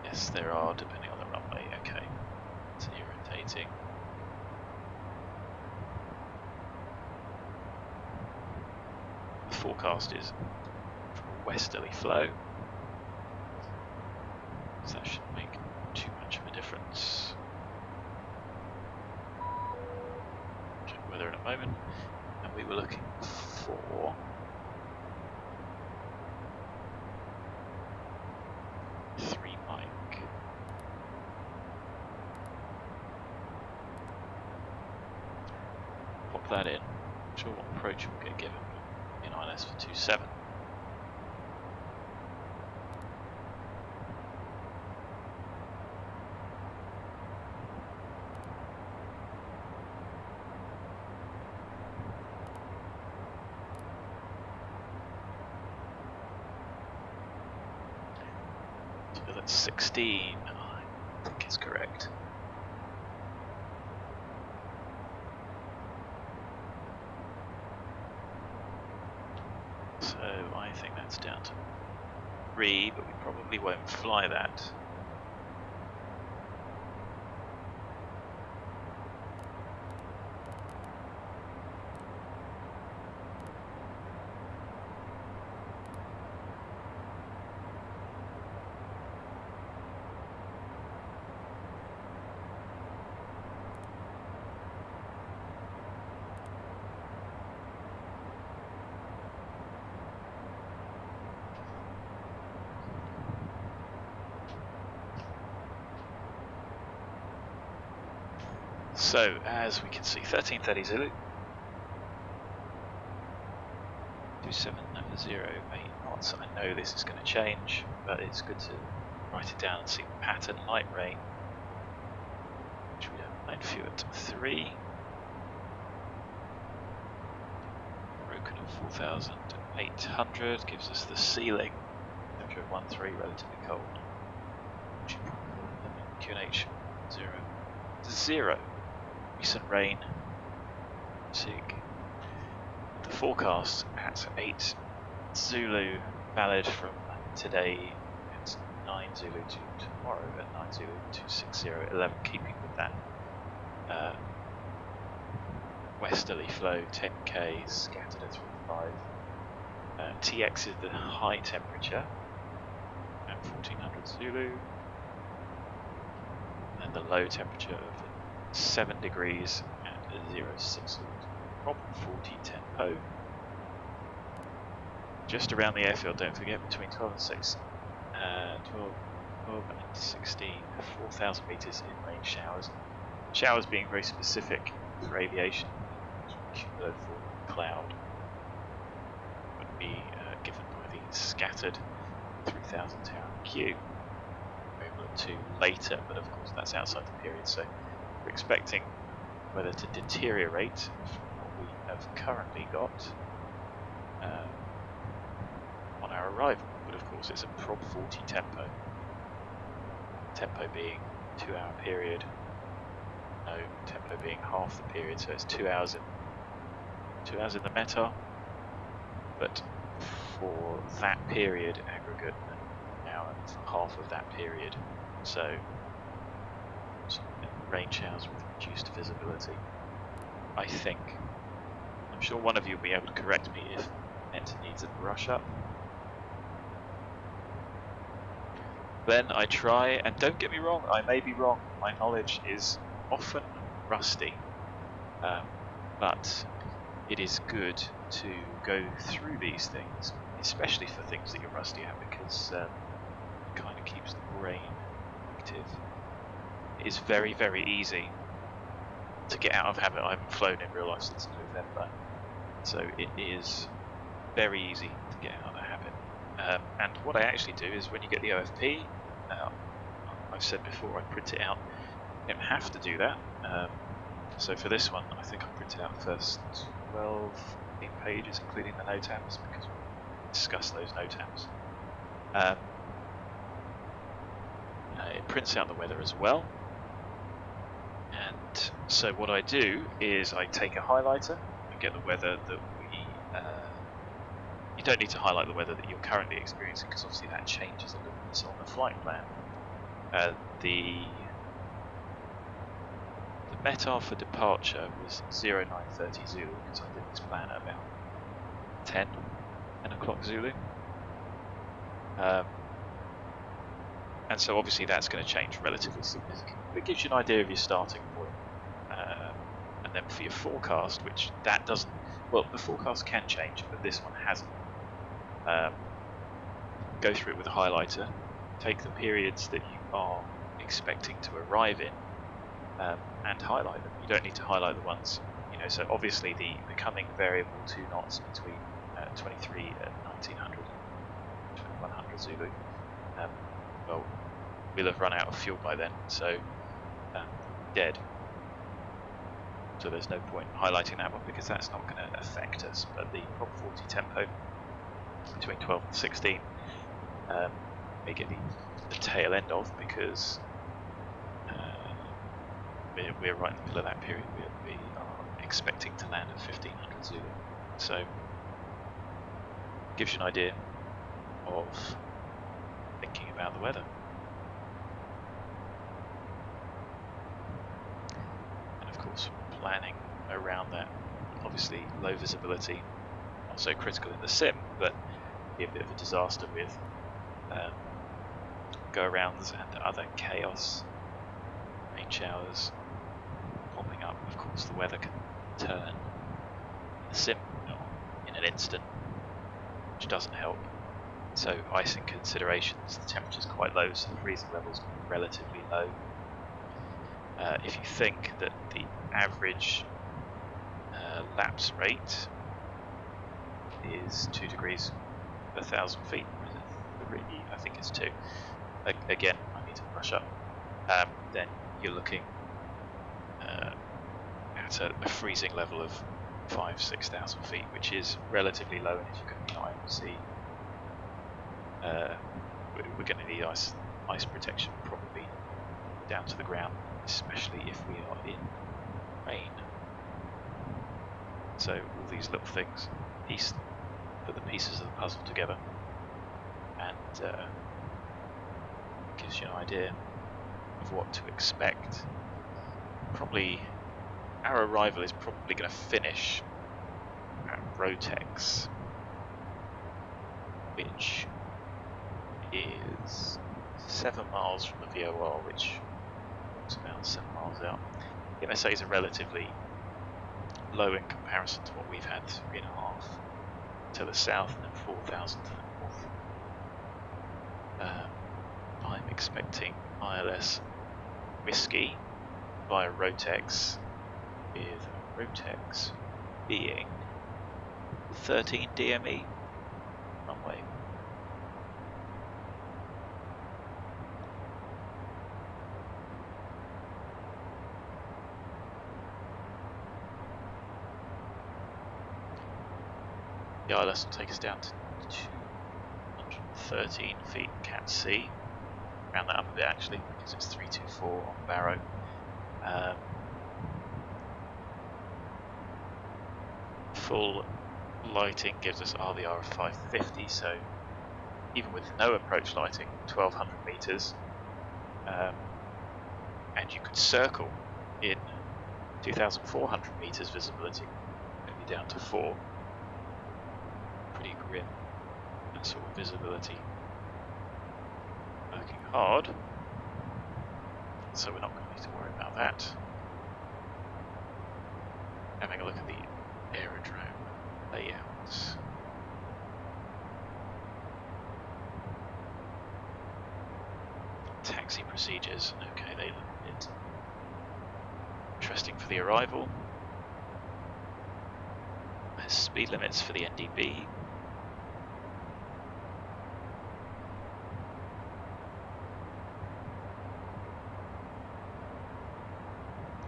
Yes, there are, depending on the runway. Okay, so you're rotating. The forecast is westerly flow, so that shouldn't make too much of a difference. Check weather in a moment, and we were looking for three mic. Pop that in. Not sure what approach we'll get given in INS for 27. So that's 16, I think is correct. So I think that's down to 3, but we probably won't fly that. So, as we can see, 1330 Zulu, 2708 knots. I know this is going to change, but it's good to write it down and see the pattern. Light rain, which we don't mind. Few at 3. Broken at 4,800 gives us the ceiling. Temperature of 13, relatively cold. QNH 0. Recent rain. SIG. The forecast at 8 Zulu valid from today at 9 Zulu to tomorrow at 9 Zulu 26011, keeping with that westerly flow, 10k scattered at 3.5. TX is the high temperature at 1400 Zulu, and the low temperature of 7 degrees at 0.6 prop 40 tempo. Just around the airfield, don't forget, between 12 and 6, 12 and 16, 4,000 meters in rain showers. Showers being very specific for aviation, cumulative cloud would be given by the scattered 3,000 tower Q. We'll look to later, but of course that's outside the period, so we're expecting weather to deteriorate from what we have currently got on our arrival, but of course it's a prop 40 tempo. Tempo being 2-hour period, no, tempo being half the period, so it's 2 hours in the METAR, but for that period aggregate an hour for half of that period, so rain showers with reduced visibility. I think. I'm sure one of you will be able to correct me if it needs a brush up. Then I try, and don't get me wrong, I may be wrong. My knowledge is often rusty. but it is good to go through these things, especially for things that you're rusty at, because it kind of keeps the brain active. It is very, very easy to get out of habit. I haven't flown in real life since November, so it is very easy to get out of habit. And what I actually do is when you get the OFP, I've said before, I print it out. You don't have to do that. So for this one, I think I printed out the first 12 pages, including the NOTAMs, because we'll discuss those NOTAMs. It prints out the weather as well. And so what I do is I take a highlighter and get the weather that we... you don't need to highlight the weather that you're currently experiencing, because obviously that changes a little bit on the flight plan. The METAR for departure was 0930 Zulu, because I did this plan at about 10 o'clock Zulu. And so obviously that's going to change relatively significantly. But it gives you an idea of your starting point. And then for your forecast, which that doesn't... Well, the forecast can change, but this one hasn't. Go through it with a highlighter. Take the periods that you are expecting to arrive in, and highlight them. You don't need to highlight the ones, you know, so obviously the becoming variable 2 knots between 23 and 1900, 2100 Zulu, well, we'll have run out of fuel by then, so dead. So there's no point highlighting that one, because that's not going to affect us. But the Prop 40 tempo between 12 and 16 may get the tail end of, because we're right in the middle of that period. We are expecting to land at 1500 Zulu. So gives you an idea of thinking about the weather. And of course, planning around that. Obviously, low visibility, not so critical in the sim, but be a bit of a disaster with go-arounds and other chaos, rain showers popping up. Of course, the weather can turn in the sim in an instant, which doesn't help. So, icing considerations, the temperature's quite low, so the freezing level's relatively low. If you think that the average lapse rate is 2 degrees per 1,000 feet, or is it 3? I think it's 2. Again, I need to brush up. Then you're looking at a freezing level of 5,000–6,000 feet, which is relatively low. And if you're going to be IMC, we're going to need ice protection, probably down to the ground, especially if we are in rain. So all these little things, put the pieces of the puzzle together, and gives you an idea of what to expect. Probably our arrival is probably going to finish at Rotex, which is 7 miles from the VOR, which is about 7 miles out. The MSAs are relatively low in comparison to what we've had, 3.5 to the south and then 4,000 to the north. I'm expecting ILS Whiskey via Rotex, with Rotex being 13 DME runway. The ILS will take us down to 213 feet Cat C. Round that up a bit actually, because it's 324 on Barrow. Full lighting gives us RVR of 550, so even with no approach lighting, 1200 meters, and you could circle in 2,400 meters visibility, maybe down to 4. Pretty grim, that sort of visibility. Working hard, so we're not going to need to worry about that. Having a look at the aerodrome layouts. Taxi procedures, okay, they look a bit interesting for the arrival. Speed limits for the NDB.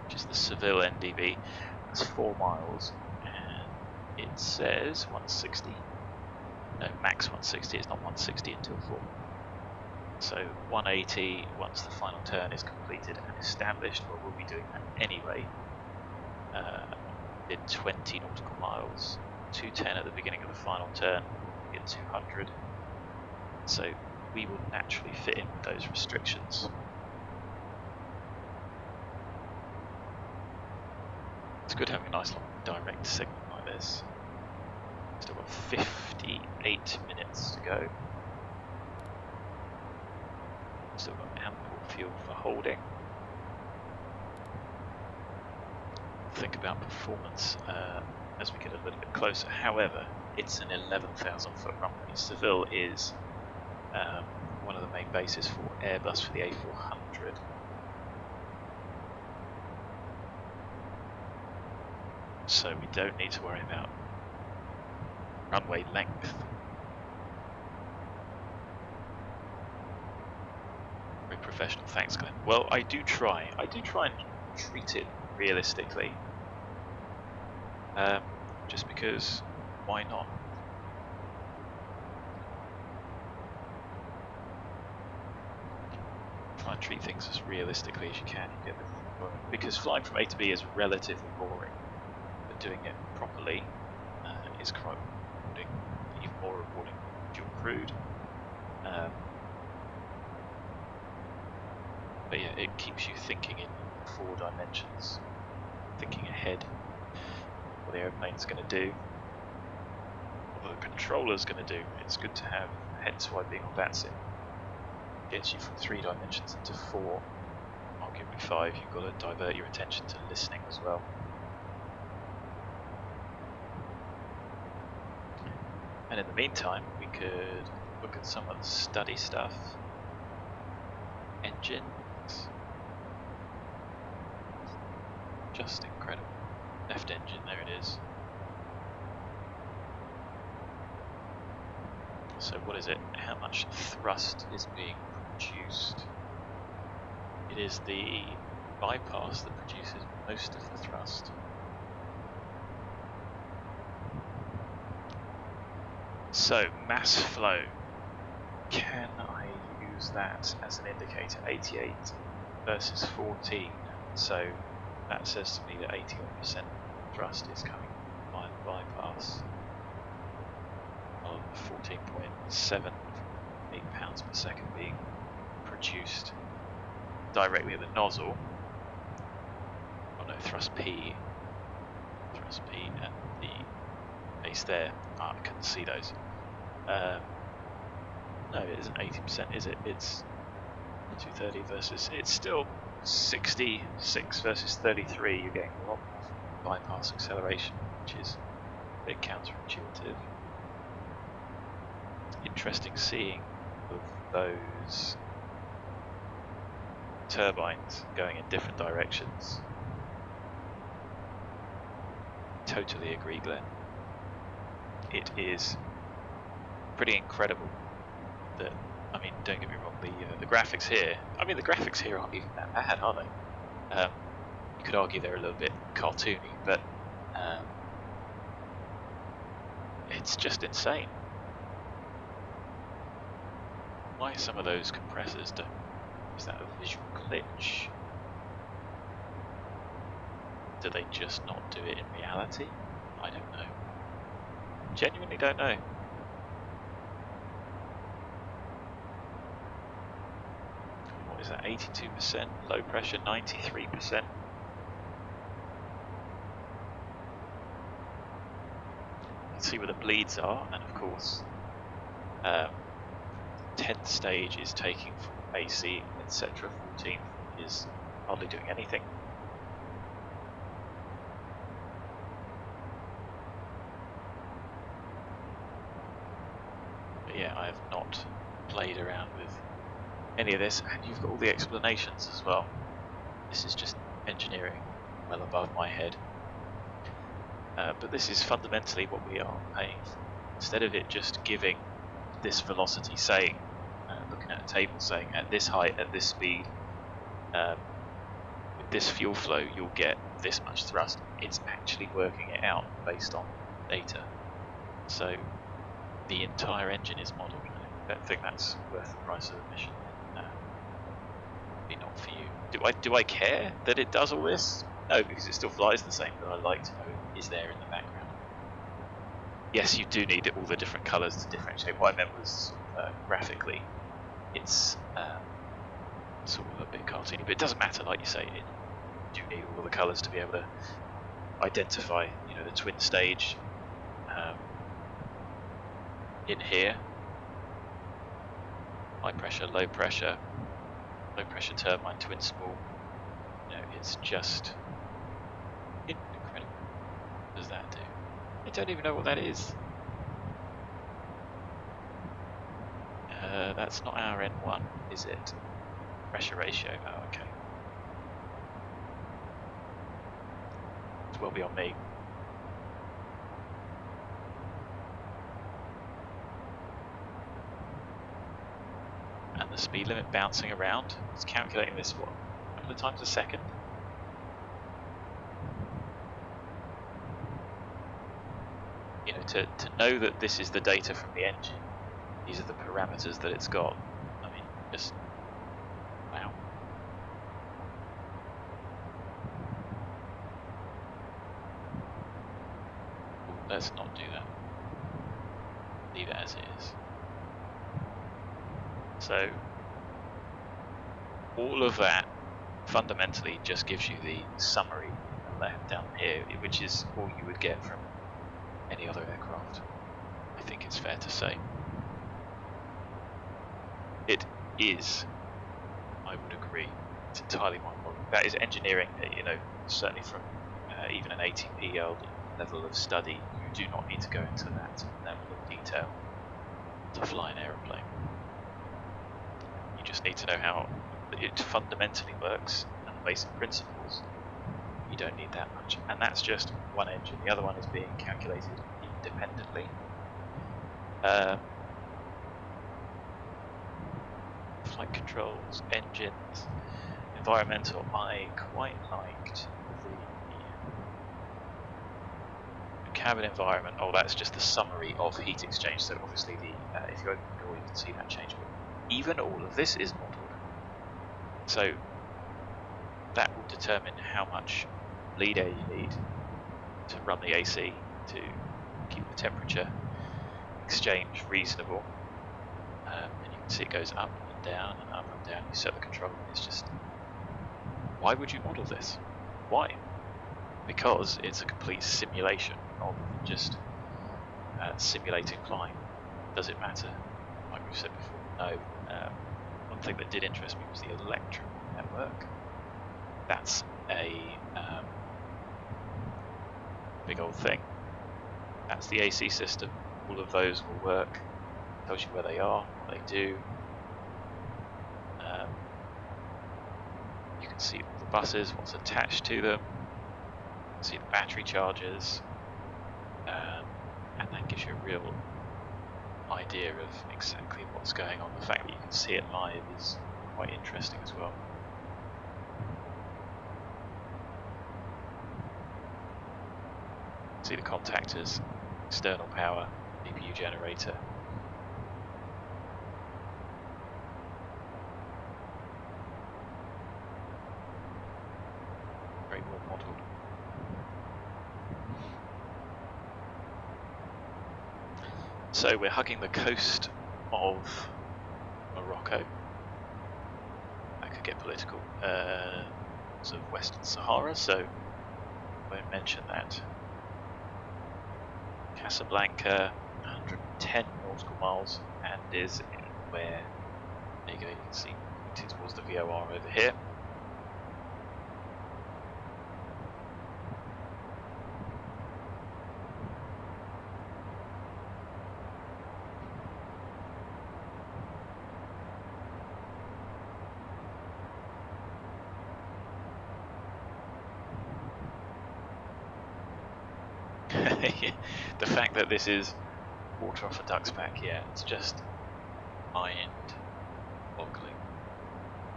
Which is the Seville NDB. It's 4 miles and it says 160. No, max 160, it's not 160 until 4. So 180 once the final turn is completed and established. Well, we'll be doing that anyway. Did 20 nautical miles, 210 at the beginning of the final turn, get 200. So we will naturally fit in with those restrictions. It's good having a nice long direct segment like this. Still got 58 minutes to go. Still got ample fuel for holding. Think about performance as we get a little bit closer. However, it's an 11,000 foot runway. Seville is one of the main bases for Airbus for the A400. So we don't need to worry about runway length. Very professional, thanks Glenn. Well, I do try and treat it realistically. Just because, why not? Try and treat things as realistically as you can. You get because flying from A to B is relatively boring, but doing it properly is quite rewarding, even more rewarding if you're crewed. But yeah, it keeps you thinking in 4 dimensions, thinking ahead. What the airplane's going to do, what the controller's going to do. It's good to have, hence why being on VATSIM gets you from 3 dimensions into 4, arguably 5. You've got to divert your attention to listening as well. And in the meantime, we could look at some of the study stuff. Engines. Just incredible. Left engine, there it is. So what is it? How much thrust is being produced? It is the bypass that produces most of the thrust. So mass flow. Can I use that as an indicator? 88 versus 14. So that says to me that 81% thrust is coming by the bypass of 14.78 pounds per second being produced directly at the nozzle. Oh no, thrust P and the base there. I couldn't see those. No, it isn't 80%, is it? It's 230 versus, it's still 66 versus 33. You're getting a lot more bypass acceleration, which is a bit counterintuitive. Interesting seeing of those turbines going in different directions. Totally agree, Glenn. It is pretty incredible that, I mean, don't get me wrong, the graphics here, I mean, the graphics here aren't even that bad, are they? You could argue they're a little bit cartoony, but it's just insane. Why some of those compressors don't? Is that a visual glitch? Do they just not do it in reality? I don't know. Genuinely don't know. What is that? 82%, low pressure 93%. You can see where the bleeds are, and of course 10th stage is taking from AC, etc. 14th is hardly doing anything. yeah, I have not played around with any of this, and you've got all the explanations as well. This is just engineering well above my head. But this is fundamentally what we are paying for. Instead of it just giving this velocity, saying, looking at a table saying at this height, at this speed, with this fuel flow, you'll get this much thrust. It's actually working it out based on data. So the entire engine is modelled. I don't think that's worth the price of admission. Maybe not for you. Do I care that it does all this? No, because it still flies the same, but I like to know it is there in the background. Yes, you do need all the different colours to differentiate. What I meant was graphically, it's sort of a bit cartoony, but it doesn't matter. Like you say, you do need all the colours to be able to identify, you know, the twin stage in here, high pressure, low pressure turbine, twin spool. You know, it's just incredible. What does that do? I don't even know what that is. That's not our N1, is it? Pressure ratio. Oh, okay. It's well beyond me. And the speed limit bouncing around. It's calculating this, what, a couple of times a second? You know, to know that this is the data from the engine, these are the parameters that it's got. I mean, just wow. Let's not do that. Leave it as it is. So all of that fundamentally just gives you the summary left down here, which is all you would get from any other aircraft. I think it's fair to say. It is, I would agree, it's entirely my model. That is engineering, you know, certainly from even an 18p level of study. You do not need to go into that level of detail to fly an aeroplane. You just need to know how it fundamentally works and the basic principles. You don't need that much. And that's just one engine. The other one is being calculated independently. Flight controls, engines, environmental. I quite liked the cabin environment. Oh, that's just the summary of heat exchange. So obviously, if you open the door, you can see that change. But even all of this is modelled. So that will determine how much bleed air you need to run the AC to keep the temperature exchange reasonable. And you can see it goes up and down and up and down. You set the control, and it's just, why would you model this? Why? Because it's a complete simulation rather than just simulating flying. Does it matter? Like we've said before, no. One thing that did interest me was the electrical network. That's a big old thing. That's the AC system. All of those will work. Tells you where they are, what they do. You can see all the buses, what's attached to them. You can see the battery chargers, and that gives you a real idea of exactly what's going on. The fact that you can see it live is quite interesting as well. See the contactors, external power, CPU generator. Very well modelled. So we're hugging the coast of Morocco. That could get political. Sort of Western Sahara, so I won't mention that. Casablanca, 110 nautical miles, and is where, there you go, you can see pointing towards the VOR over here. The fact that this is water off a duck's back, yeah, it's just mind-boggling.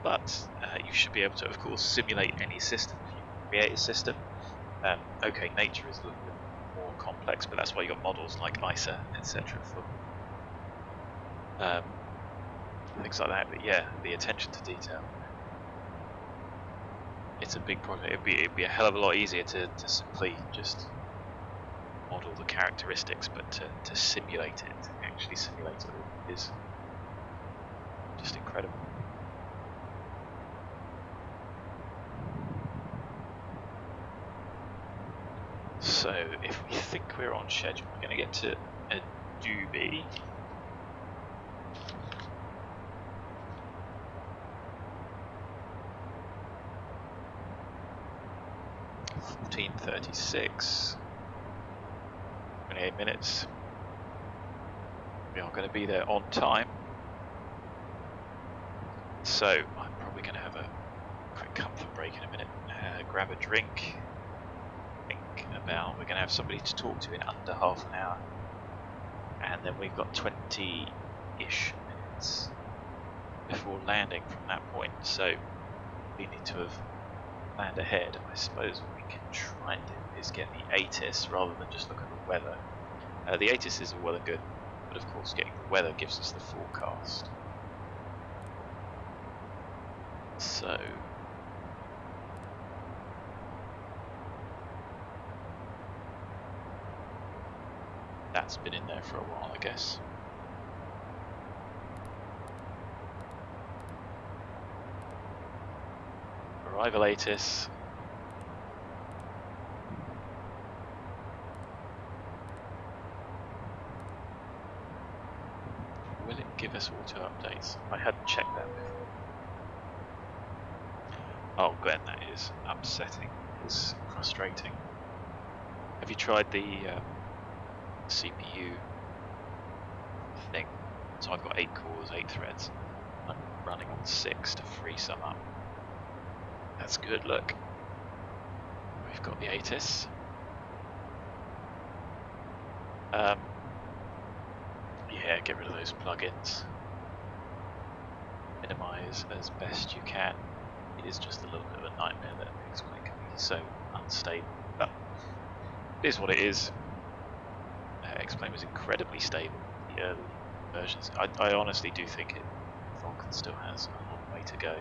But you should be able to, of course, simulate any system if you create a system. Okay, nature is a little bit more complex, but that's why you got models like ISA, etc. for things like that. But yeah, the attention to detail. It's a big project. It'd be a hell of a lot easier to simply just model the characteristics, but to simulate it, to actually simulate it all, is just incredible. So if we think we're on schedule, we're going to get to ADUBI. .36, 28 minutes. We are going to be there on time. So I'm probably going to have a quick comfort break in a minute, grab a drink, think about, we're going to have somebody to talk to in under half an hour, and then we've got 20-ish minutes before landing from that point, so we need to have planned ahead. I suppose what we can try and do is get the ATIS rather than just look at the weather. The ATIS is all well and good, but of course getting the weather gives us the forecast. So that's been in there for a while, I guess. Arrival ATIS. Will it give us auto updates? I hadn't checked that before. Oh, Glenn, that is upsetting. It's frustrating. Have you tried the CPU thing? So I've got 8 cores, 8 threads. I'm running on 6 to free some up. That's good, look. We've got the ATIS. Yeah, get rid of those plugins. Minimize as best you can. It is just a little bit of a nightmare that X-Plane can be so unstable. But it is what it is. X-Plane was incredibly stable in the early versions. I honestly do think Vulcan still has a long way to go.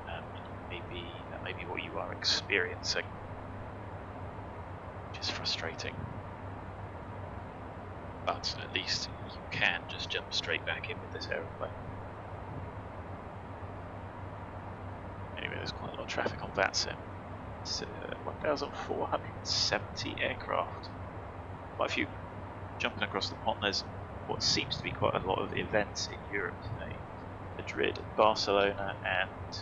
That may be what you are experiencing, which is frustrating. But at least you can just jump straight back in with this aeroplane. Anyway, there's quite a lot of traffic on VATSIM. It's 1,470 aircraft. Quite a few jumping across the pond. There's what seems to be quite a lot of events in Europe today. Madrid, Barcelona and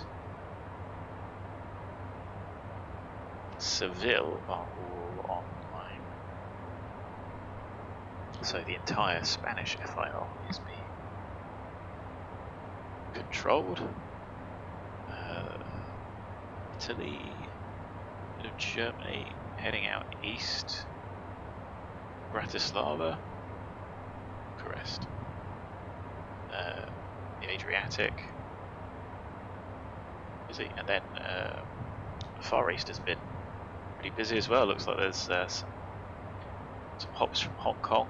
Seville are all online. So the entire Spanish FIR is being controlled. Italy, bit of Germany, heading out east. Bratislava, Bucharest, the Adriatic, busy, and then Far East has been pretty busy as well. Looks like there's some hops from Hong Kong.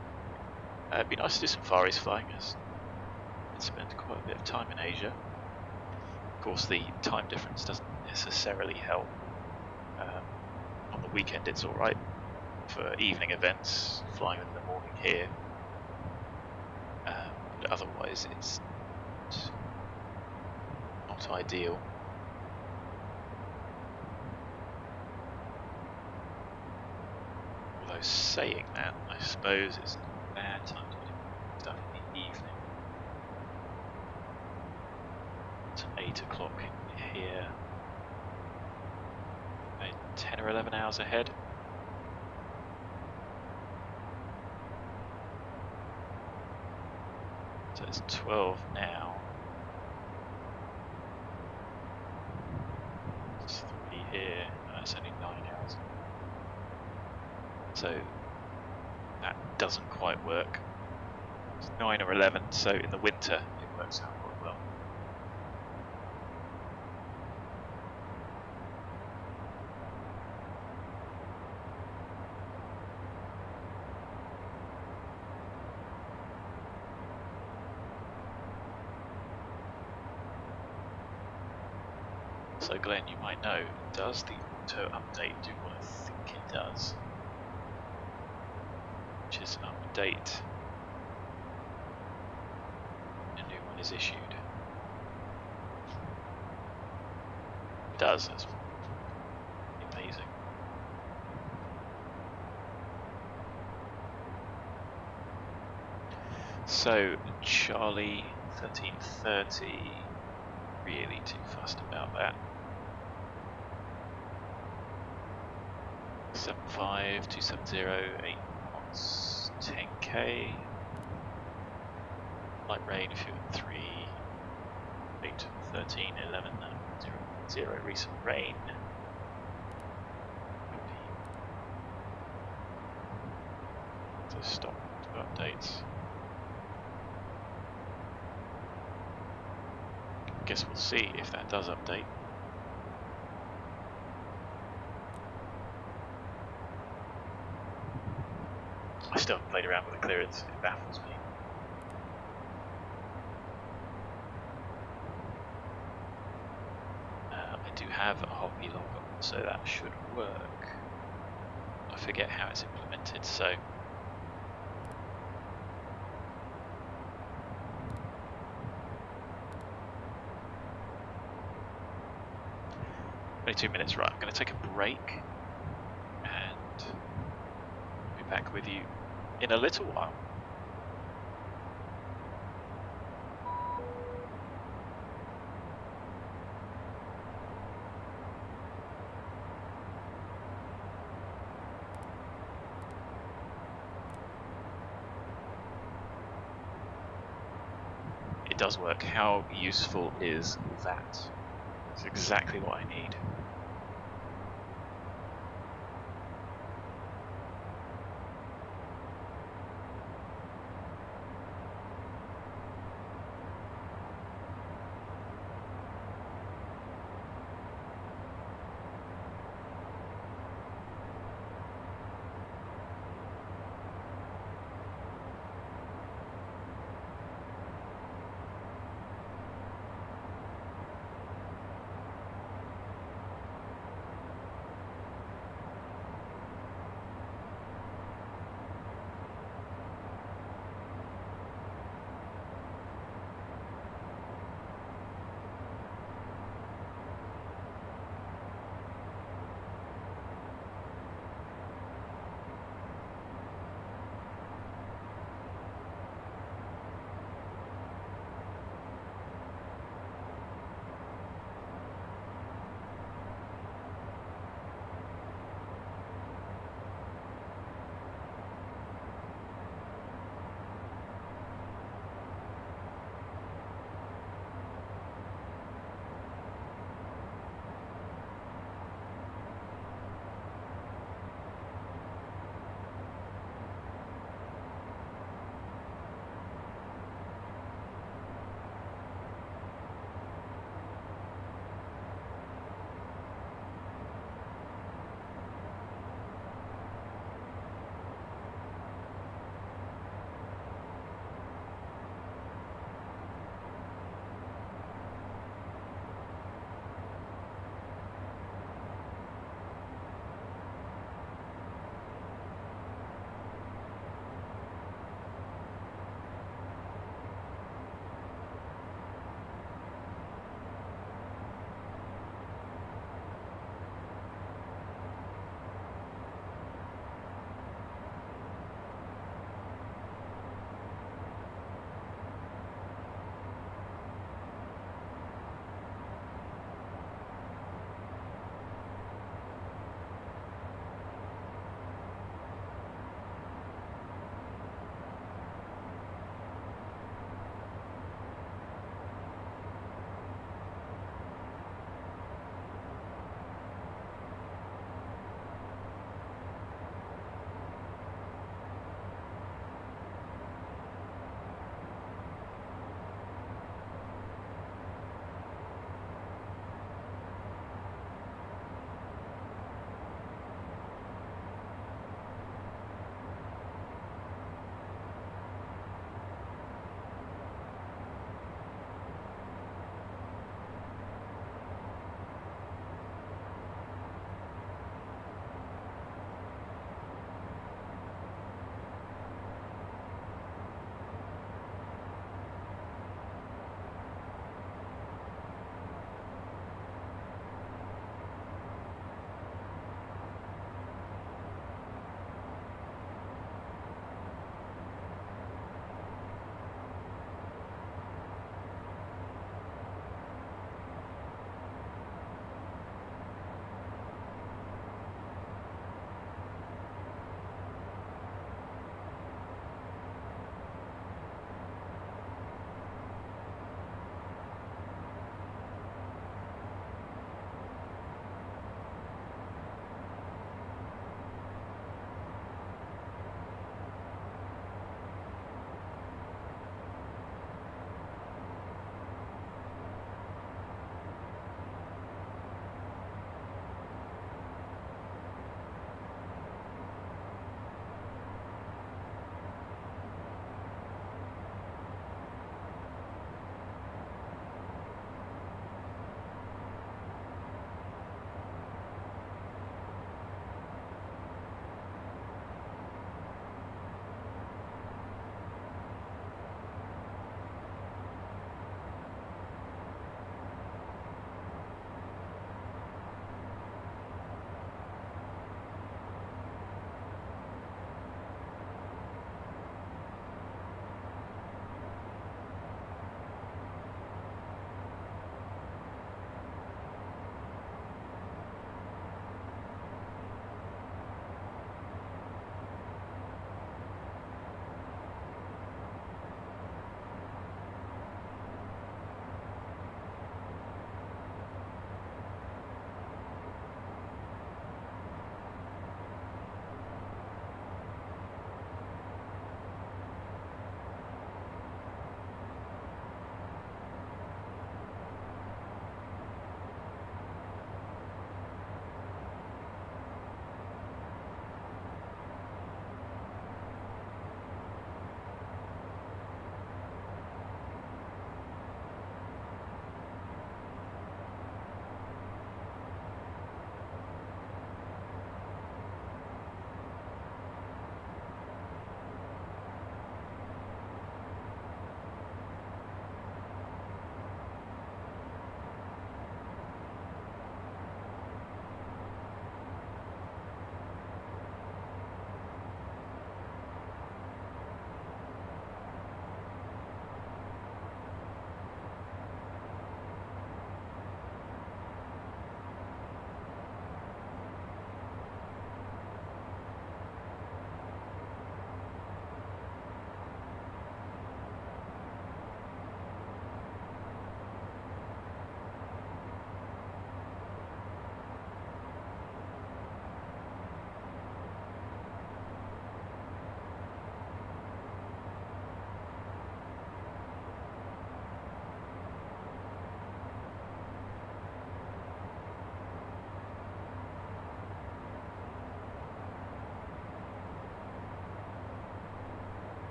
It'd be nice to do some Far East flying, as I spend quite a bit of time in Asia. Of course, the time difference doesn't necessarily help. On the weekend it's alright. For evening events, flying in the morning here. But otherwise it's not ideal. Although saying that, I suppose it's not a bad time to do stuff in the evening. It's 8 o'clock here. 10 or 11 hours ahead. So it's 12 now. It's 3 here. No, it's only 9 hours. So that doesn't quite work. It's 9 or 11, so in the winter it works out quite well. So Glenn, you might know, does the auto update do what I think it does? Which is update. A new one is issued. It does, that's amazing. So Charlie 1330, really too fussed about that. 75, 270, 8 knots, 10k. Light rain if you're at 3, 8, 13, 11, 0, recent rain. So stop to updates. Guess we'll see if that does update. I still haven't played around with the clearance, it baffles me. I do have a hobby log on, so that should work. I forget how it's implemented, so... Only 2 minutes, right, I'm going to take a break and be back with you in a little while. It does work. How useful is that? It's exactly what I need.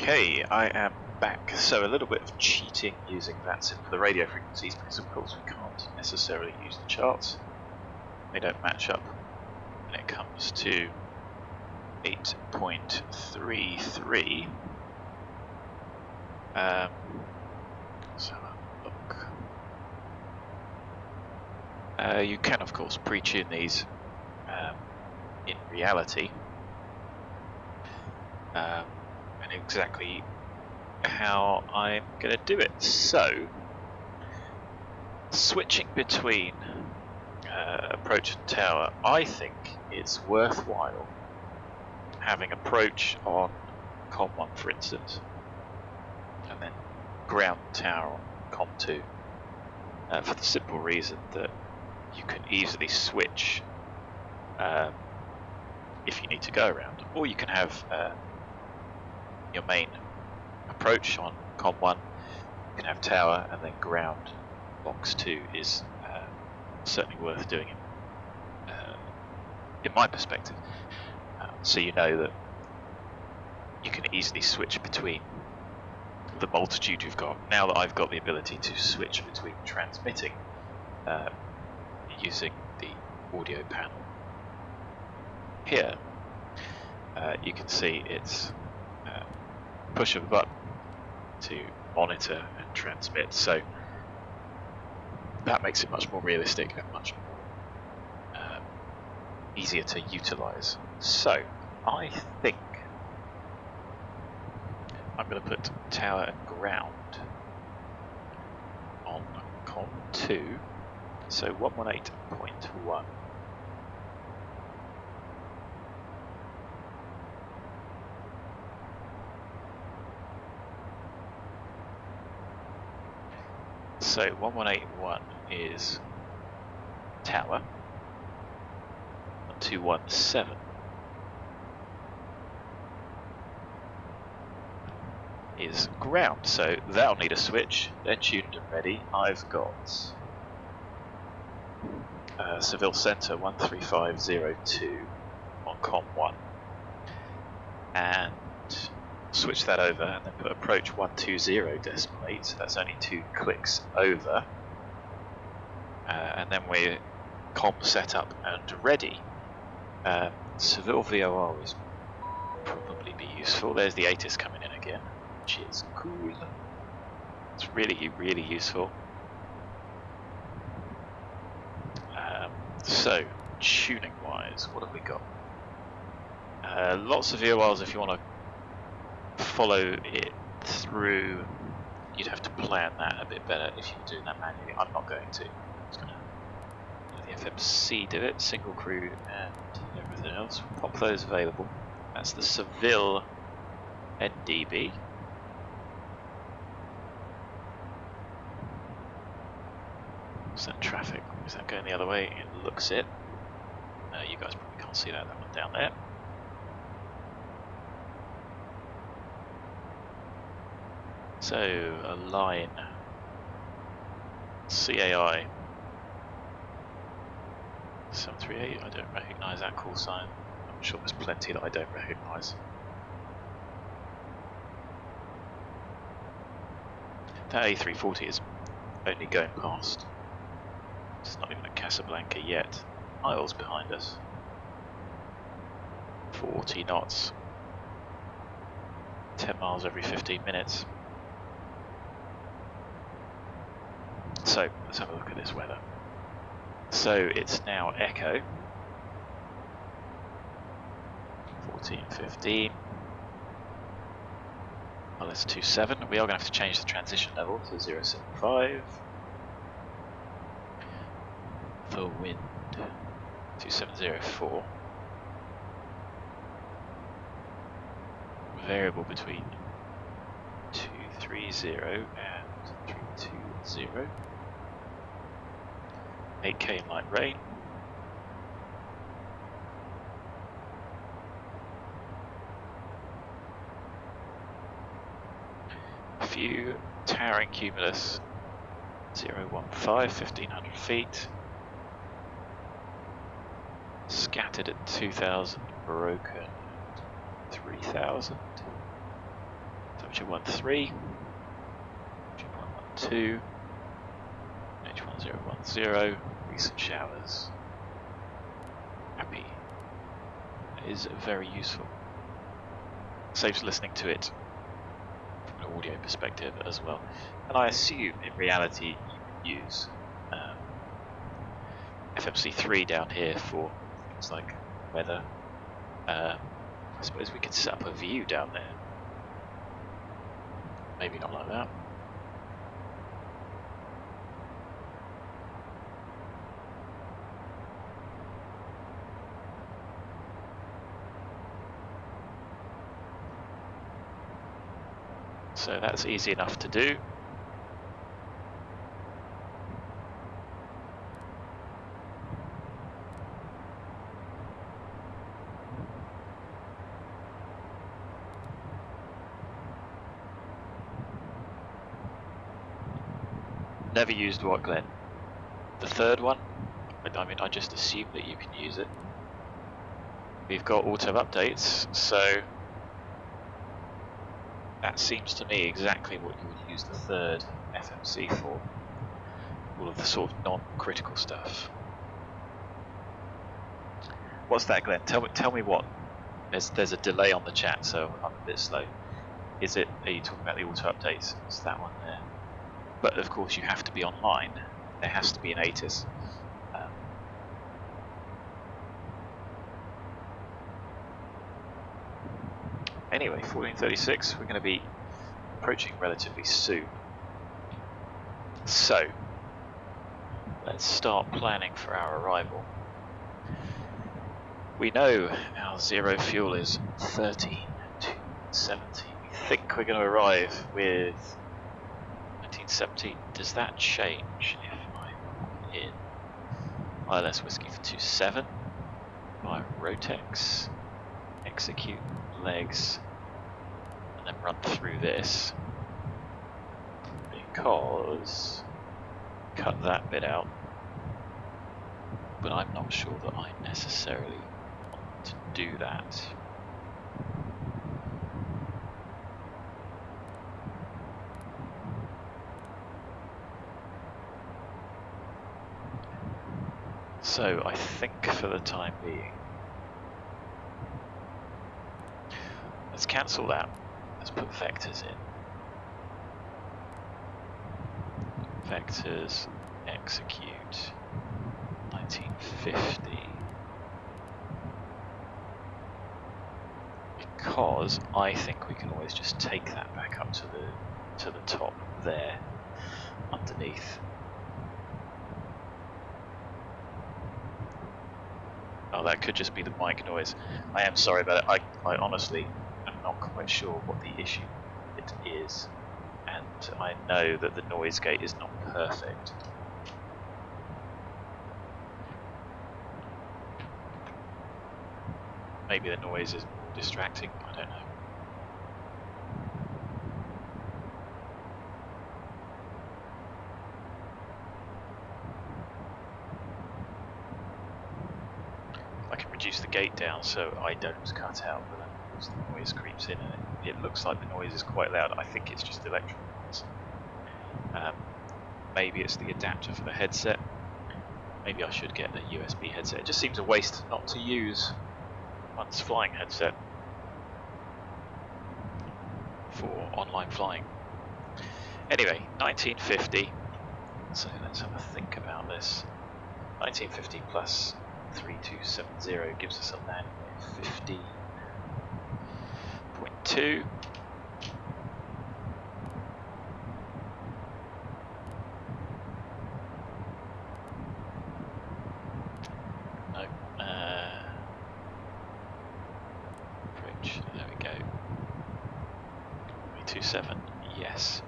Okay, I am back. So a little bit of cheating using VATSIM for the radio frequencies, because of course we can't necessarily use the charts. They don't match up when it comes to 8.33. So look. You can of course pre-tune these in reality. And exactly how I'm going to do it. So, switching between approach and tower, I think it's worthwhile having approach on COM1 for instance, and then ground tower on COM2, for the simple reason that you can easily switch if you need to go around, or you can have your main approach on COM1, you can have tower, and then ground box 2 is certainly worth doing in my perspective. So you know that you can easily switch between the multitude you've got. Now that I've got the ability to switch between transmitting using the audio panel here, you can see it's push of a button to monitor and transmit, so that makes it much more realistic and much more easier to utilize. So I think I'm going to put tower and ground on COM2, so 118.1. So 1181 is tower, 1217 is ground, so that'll need a switch. They're tuned and ready. I've got Seville Centre 13502 on COM1, and switch that over and then put approach 120.8, so that's only 2 clicks over, and then we're COM set up and ready. Seville VOR is probably be useful. There's the ATIS coming in again, which is cool. It's really, really useful. So, tuning wise, what have we got? Lots of VORs if you want to follow it through. You'd have to plan that a bit better if you're doing that manually. I'm not going to. I'm just going to let the FMC do it, single crew and everything else. We'll pop those available. That's the Seville NDB. What's that traffic? Is that going the other way? It looks it. You guys probably can't see that one down there. So, a line, CAI 738, I don't recognise that call sign. I'm sure there's plenty that I don't recognise. That A340 is only going past. It's not even at Casablanca yet. Isles behind us. 40 knots. 10 miles every 15 minutes. So, let's have a look at this weather. So, it's now Echo. 14:15. LS27. We are going to have to change the transition level to 075. For wind, 2704. Variable between 230 and 320. 8k in light rain. A few towering cumulus 015, 1500 feet. Scattered at 2000, broken 3000. So temperature 13, 2.12, H1010, recent showers. Happy. It is very useful. Saves listening to it from an audio perspective as well. And I assume in reality you can use FMC3 down here for things like weather. I suppose we could set up a view down there. Maybe not like that. So that's easy enough to do. Never used what, Glenn? The third one? I mean, I just assume that you can use it. We've got auto updates, so that seems to me exactly what you would use the third FMC for. All of the sort of non-critical stuff. What's that, Glenn? Tell me what. There's a delay on the chat, so I'm a bit slow. Is it? Are you talking about the auto updates? It's that one there. But of course, you have to be online. There has to be an ATIS. Anyway, 1436, we're going to be approaching relatively soon. So, let's start planning for our arrival. We know our zero fuel is 13 to 70. We think we're going to arrive with 1917. Does that change if I put in ILS whiskey for 27 via Rotex, execute legs, and then run through this? Because cut that bit out, but I'm not sure that I necessarily want to do that. So I think for the time being, let's cancel that. Let's put vectors in. Vectors, execute, 1950. Because I think we can always just take that back up to the top there, underneath. Oh, that could just be the mic noise. I am sorry about it. I honestly am not quite sure what the issue it is. And I know that the noise gate is not perfect. Maybe the noise is more distracting, I don't know. I can reduce the gate down so I don't cut out, but then of course the noise creeps in and it looks like the noise is quite loud. I think it's just electrical noise. Maybe it's the adapter for the headset. Maybe I should get a USB headset. It just seems a waste not to use one's flying headset for online flying. Anyway, 1950. So let's have a think about this. 1950 plus 3270 gives us a land of 50.2. Approach, there we go. 27, yes.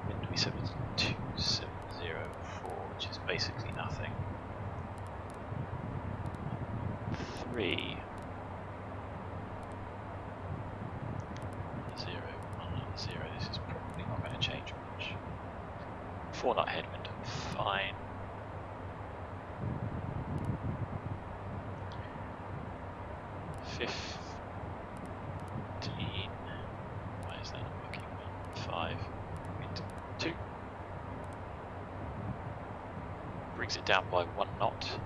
Wind we set was 2704, which is basically nothing. 3 0 1 0. This is probably not going to change much. 4 knot headwind, fine. Why is that not working? brings it down by 1 knot.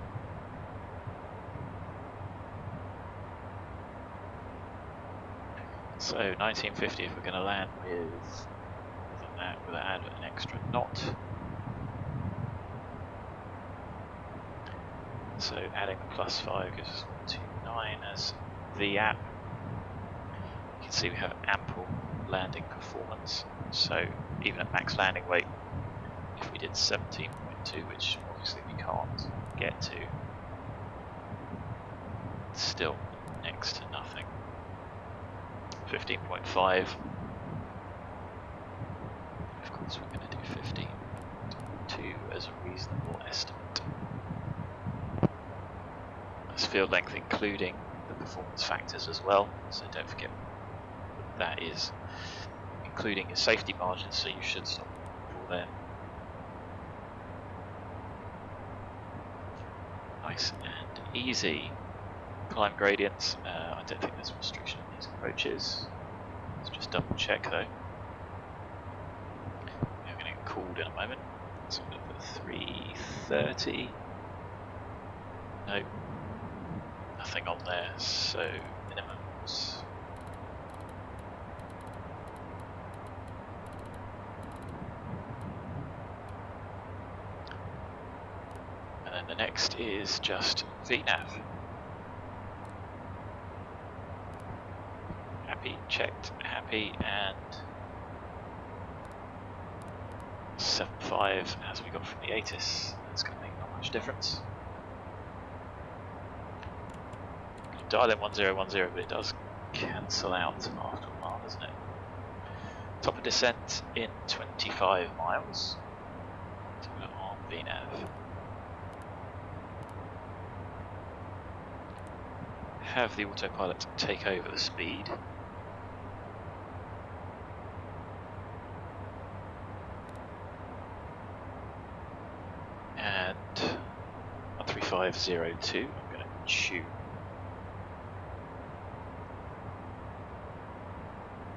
So 1950 if we're going to land with that, we'll add an extra knot. So adding the +5 gives us 129 as the app. You can see we have ample landing performance. So even at max landing weight, if we did 17.2, which obviously we can't get to, it's still next to nothing. 15.5. Of course, we're going to do 15.2 as a reasonable estimate. That's field length including the performance factors as well, so don't forget that is including your safety margins, so you should stop all there. Nice and easy. Climb gradients, I don't think there's a restriction on these approaches. Let's just double check though. We're going to get called in a moment. So we're going to put 330. No, nothing on there, so minimums. And then the next is just VNAV. Happy, checked, happy, and 7.5 as we got from the ATIS. That's going to make not much difference. Dial in 1010, but it does cancel out after a while, doesn't it? Top of descent in 25 miles. So we're on VNAV. Have the autopilot take over the speed. And 13502, I'm going to tune.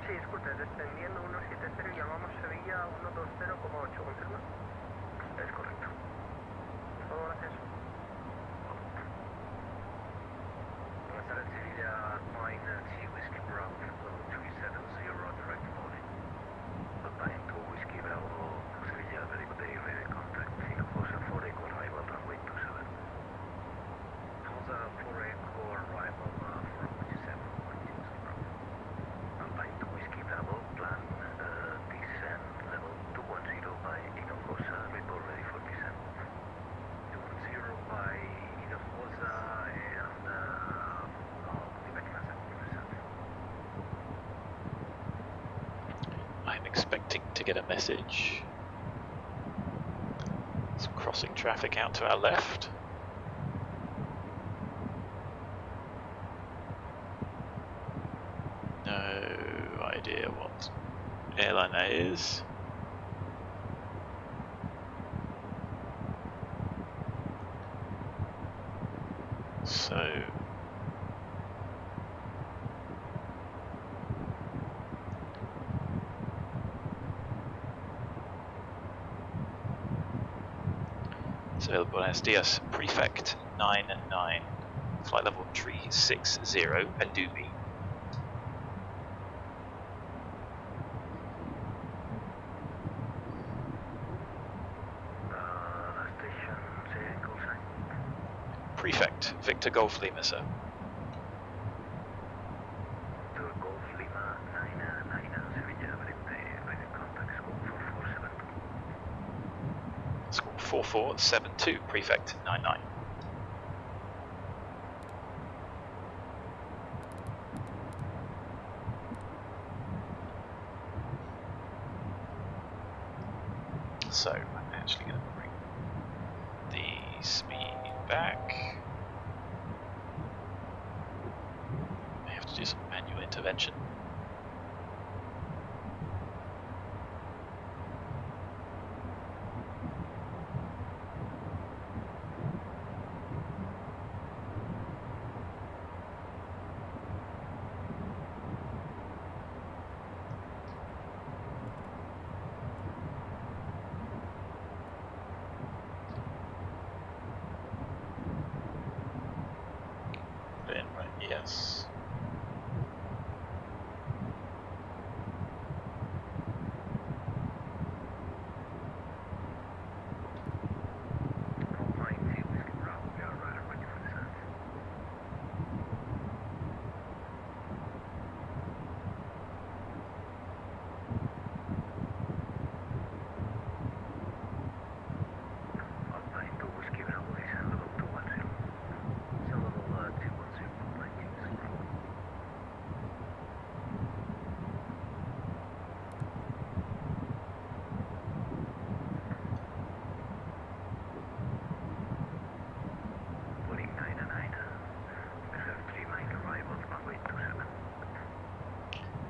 Sí, disculpe, descendiendo 170 llamamos Sevilla 120,8, ¿confirma? Es correcto. Todo gracias. Buenas tardes, Sevilla 9 Whiskey Bravo, 370 direct loading. Goodbye to Whiskey Bravo, Sevilla, very good day, ready contact, Kilo Fosa for Echo arrival, runway 27. Fosa for Echo arrival from 27, Whiskey Bravo. Goodbye to Whiskey Bravo, plan descent level 210 by Echo Fosa, report ready for descent. 210 by Echo Fosa and I'm expecting to get a message. Some crossing traffic out to our left. No idea what airline that is. So Buenos Dias, Prefect 99, flight level 360, ADUBI. Station, say call sign. Prefect, Victor Golf Lima, sir. To Golf Lima 99 Sevilla, ready contact, scope 4472. Squawk 4472, Prefect 99. So I'm actually going to bring the speed back. I have to do some manual intervention. put it in right, yes.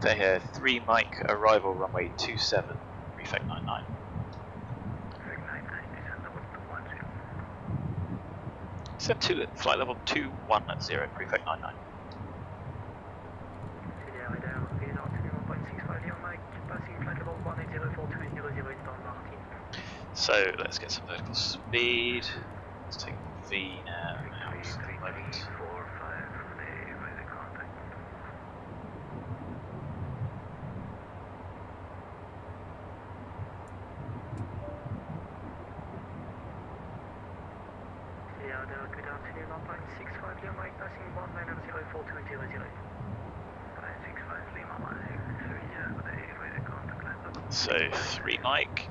They have 3 Mike, arrival runway 27, prefect 99. Step 2 at flight level 210, prefect 99. So let's get some vertical speed. Let's take V now out at the moment. So 3 Mike,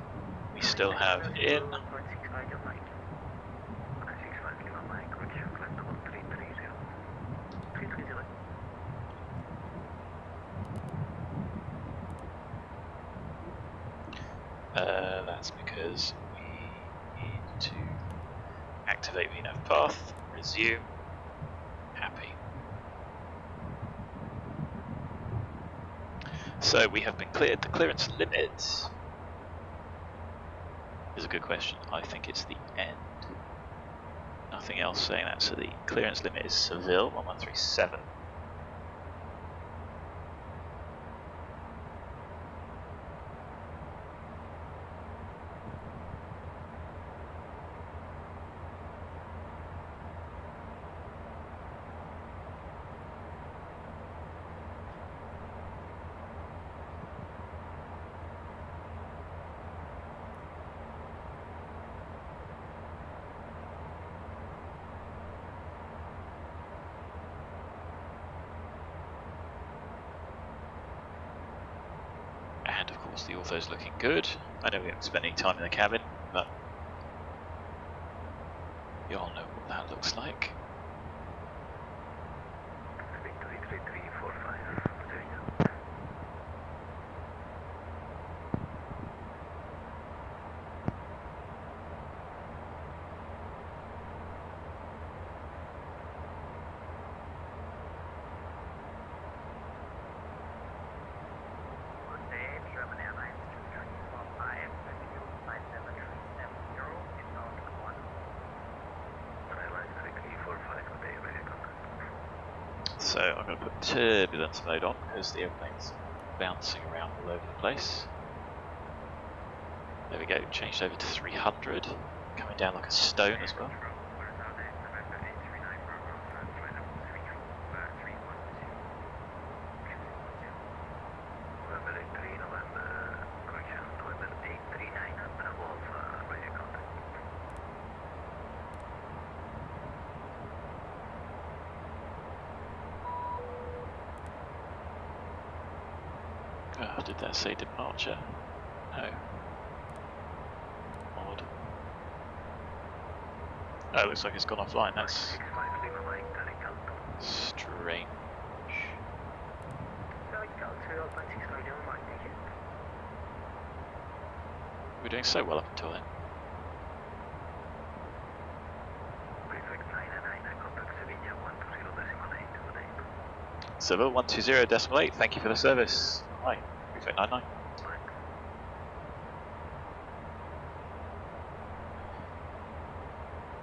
we still have in. That's because we need to activate VNAV path, resume, happy. So we have been cleared. The clearance limit is a good question. I think it's the end. Nothing else saying that. So the clearance limit is Seville 1137. And of course the Ortho's looking good. I know we haven't spent any time in the cabin, but you all know what that looks like. So I'm going to put turbulence mode on because the airplane's bouncing around all over the place. There we go, changed over to 300, coming down like a stone as well. Oh, did that say departure? No. Odd. Oh, it looks like it's gone offline. That's strange. We're doing so well up until then. Seville 120.8, thank you for the service. Hi, prefect 99.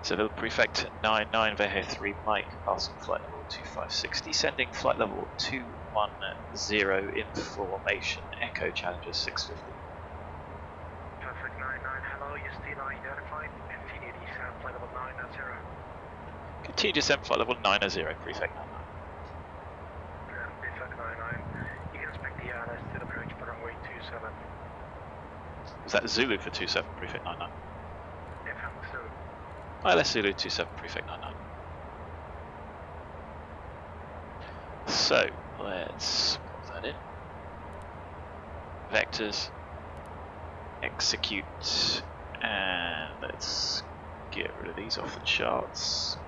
Seville prefect 99, Vehe 3 Mike, passing flight level 2560, sending flight level 210 in formation, Echo Challenger 650. Perfect 99, hello, you're still identified, infinity sound flight level 990. Continue descent flight level 900, prefect 99. Prefect 99, you can expect the ILS to approach for runway 27. Was that Zulu for 27, prefect 99? FM Zulu. ILS Zulu 27, prefect 99. So, let's put that in. Vectors, execute, and let's get rid of these off the charts.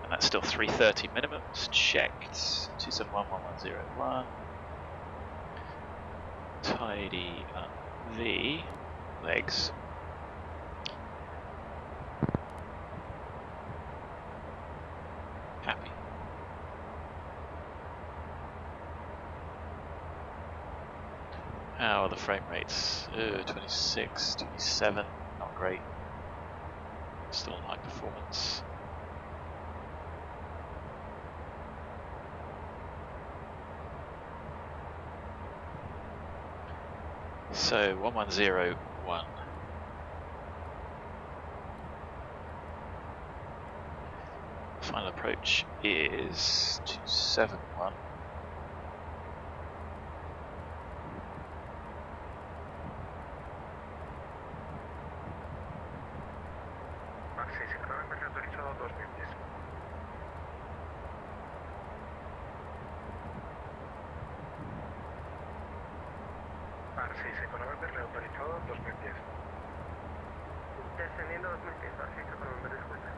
And that's still 330 minimums, checked, 2711101. Tidy up the legs. Happy. How are the frame rates? 26, 27, not great. Still high performance. So 1101. Final approach is 271. Descendiendo 2010, así se con el escucha.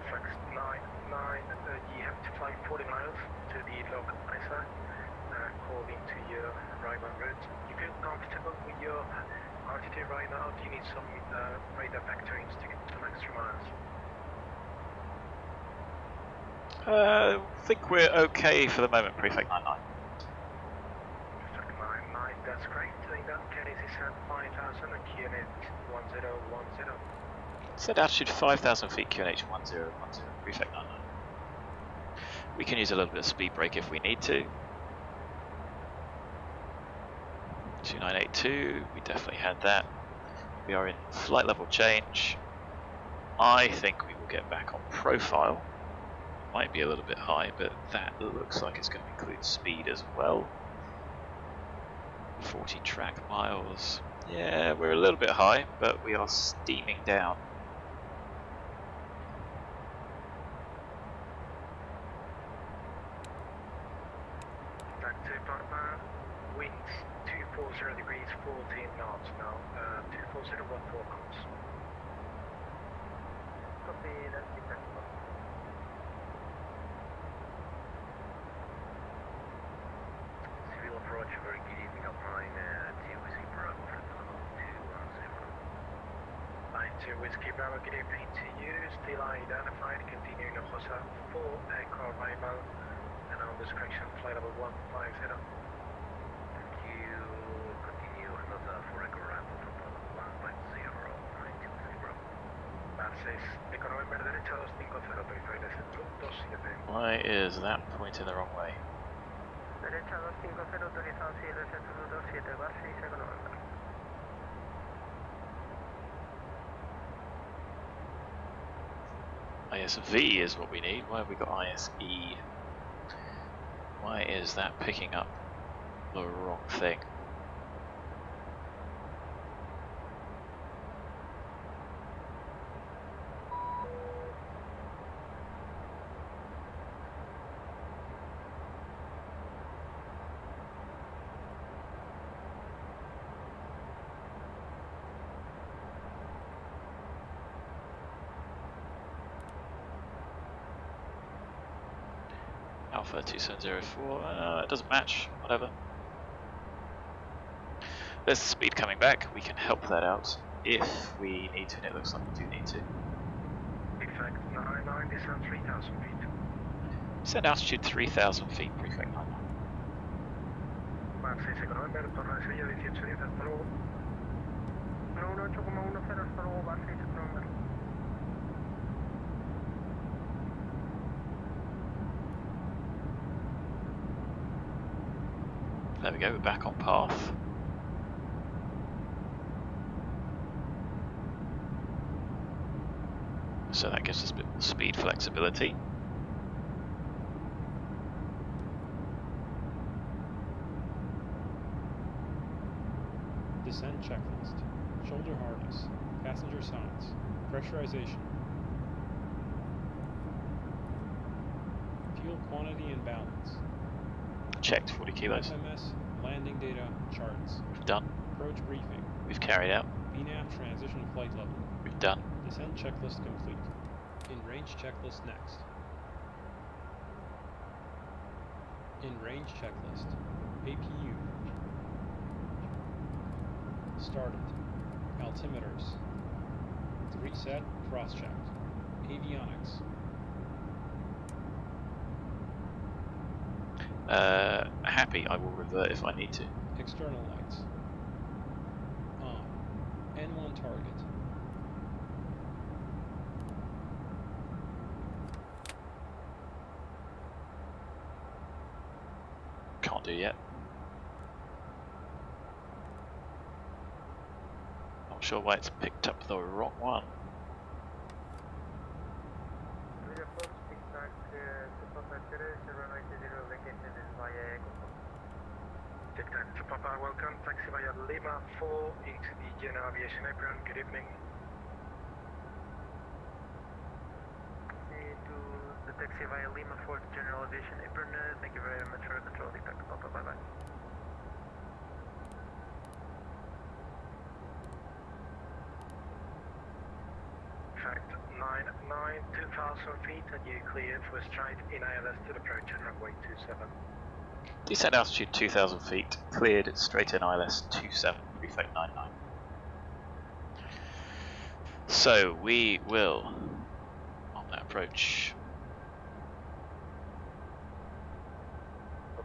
Flex 99, you have to fly 40 miles to the local ISA according to your arrival route. You feel comfortable with your altitude right now? Do you need some radar vectorings to get some extra miles? I think we're okay for the moment, prefect 99. Prefect 99, that's great. In that case, it's at 5,000 and QNH 1010. Set altitude 5,000 feet, QNH 1010, prefect 99. We can use a little bit of speed brake if we need to. 2982, we definitely had that. We are in flight level change. I think we will get back on profile. Might be a little bit high, but that looks like it's going to include speed as well. 40 track miles. Yeah, we're a little bit high, but we are steaming down. Back to Papa, winds 240 degrees, 14 knots now, 24014 knots. Copy, that's exactly. Civil approach, very good evening of mine, TOC Bravo, level 210. Line 2 Whiskey Bravo, good evening to you, still identified, continuing of HOTAS 4, aircraft arrival, and on description, flight level 150. Thank you, continue another for echo arrival for level 150, 920. Bases, economy derecha 250, verified centro 27. Why is that pointing the wrong way? Derecha 250, autorizado cierre centro 27, base y economy. ISV is what we need. Why have we got ISE? Why is that picking up the wrong thing? Alpha 2704, it doesn't match, whatever. There's the speed coming back, we can help that out if we need to, and it looks like we do need to. Prefect 99, descent 3,000 feet. Send altitude 3,000 feet, prefect 99. Base y economy, torre de Sevilla 1810, hasta luego. 18,10, hasta luego, base y economy. There we go, we're back on path. So that gives us a bit more speed flexibility. Descent checklist. Shoulder harness. Passenger signs. Pressurization. Fuel quantity and balance. Checked 40 kilos. FMS, landing data, charts. We've done. Approach briefing. We've carried out. VNAV transition flight level. We've done. Descent checklist complete. In range checklist next. In range checklist. APU. Started. Altimeters. Reset, cross-checked. Avionics. Happy, I will revert if I need to. External lights. On. N1 target. Can't do yet. Not sure why it's picked up the wrong one. TFN to Papa, welcome. Taxi via Lima 4 into the General Aviation apron. Good evening. To the taxi via Lima 4 to General Aviation apron. Thank you very much for your control. Dictator Papa, bye bye. Fact 99, 2,000 feet, and you cleared for straight in ILS to approach on runway 27. Descent altitude 2,000 feet, cleared straight in ILS 27, prefect 99. So we will, on that approach,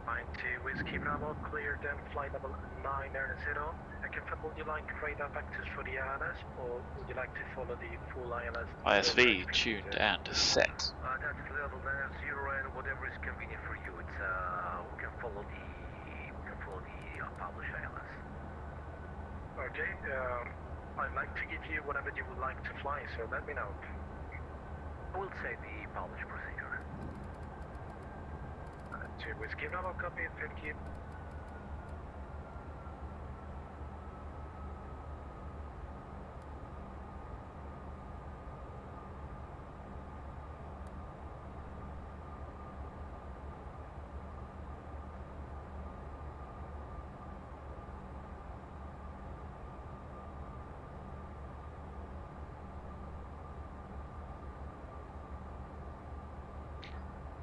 Line 2 Whiskey Bravo, cleared and flight level 990. I confirm, would you like radar access for the ILS, or would you like to follow the full ILS? ISV tuned and set. That's level 90 and whatever is convenient for you. It's we can follow the published ILS. Okay, I'd like to give you whatever you would like to fly, so let me know. I will say the published procedure. To Whiskey Bravo, copy, thank you.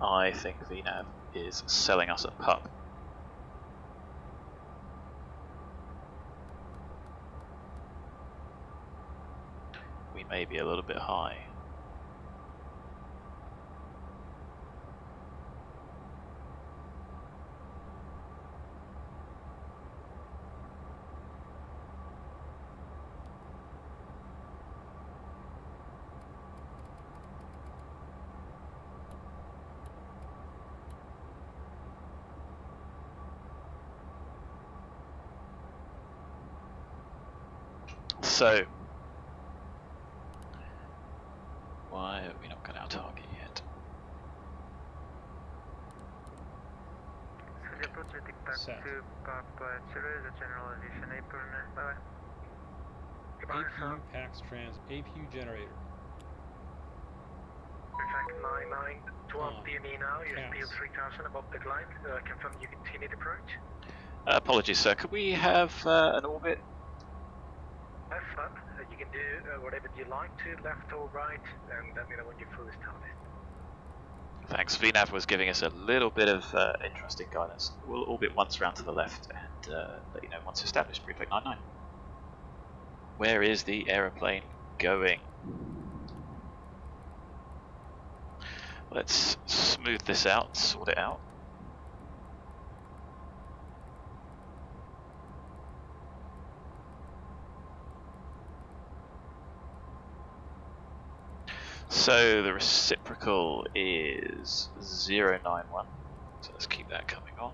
I think VNAV is selling us a pup. We may be a little bit high. So, why have we not got our target yet? Set. APU PAX trans APU generator. Perfect 99, 12 On. DME now, your Cast. speed 3000 above the glide. Confirm you continue to approach. Apologies, sir. Could we have an orbit? Have fun. You can do whatever you like to, left or right, and let me know when you're fully started. Thanks. VNAV was giving us a little bit of interesting guidance. We'll orbit once round to the left and let you know once established. Prefect 99. Where is the aeroplane going? Let's smooth this out, sort it out. So the reciprocal is 091, so let's keep that coming on.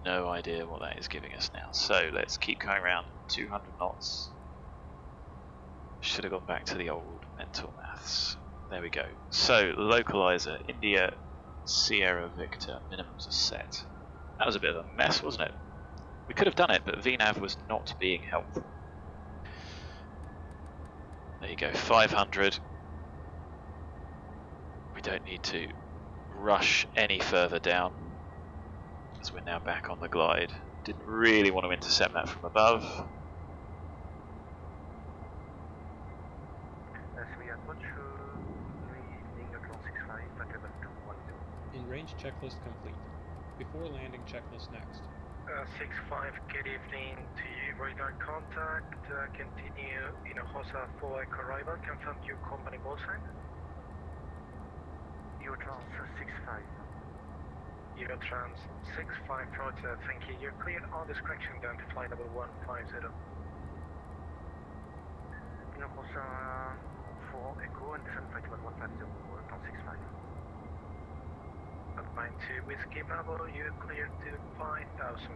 no idea what that is giving us now. So let's keep going around 200 knots. Should have gone back to the old mental maths. There we go. So localizer, India, Sierra Victor, minimums are set. That was a bit of a mess, wasn't it? We could have done it, but VNav was not being helpful. There you go, 500. We don't need to rush any further down, as we're now back on the glide. Didn't really want to intercept that from above. In range checklist complete. Before landing checklist next. 65, good evening to you. Radar contact. Continue in a HOSA for arrival. Confirm your company call sign. Eurotrans 65. Eurotrans 65, roger, thank you. You're cleared on discretion down to flight level 150. In a HOSA for Echo and descend flight level 150, Eurotrans 65. Line 2 Whiskey Bravo, you're cleared to 5,000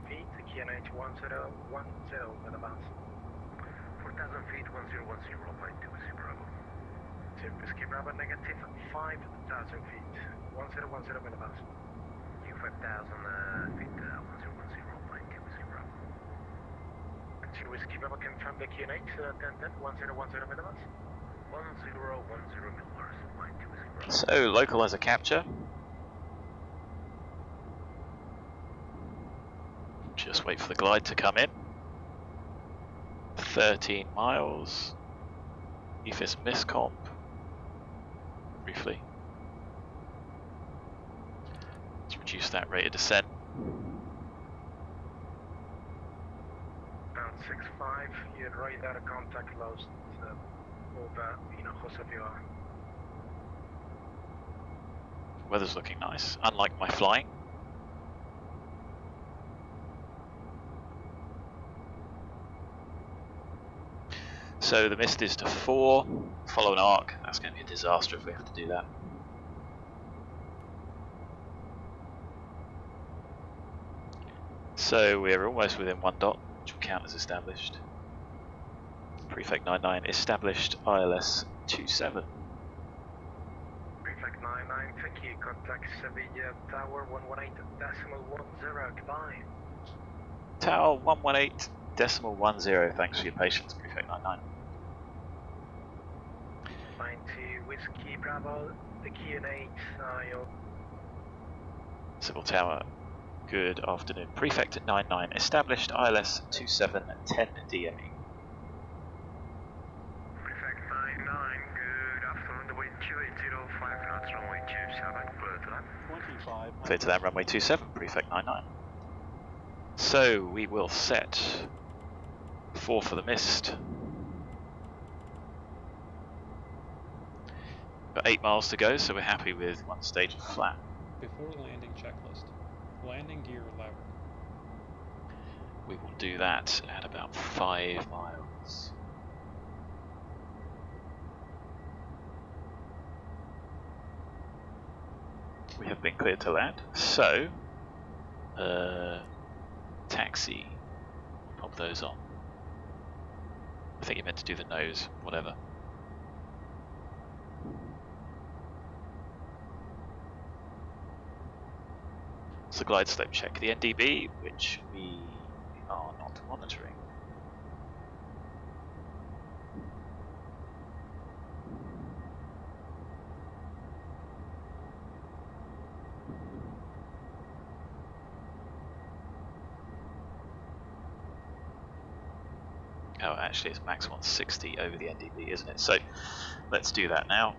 feet, QNH 1010 with advance. 4,000 feet, 1010, line 2 Whiskey Bravo. 2 Whiskey Bravo, negative 5,000 feet, 1010 with advance. You 5,000 feet, 1010, line 2 Whiskey Bravo. 2 Whiskey Bravo, confirm the QNH, 1010 with advance. 1010 millibars, line 2 Whiskey Bravo. So localizer capture. Just wait for the glide to come in. 13 miles. EFIS miscomp. Briefly. Let's reduce that rate of descent. Bound 65, you had radar contact lost over, HOSA VR. Weather's looking nice, unlike my flying. So the mist is to 4, follow an arc. That's going to be a disaster if we have to do that. So we're almost within 1 dot, which will count as established. Prefect 99 established, ILS 27. Prefect 99, thank you. Contact Sevilla Tower 118.10, goodbye. Tower 118.10, thanks for your patience, Prefect 99. Line 2 Whiskey Bravo, the QNH, Civil Tower, good afternoon. Prefect 99 established, ILS 27, 10 DME. Prefect 99, good afternoon, the wind 2805 knots, runway 27, clear to that. 25. Clear to that, runway 27, Prefect 99. So we will set 4 for the mist. Got 8 miles to go, so we're happy with 1 stage of flat. Before landing checklist. Landing gear lever. We will do that at about 5 miles. We have been cleared to land, so taxi, pop those on. I think you meant to do the nose, whatever. So the glide slope check, the NDB, which we are not monitoring. Oh, actually it's max 160 over the NDB, isn't it? So let's do that now.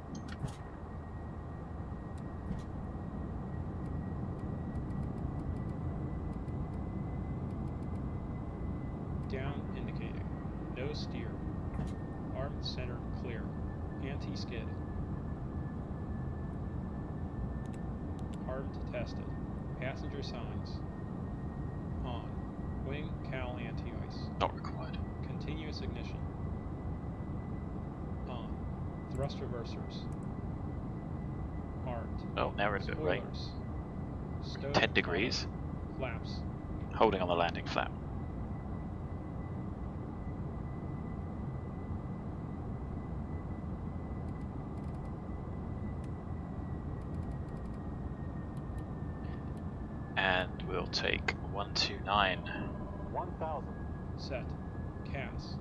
Down indicating. No steer. Arm center clear. Anti-skid. Armed tested. Passenger signs. On. Wing cowl anti-ice. Not required. Continuous ignition. On. Thrust reversers. Armed. Oh, now we're in a bit of rain. Spoilers. Stove 10 degrees. Flaps. Holding on the landing flap. And we'll take 129. 1,000. Set. CAS.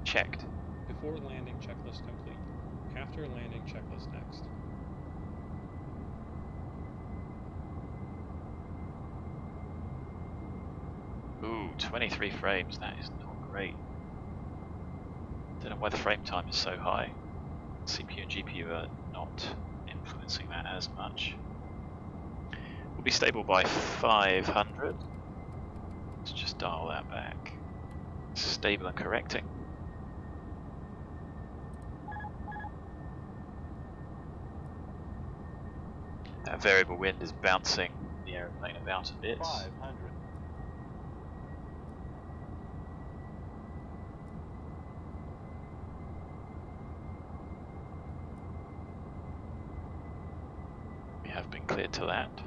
Checked. Before landing checklist complete. After landing checklist next. Ooh, 23 frames, that is not great. Don't know why the frame time is so high. CPU and GPU are not influencing that as much. We'll be stable by 500. Let's just dial that back. Stable and correcting. That variable wind is bouncing the aeroplane about a bit. 500. We have been cleared to land.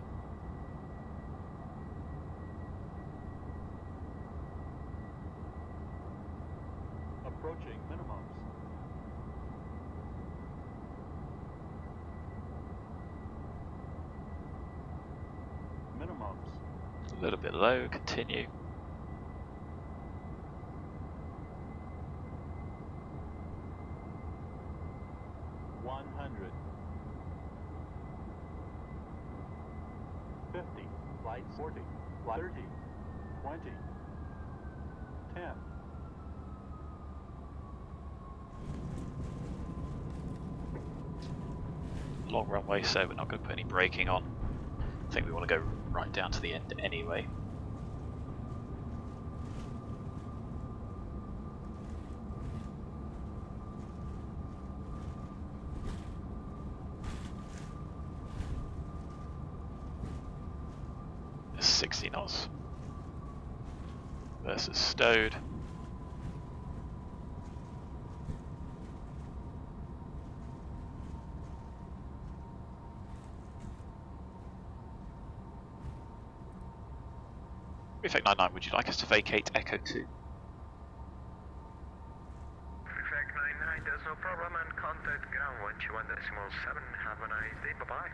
Approaching minimums. Minimums. A little bit low, continue. Flight 40, flight 30, 20, 10. Long runway, so we're not going to put any braking on. I think we want to go right down to the end anyway. There's 60 knots versus stowed. Prefect 99, would you like us to vacate Echo 2? Prefect 99, there's no problem, and contact ground 121.7. Have a nice day, bye-bye.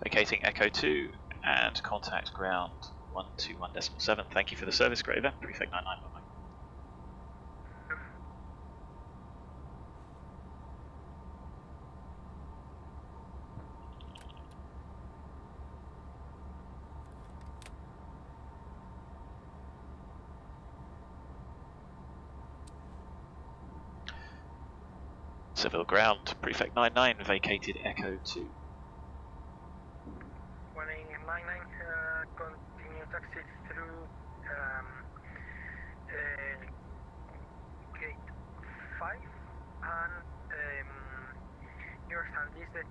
Vacating Echo 2 and contact ground 121.7. Thank you for the service, great event. Prefect 99, bye-bye. Seville ground, Prefect 99, vacated Echo 2. 199, continue taxi through gate 5 and your stand is the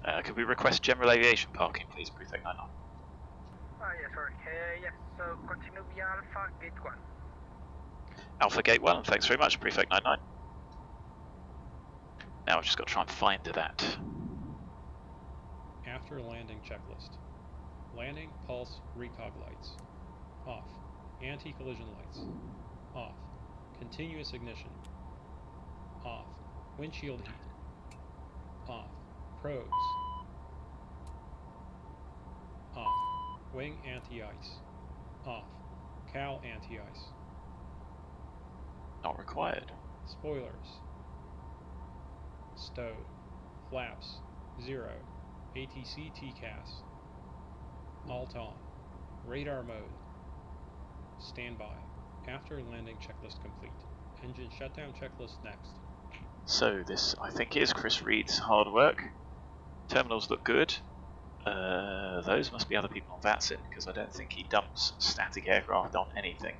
T1. Could we request general aviation parking, please, Prefect 99? Yes, sorry. Yes, so continue via Alpha Gate 1. Alpha Gate 1, thanks very much, Prefect 99. Now I've just got to try and find that. After landing checklist. Landing, pulse, recog lights. Off. Anti-collision lights. Off. Continuous ignition. Off. Windshield heat. Off. Probes. Off. Wing anti-ice. Off. Cowl anti-ice. Not required. Spoilers. Stowed. Flaps. 0. ATC TCAS. Alt on. Radar mode. Standby. After landing checklist complete. Engine shutdown checklist next. So this, I think, is Chris Reed's hard work. Terminals look good. Those must be other people on VATSIM, because I don't think he dumps static aircraft on anything.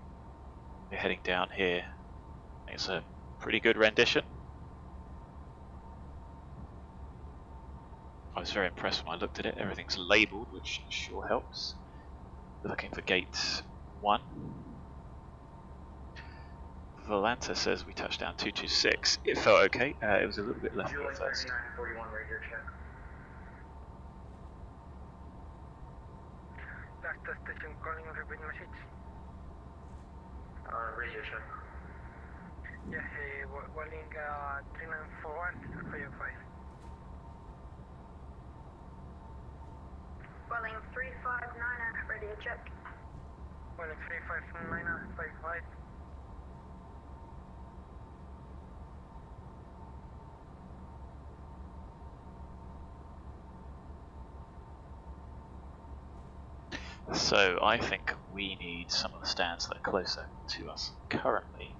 We're heading down here. I think it's a pretty good rendition. I was very impressed when I looked at it. Everything's labelled, which sure helps. We're looking for gate 1. Volanta says we touched down 226. It felt okay. It was a little bit left at first. 41 radio check. Last station calling, repeat message. Radio check. Yeah, calling 3941 505. Welling 359, radio check. Calling 359 55. So I think we need some of the stands that are closer to us currently.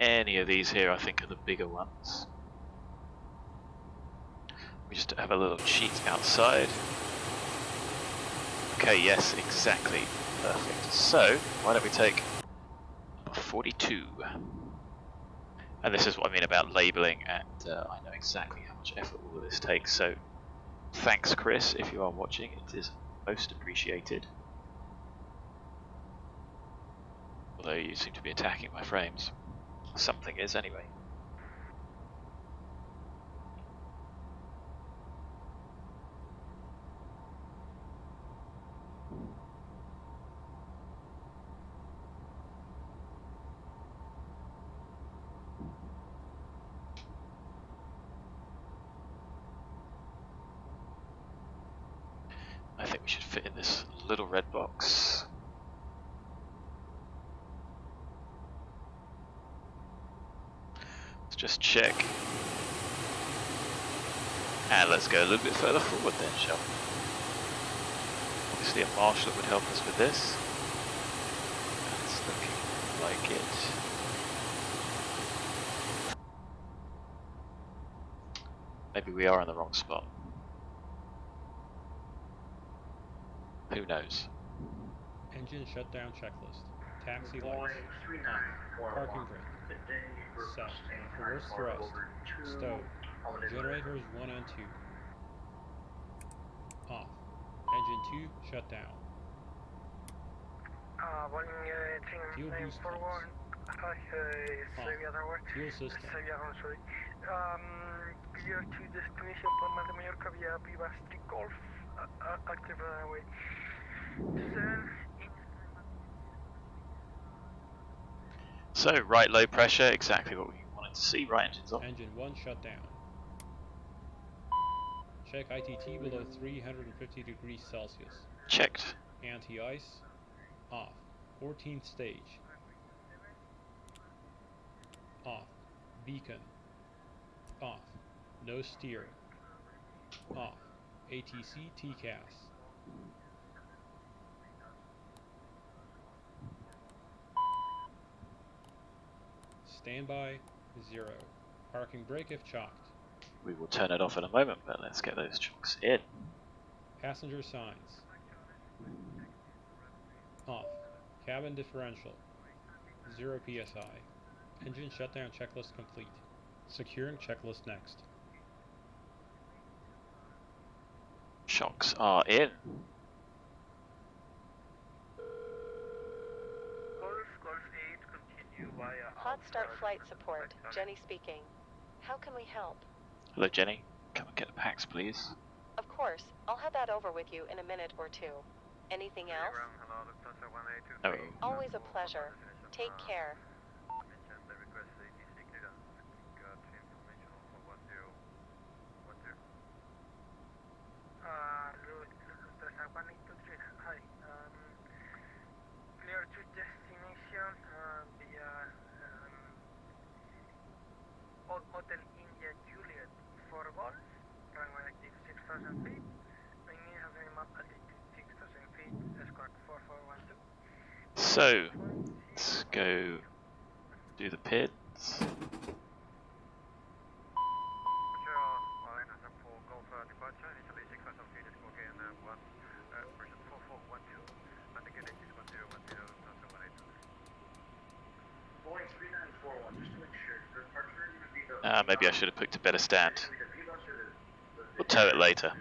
Any of these here I think are the bigger ones. We just have a little cheat outside. Okay, yes, exactly. Perfect. So, why don't we take number 42? And this is what I mean about labelling, and I know exactly how much effort all of this takes, so thanks Chris if you are watching, it is most appreciated. Although you seem to be attacking my frames. Something is anyway. I think we should fit in this little red box. Let's just check. And let's go a little bit further forward then, shall we? Obviously a marshal would help us with this. That's looking like it. Maybe we are in the wrong spot. Who knows? Engine shutdown checklist. Taxi lights. Parking brake. Set. Reverse thrust. Stowed. Generators 1 and 2. Off. Engine 2 shut down. Fuel boost pumps. Off. Fuel system. Clear to destination Palma de Mallorca via Vivas Takeoff. Active runway. So, right low pressure, exactly what we wanted to see. Right engines off. Engine 1 shut down. Check ITT below 350 degrees Celsius. Checked. Anti-ice. Off. 14th stage. Off. Beacon. Off. No steer. Off. ATC TCAS. Standby 0. Parking brake if chalked. We will turn it off in a moment, but let's get those chocks in. Passenger signs. Off. Cabin differential. 0 PSI. Engine shutdown checklist complete. Securing checklist next. Shocks are in. Hot start flight support. Jenny speaking. How can we help? Hello Jenny, come and get the packs please. Of course. I'll have that over with you in a minute or two. Anything else? No. Always a pleasure. Take care. Hi. Clear to destination via Hotel India Juliet 4 Golf, runway active 6,000 feet, main has a map altitude 6,000 feet, escort 4412. So, let's go do the pits. Maybe I should have picked a better stand. We'll tow it later.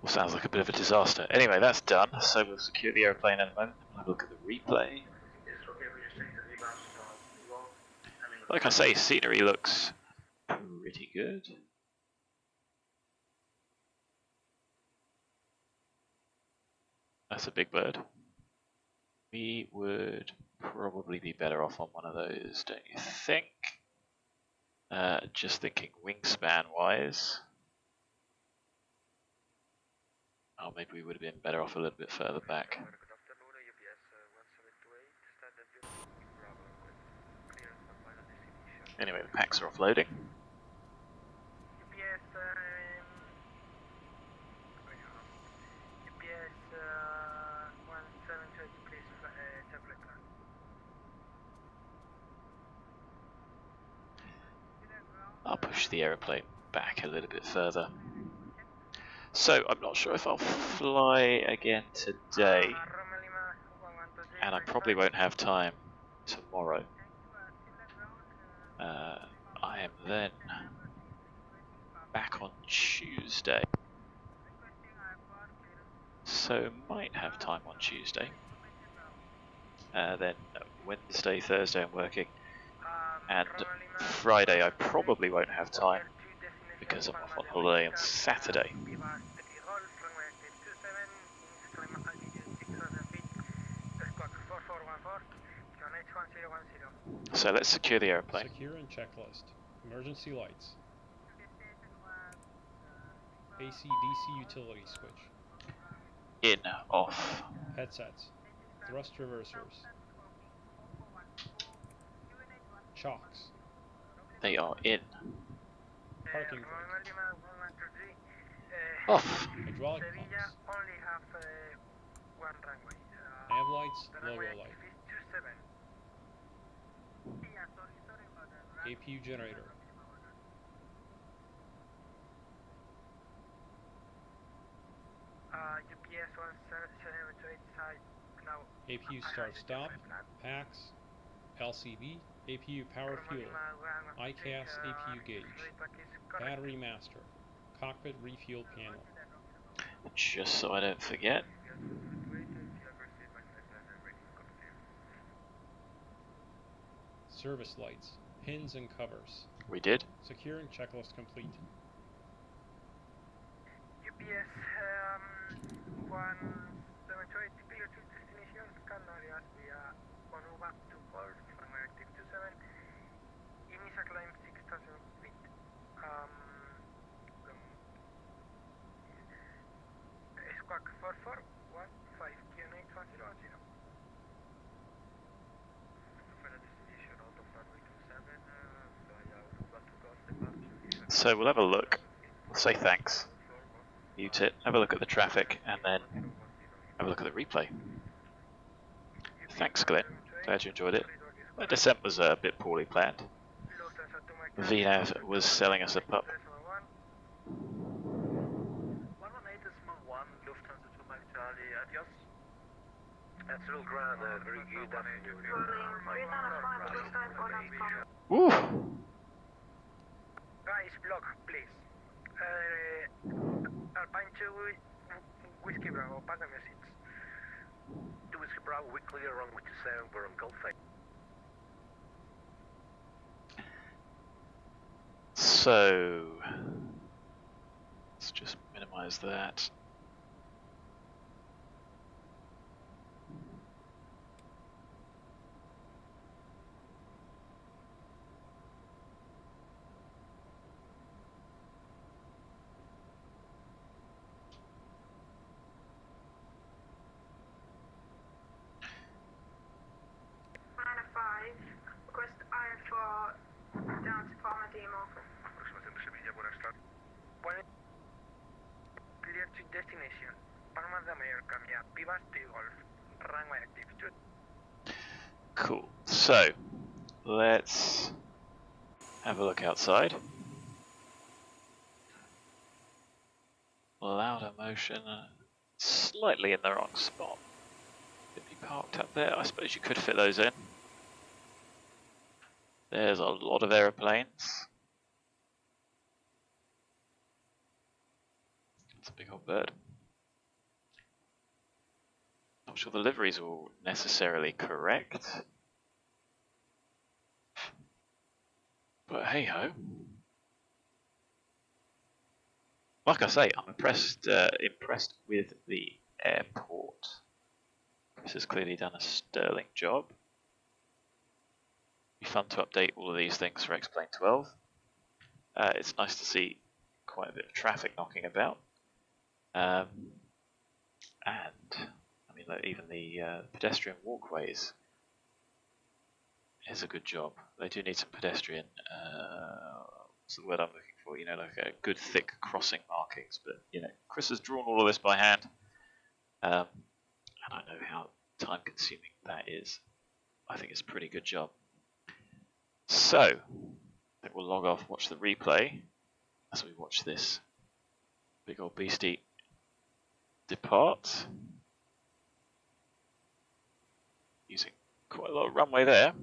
Sounds like a bit of a disaster. Anyway, that's done, so we'll secure the aeroplane in a moment. We'll have a look at the replay. Like I say, scenery looks pretty good. That's a big bird. We would probably be better off on one of those, don't you think? Just thinking wingspan wise. Oh, maybe we would have been better off a little bit further back. Anyway, the packs are offloading. I'll push the aeroplane back a little bit further. So I'm not sure if I'll fly again today, and I probably won't have time tomorrow. I am then back on Tuesday, so might have time on Tuesday. Then Wednesday, Thursday I'm working, and Friday I probably won't have time because I'm off on holiday on Saturday. So let's secure the aeroplane. Secure and checklist. Emergency lights. AC DC utility switch. In, off. Headsets. Thrust reversers. Chocks. They are in. Parking brake. Off. Hydraulic pumps. Nav lights, logo light. APU generator. APU start stop, packs, LCD, APU power fuel, ICAS APU gauge, battery master, cockpit refuel panel. Just so I don't forget. Service lights, pins and covers. We did. Securing checklist complete. UPS 178 clear to destination, Canarias via Onuba to Golf, runway active 27, initial climb 6,000 feet. Squawk 4415 QNH 1010. So we'll have a look. We'll say thanks. Mute it. Have a look at the traffic, and then have a look at the replay. Thanks, Glenn. Glad you enjoyed it. The descent was a bit poorly planned. VNAV was selling us a pup. Woo! Guys, block, please. Alpine 2 Whiskey Bravo, pass the music. 2 Whiskey Bravo, we clear on with 27, we're on Gulf 8. So let's just minimize that. Request IFR down to Palma Demo. Clear to destination. Palma de Mallorca, via Pivas to Golf. Runway active 2. Cool. So let's have a look outside. Louder motion, slightly in the wrong spot. Could be parked up there. I suppose you could fit those in. There's a lot of aeroplanes. It's a big old bird. Not sure the liveries are all necessarily correct. But hey ho. Like I say, I'm impressed with the airport. Chris has clearly done a sterling job. Be fun to update all of these things for X-Plane 12. It's nice to see quite a bit of traffic knocking about. And I mean, like, even the pedestrian walkways is a good job. They do need some pedestrian, what's the word I'm looking for? You know, like a good thick crossing markings. But you know, Chris has drawn all of this by hand, and I know how time consuming that is. I think it's a pretty good job. So, I think we'll log off, watch the replay as we watch this big old beastie depart. Using quite a lot of runway there.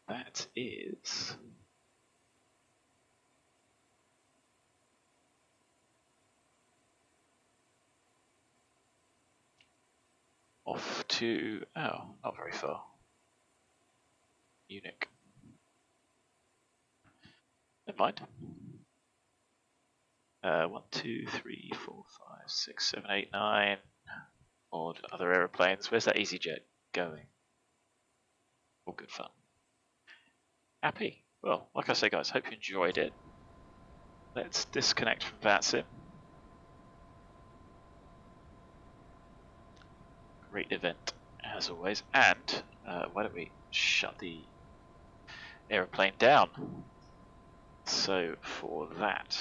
That is off to, oh, not very far. Munich. Never mind. 1, 2, 3, 4, 5, 6, 7, 8, 9. Odd other aeroplanes. Where's that EasyJet going? All good fun. Happy. Well, like I say, guys, hope you enjoyed it. Let's disconnect from VATSIM. Great event, as always. And why don't we shut the aeroplane down? So for that,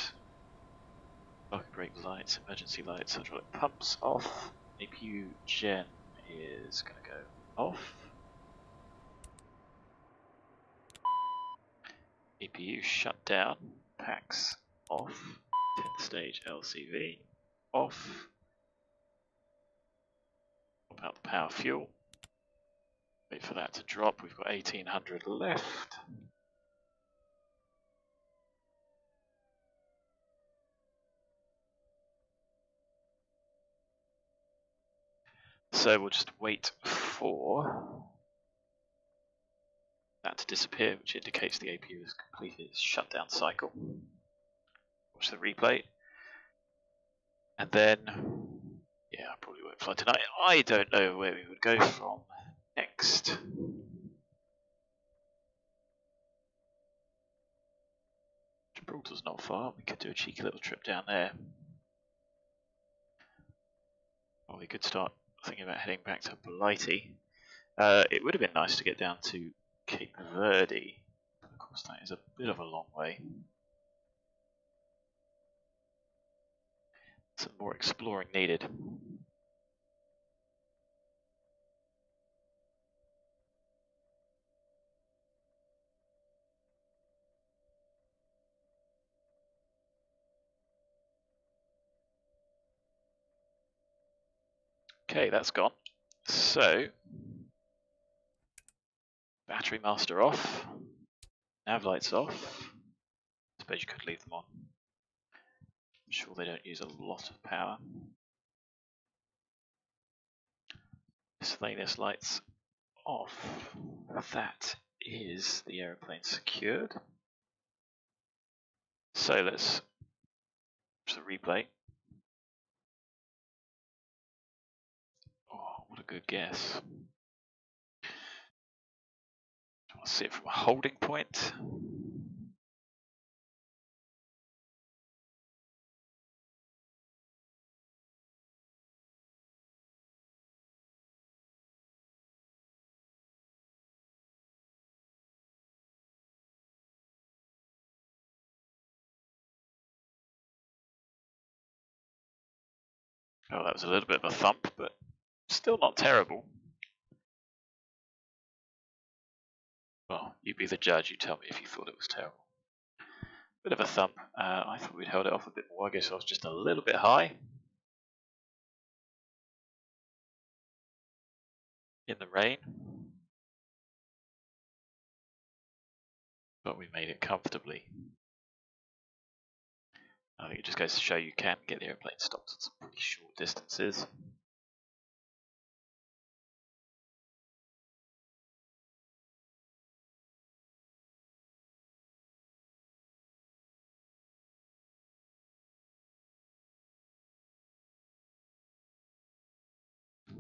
bucket brake lights, emergency lights, hydraulic pumps off. APU gen is going to go off. APU shut down, packs off, 10th stage LCV off. Pop out the power fuel. Wait for that to drop. We've got 1800 left. So we'll just wait for that to disappear, which indicates the APU has completed its shutdown cycle. Watch the replay. And then, yeah, I probably won't fly tonight. I don't know where we would go from next. Gibraltar's not far. We could do a cheeky little trip down there. Or we could start thinking about heading back to Blighty. It would have been nice to get down to Cape Verde, but of course that is a bit of a long way. Some more exploring needed. Okay, that's gone. So, battery master off, nav lights off. I suppose you could leave them on. I'm sure they don't use a lot of power. Miscellaneous lights off. That is the aeroplane secured. So let's watch the replay. Oh, what a good guess. I'll see it from a holding point. Oh, that was a little bit of a thump, but still not terrible. Well, you be the judge, you tell me if you thought it was terrible. Bit of a thump. I thought we'd held it off a bit more. I guess I was just a little bit high in the rain. But we made it comfortably. I think it just goes to show you can get the airplane stopped at some pretty short distances.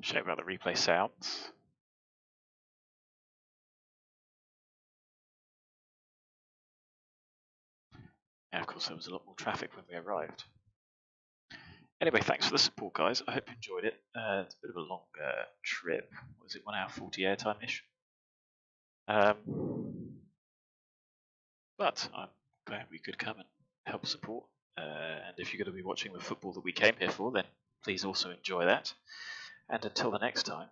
Shame about the replay sounds. And of course there was a lot more traffic when we arrived. Anyway, thanks for the support, guys. I hope you enjoyed it. It's a bit of a long trip. Was it 1 hour 40 airtime-ish? But I'm glad we could come and help support. And if you're going to be watching the football that we came here for, then please also enjoy that. And until the next time,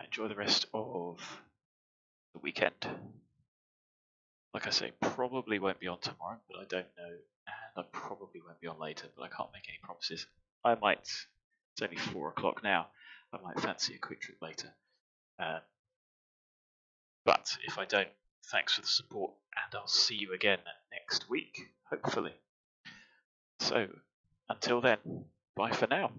enjoy the rest of the weekend. Like I say, probably won't be on tomorrow, but I don't know. And I probably won't be on later, but I can't make any promises. I might, it's only 4 o'clock now, I might fancy a quick trip later. But if I don't, thanks for the support, and I'll see you again next week, hopefully. So, until then, bye for now.